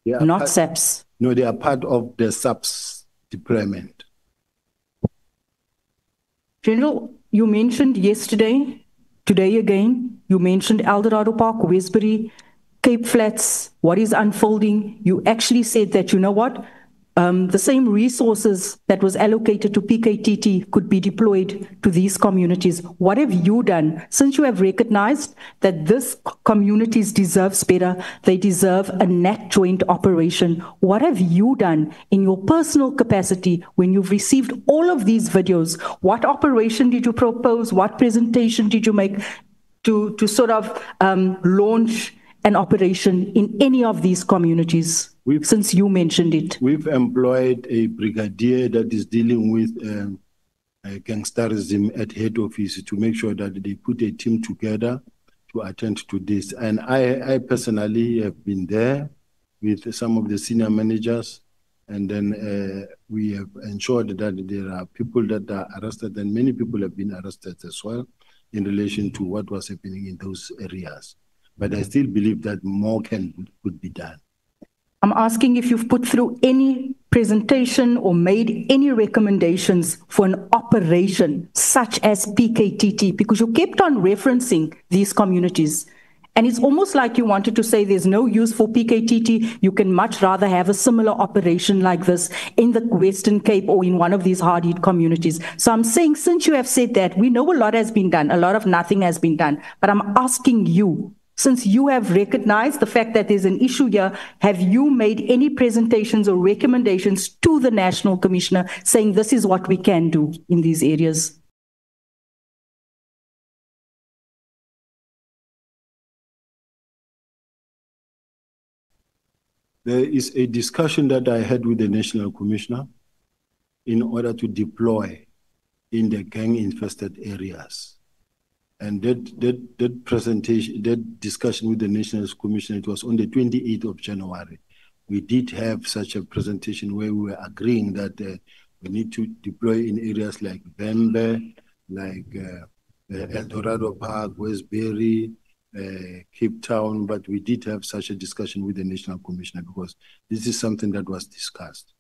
not SAPS. No, they are part of the SAPS deployment. General, you mentioned yesterday, today again, you mentioned Eldorado Park, Westbury, Cape Flats, what is unfolding. You actually said that, you know what, the same resources that was allocated to PKTT could be deployed to these communities. What have you done, since you have recognized that these communities deserve better, they deserve a NAT joint operation? What have you done in your personal capacity when you've received all of these videos? What operation did you propose? What presentation did you make to sort of launch an operation in any of these communities? Since you mentioned it. We've employed a brigadier that is dealing with gangsterism at head office to make sure that they put a team together to attend to this. And I personally have been there with some of the senior managers And then we have ensured that there are people that are arrested, and many people have been arrested as well in relation to what was happening in those areas. But I still believe that more could be done. I'm asking if you've put through any presentation or made any recommendations for an operation such as PKTT, because you kept on referencing these communities. And it's almost like you wanted to say there's no use for PKTT. You can much rather have a similar operation like this in the Western Cape or in one of these hard-hit communities. So I'm saying, since you have said that, we know a lot has been done, a lot of nothing has been done. But I'm asking you, since you have recognized the fact that there's an issue here, have you made any presentations or recommendations to the National Commissioner saying this is what we can do in these areas? There is a discussion that I had with the National Commissioner in order to deploy in the gang-infested areas. And that presentation, that discussion with the National Commissioner, it was on the 28th of January. We did have such a presentation where we were agreeing that we need to deploy in areas like Vembe, like El Dorado Park, Westbury, Cape Town, but we did have such a discussion with the National Commissioner because this is something that was discussed.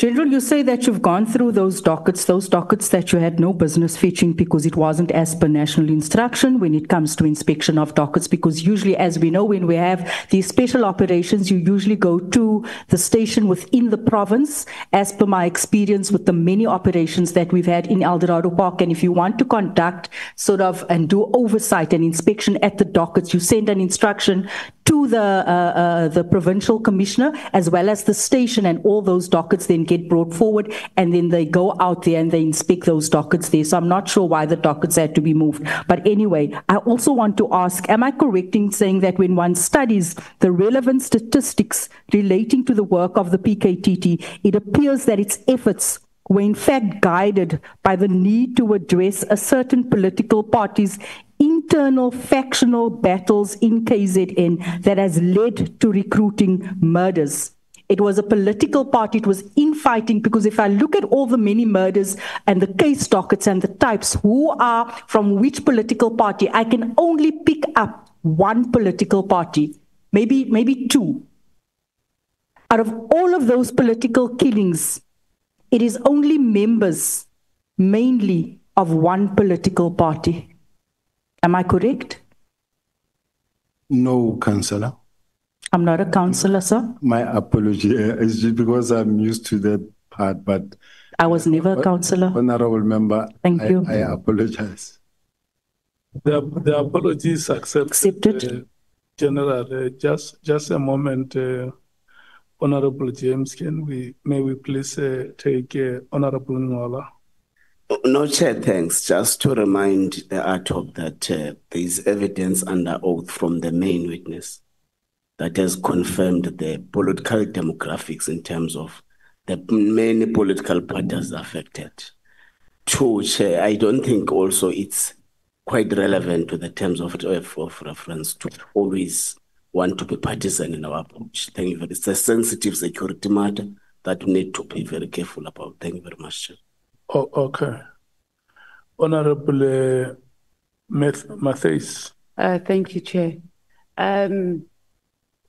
General, you say that you've gone through those dockets that you had no business fetching because it wasn't as per national instruction when it comes to inspection of dockets, because usually, as we know, when we have these special operations, you usually go to the station within the province, as per my experience with the many operations that we've had in El Dorado Park. And if you want to conduct sort of and do oversight and inspection at the dockets, you send an instruction to the provincial commissioner as well as the station, and all those dockets then get brought forward, and then they go out there and they inspect those dockets there. So I'm not sure why the dockets had to be moved. But anyway, I also want to ask, am I correct in saying that when one studies the relevant statistics relating to the work of the PKTT, it appears that its efforts were in fact guided by the need to address a certain political party's internal factional battles in KZN that has led to recruiting murders? It was a political party, it was infighting, because if I look at all the many murders and the case dockets and the types who are from which political party, I can only pick up one political party, maybe two. Out of all of those political killings, it is only members, mainly of one political party. Am I correct? No, Councillor. I'm not a councillor, sir. My apology. It's just because I'm used to that part, but I was never a councillor. Honorable Member, Thank you. I apologize. The apology is Accepted. General, just a moment. Honorable James, may we please take Honorable Ngola? No, Chair, thanks. Just to remind the ATOP that there is evidence under oath from the main witness that has confirmed the political demographics in terms of the many political parties affected. Two, Chair, I don't think also it's quite relevant to the terms of reference to always want to be partisan in our approach. Thank you very much. It's a sensitive security matter that we need to be very careful about. Thank you very much, Chair. Oh, okay. Honorable Matthys. Thank you, Chair.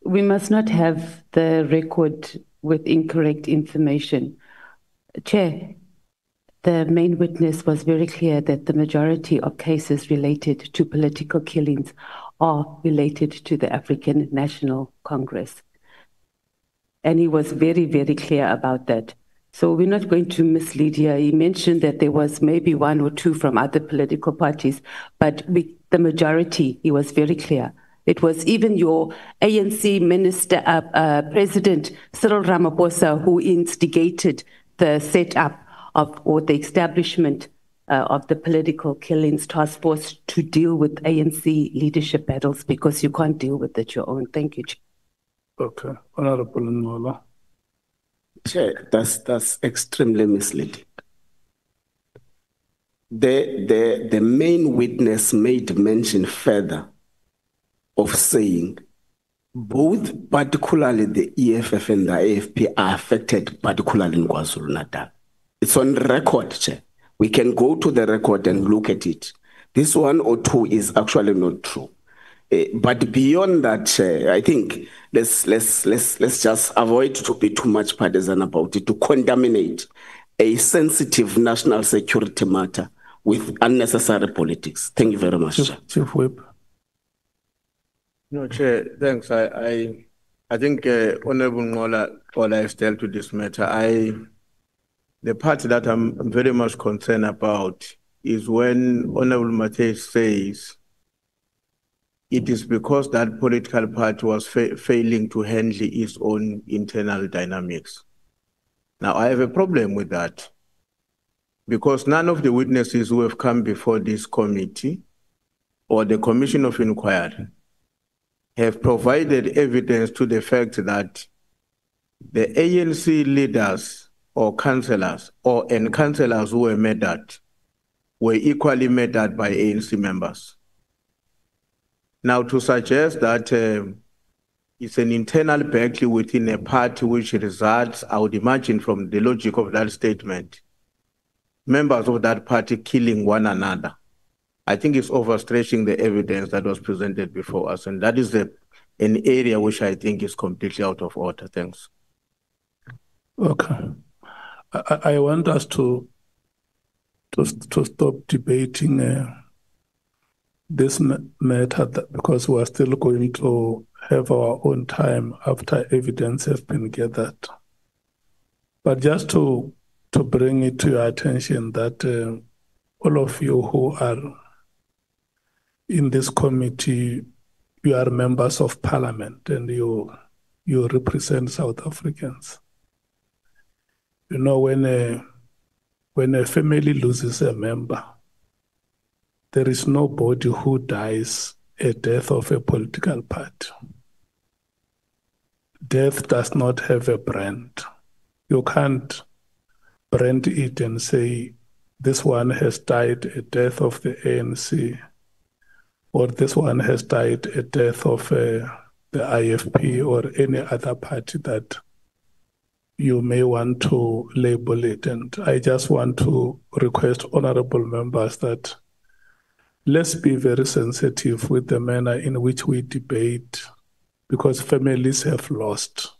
We must not have the record with incorrect information. Chair, the main witness was very clear that the majority of cases related to political killings are related to the African National Congress. And he was very, very clear about that. So we're not going to mislead here. He mentioned that there was maybe one or two from other political parties, but the majority, he was very clear. It was even your ANC minister, President Cyril Ramaphosa, who instigated the setup of, or the establishment of the political killings task force to deal with ANC leadership battles, because you can't deal with it your own. Thank you, Chair. Okay. Honorable Ngola. Chair, that's extremely misleading. The main witness made mention further of saying Both, particularly the EFF and the AFP, are affected, particularly in KwaZulu-Natal. It's on record, Chair. We can go to the record and look at it. This 1 or 2 is actually not true. But beyond that, I think let's just avoid to be too much partisan about it, to contaminate a sensitive national security matter with unnecessary politics. Thank you very much, Chair. Chief Whip. No, Chair, thanks. I think Honorable Ngola has dealt with this matter. The part that I'm very much concerned about is when Honorable Matej says it is because that political party was failing to handle its own internal dynamics. Now, I have a problem with that because none of the witnesses who have come before this committee or the Commission of Inquiry have provided evidence to the fact that the ANC leaders or councillors and councillors who were murdered were equally murdered by ANC members. Now, to suggest that it's an internal battle within a party which results, I would imagine from the logic of that statement, members of that party killing one another, I think it's overstretching the evidence that was presented before us. And that is an area which I think is completely out of order. Thanks. Okay. I want us to stop debating this matter because we are still going to have our own time after evidence has been gathered. But just to bring it to your attention that all of you who are in this committee, you are members of parliament and you represent South Africans. You know, when a family loses a member, there is nobody who dies a death of a political party. Death does not have a brand. You can't brand it and say, this one has died a death of the ANC, or this one has died a death of the IFP or any other party that you may want to label it. And I just want to request honorable members that let's be very sensitive with the manner in which we debate, because families have lost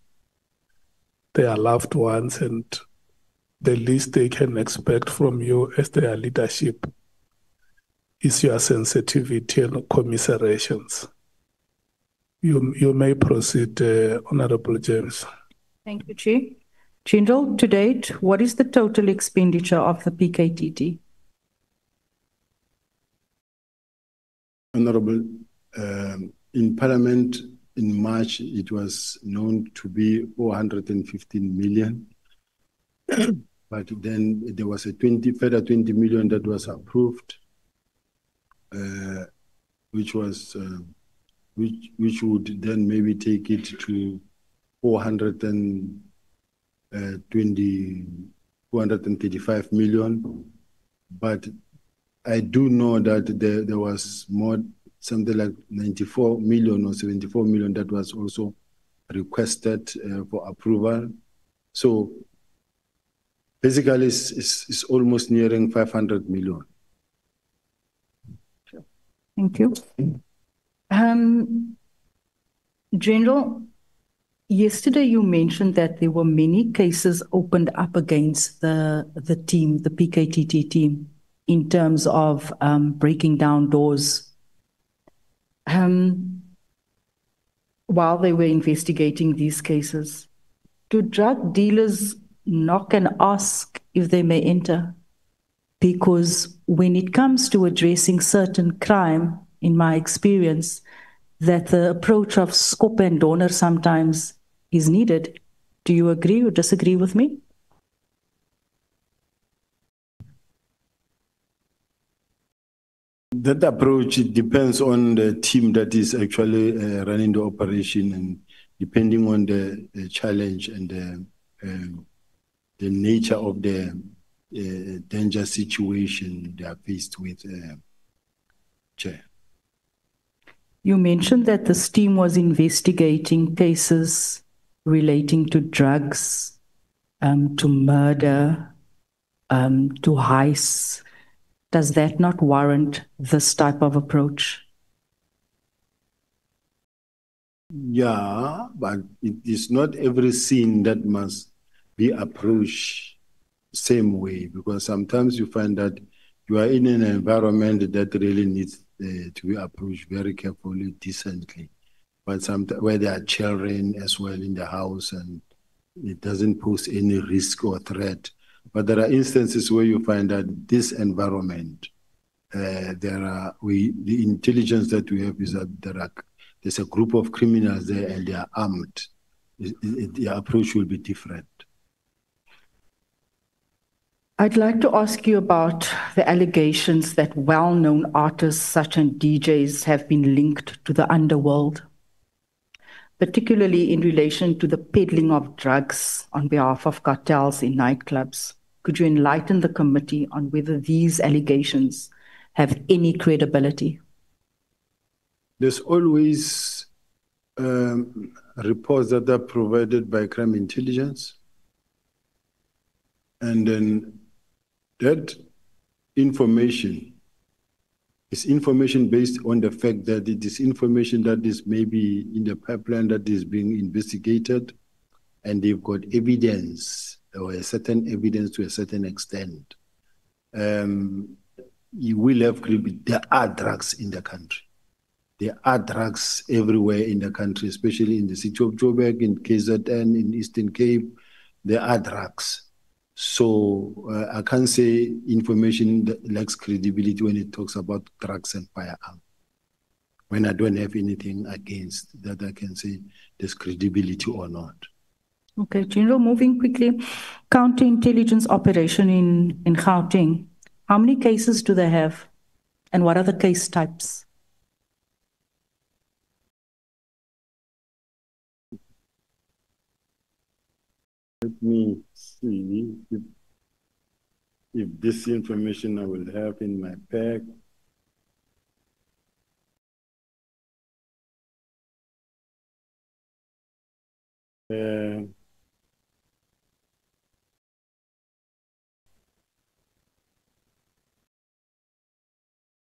their loved ones, and the least they can expect from you as their leadership is your sensitivity and commiserations. You may proceed, Honorable James. Thank you, Chair. General, to date, what is the total expenditure of the PKTT? Honorable, in Parliament in March, it was known to be 415 million. But then there was a further 20 million that was approved, which would then maybe take it to 435 million. But I do know that there was more, something like 94 million or 74 million that was also requested for approval. So basically it's almost nearing 500 million. Thank you. General, yesterday you mentioned that there were many cases opened up against the team, the PKTT team, in terms of breaking down doors while they were investigating these cases. Do drug dealers knock and ask if they may enter? Because when it comes to addressing certain crime, in my experience, that the approach of scope and donor sometimes is needed. Do you agree or disagree with me? That approach, it depends on the team that is actually running the operation, and depending on the challenge and the nature of the danger situation they are faced with, Chair. You mentioned that this team was investigating cases relating to drugs, to murder, to heists. Does that not warrant this type of approach? Yeah, but it is not every scene that must be approached same way, because sometimes you find that you are in an environment that really needs to be approached very carefully, decently. But sometimes where there are children as well in the house and it doesn't pose any risk or threat. But there are instances where you find that this environment, the intelligence that we have is that there's a group of criminals there and they are armed. The approach will be different. I'd like to ask you about the allegations that well-known artists such as DJs have been linked to the underworld, particularly in relation to the peddling of drugs on behalf of cartels in nightclubs. Could you enlighten the committee on whether these allegations have any credibility? There's always reports that are provided by crime intelligence. And then that information is information based on the fact that it is information that is maybe in the pipeline that is being investigated, and they've got evidence or a certain evidence to a certain extent. You will have, there are drugs in the country. There are drugs everywhere in the country, especially in the city of Joburg, in KZN, in Eastern Cape. There are drugs. So I can't say information that lacks credibility when it talks about drugs and firearms. When I don't have anything against that, I can say there's credibility or not. Okay, General, moving quickly. Counterintelligence operation in Gauteng. How many cases do they have? And what are the case types? Let me see if this information I will have in my pack.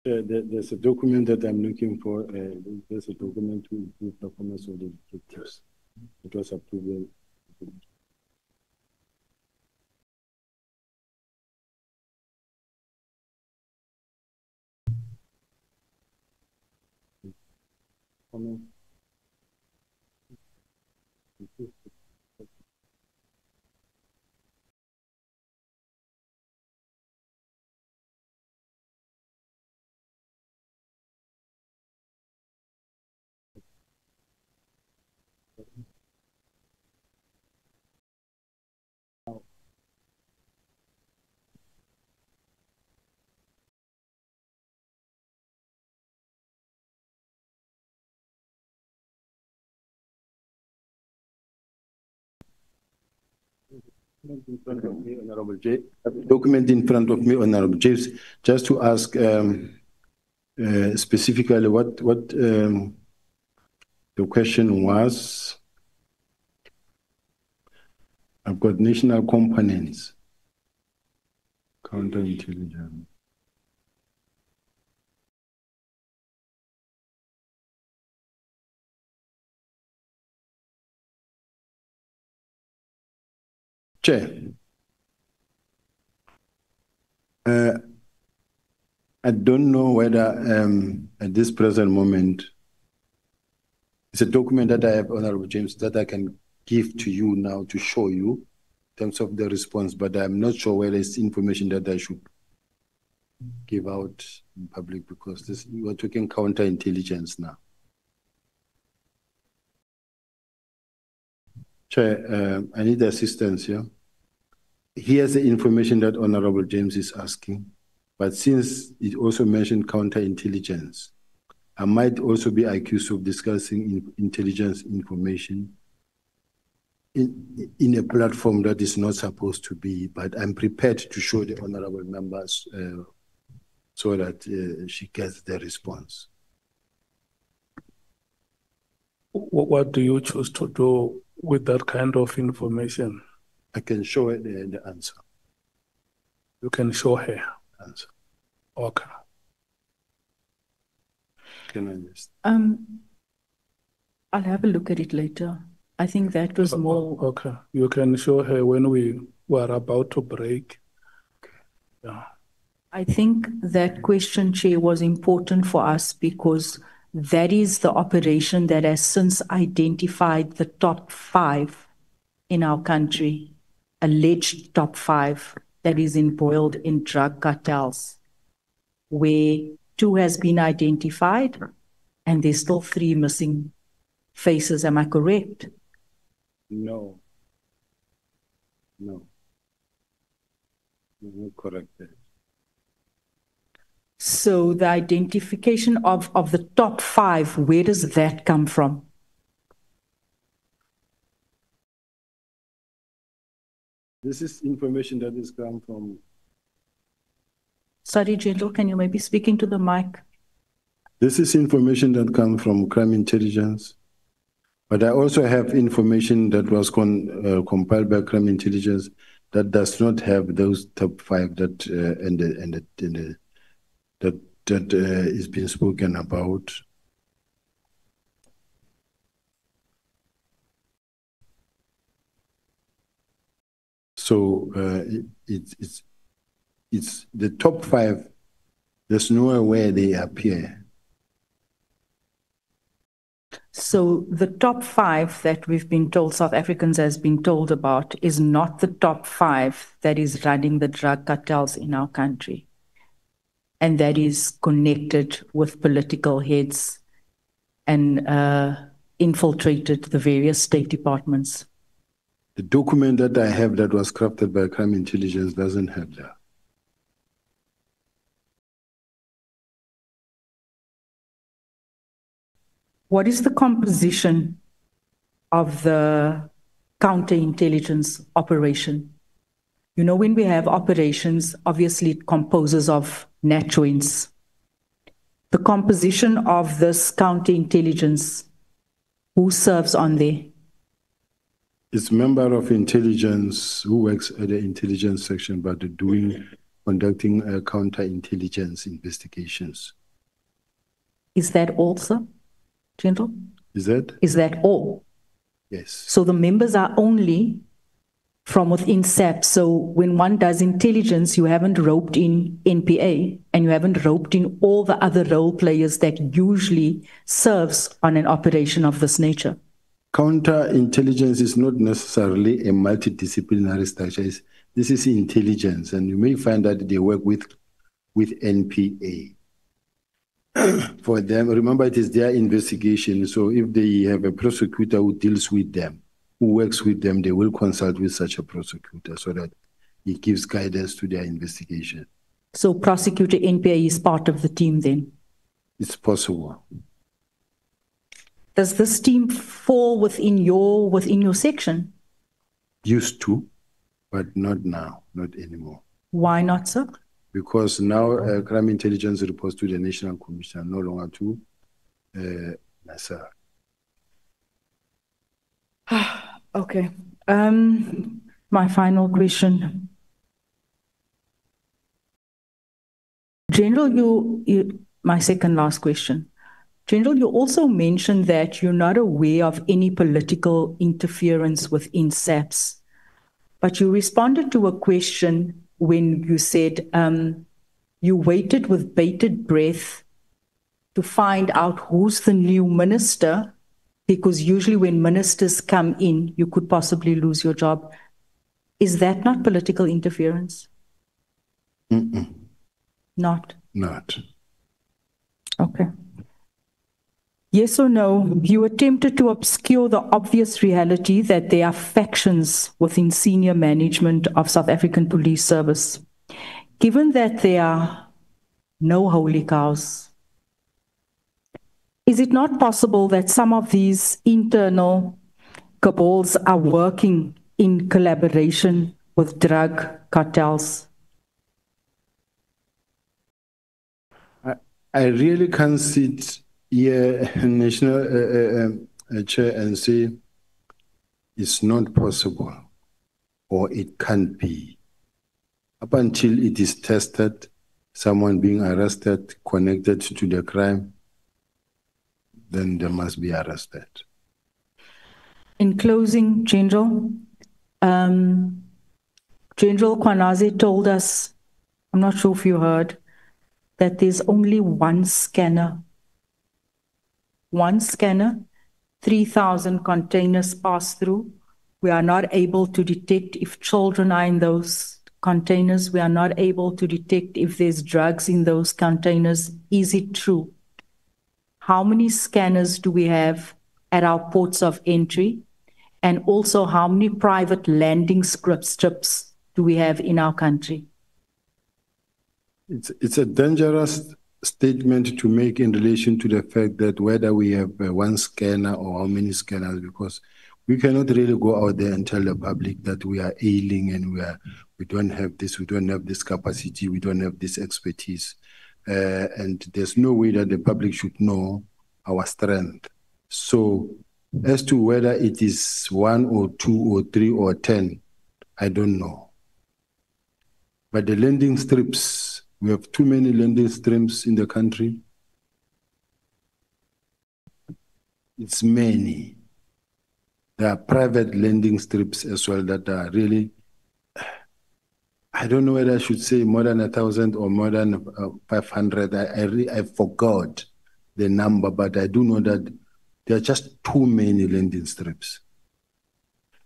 There's a document that I'm looking for. There's a document to improve performance of the detectives. It was approved. Document in front of me, Honorable James, just to ask specifically what the question was. I've got national components, counterintelligence. Chair, I don't know whether at this present moment, it's a document that I have, Honorable James, that I can give to you now to show you in terms of the response, but I'm not sure whether it's information that I should give out in public, because we're talking counterintelligence now. Chair, I need assistance here. Here's the information that Honorable James is asking, but since it also mentioned counterintelligence, I might also be accused of discussing intelligence information in a platform that is not supposed to be, but I'm prepared to show the honorable members so that she gets the response. What do you choose to do with that kind of information? I can show her the answer. You can show her. Answer. Okay. Can I just? I'll have a look at it later. I think that was more. Okay. You can show her when we were about to break. Yeah. I think that question, Chair, was important for us because that is the operation that has since identified the top 5 in our country, alleged top 5 that is embroiled in drug cartels, where 2 has been identified and there's still 3 missing faces. Am I correct? No. No. You're not correct there. So the identification of the top 5, where does that come from? This is information that has come from. Sorry, General, can you maybe speak into the mic? This is information that comes from crime intelligence, but I also have information that was compiled by crime intelligence that does not have those top 5 that that is being spoken about. So it's the top 5. There's nowhere where they appear. So the top 5 that we've been told, South Africans has been told about, is not the top 5 that is running the drug cartels in our country. And that is connected with political heads and infiltrated the various state departments. The document that I have that was crafted by crime intelligence doesn't have that. What is the composition of the counterintelligence operation? You know, when we have operations, obviously it composes of NatJoints. The composition of this counterintelligence, who serves on there? It's member of intelligence who works at the intelligence section, but conducting counterintelligence investigations. Is that all, sir? General? Is that? Is that all? Yes. So the members are only from within SAP. So when one does intelligence, you haven't roped in NPA and you haven't roped in all the other role players that usually serves on an operation of this nature. Counterintelligence is not necessarily a multidisciplinary structure. This is intelligence, and you may find that they work with NPA. For them, remember, it is their investigation. So if they have a prosecutor who deals with them, who works with them, they will consult with such a prosecutor so that he gives guidance to their investigation. So prosecutor NPA is part of the team then? It's possible. Does this team fall within your section? Used to, but not now, not anymore. Why not, sir? Because now crime intelligence reports to the National Commission, no longer to NASA. Okay. My final question. General, my second last question. General, you also mentioned that you're not aware of any political interference within SAPS, but you responded to a question when you said you waited with bated breath to find out who's the new minister, because usually when ministers come in, you could possibly lose your job. Is that not political interference? Not? Not. Okay. Yes or no, you attempted to obscure the obvious reality that there are factions within senior management of South African Police Service. Given that there are no holy cows, is it not possible that some of these internal cabals are working in collaboration with drug cartels? I really can't sit here, National Chair, and say it's not possible or it can't be. Up until it is tested, someone being arrested connected to the crime, then they must be arrested. In closing, General, General Kwanaze told us, I'm not sure if you heard, that there's only one scanner. One scanner, 3,000 containers pass through. We are not able to detect if children are in those containers. We are not able to detect if there's drugs in those containers. Is it true? How many scanners do we have at our ports of entry? And also, how many private landing strips do we have in our country? It's a dangerous statement to make in relation to the fact that whether we have one scanner or how many scanners, because we cannot really go out there and tell the public that we are ailing and we don't have this, we don't have this capacity, we don't have this expertise. And there's no way that the public should know our strength. So as to whether it is 1 or 2 or 3 or 10, I don't know. But the landing strips, we have too many landing strips in the country. It's many. There are private landing strips as well that are really, I don't know whether I should say more than 1,000 or more than 500. I forgot the number, but I do know that there are just too many landing strips.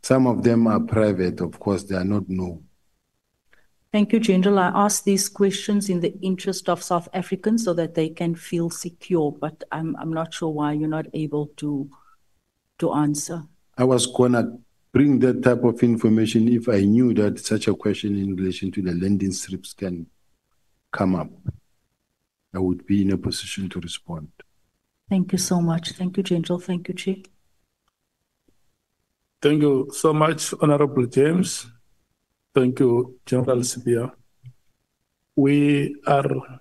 Some of them are private, of course, they are not known. Thank you, General. I ask these questions in the interest of South Africans so that they can feel secure, but I'm not sure why you're not able to answer. I was gonna bring that type of information if I knew that such a question in relation to the landing strips can come up. I would be in a position to respond. Thank you so much. Thank you, General. Thank you, Chair. Thank you so much, Honorable James. Thank you, General uSibiya. We are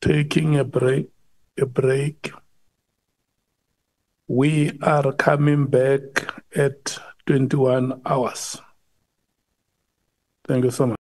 taking a break. We are coming back at 21 hours. Thank you so much.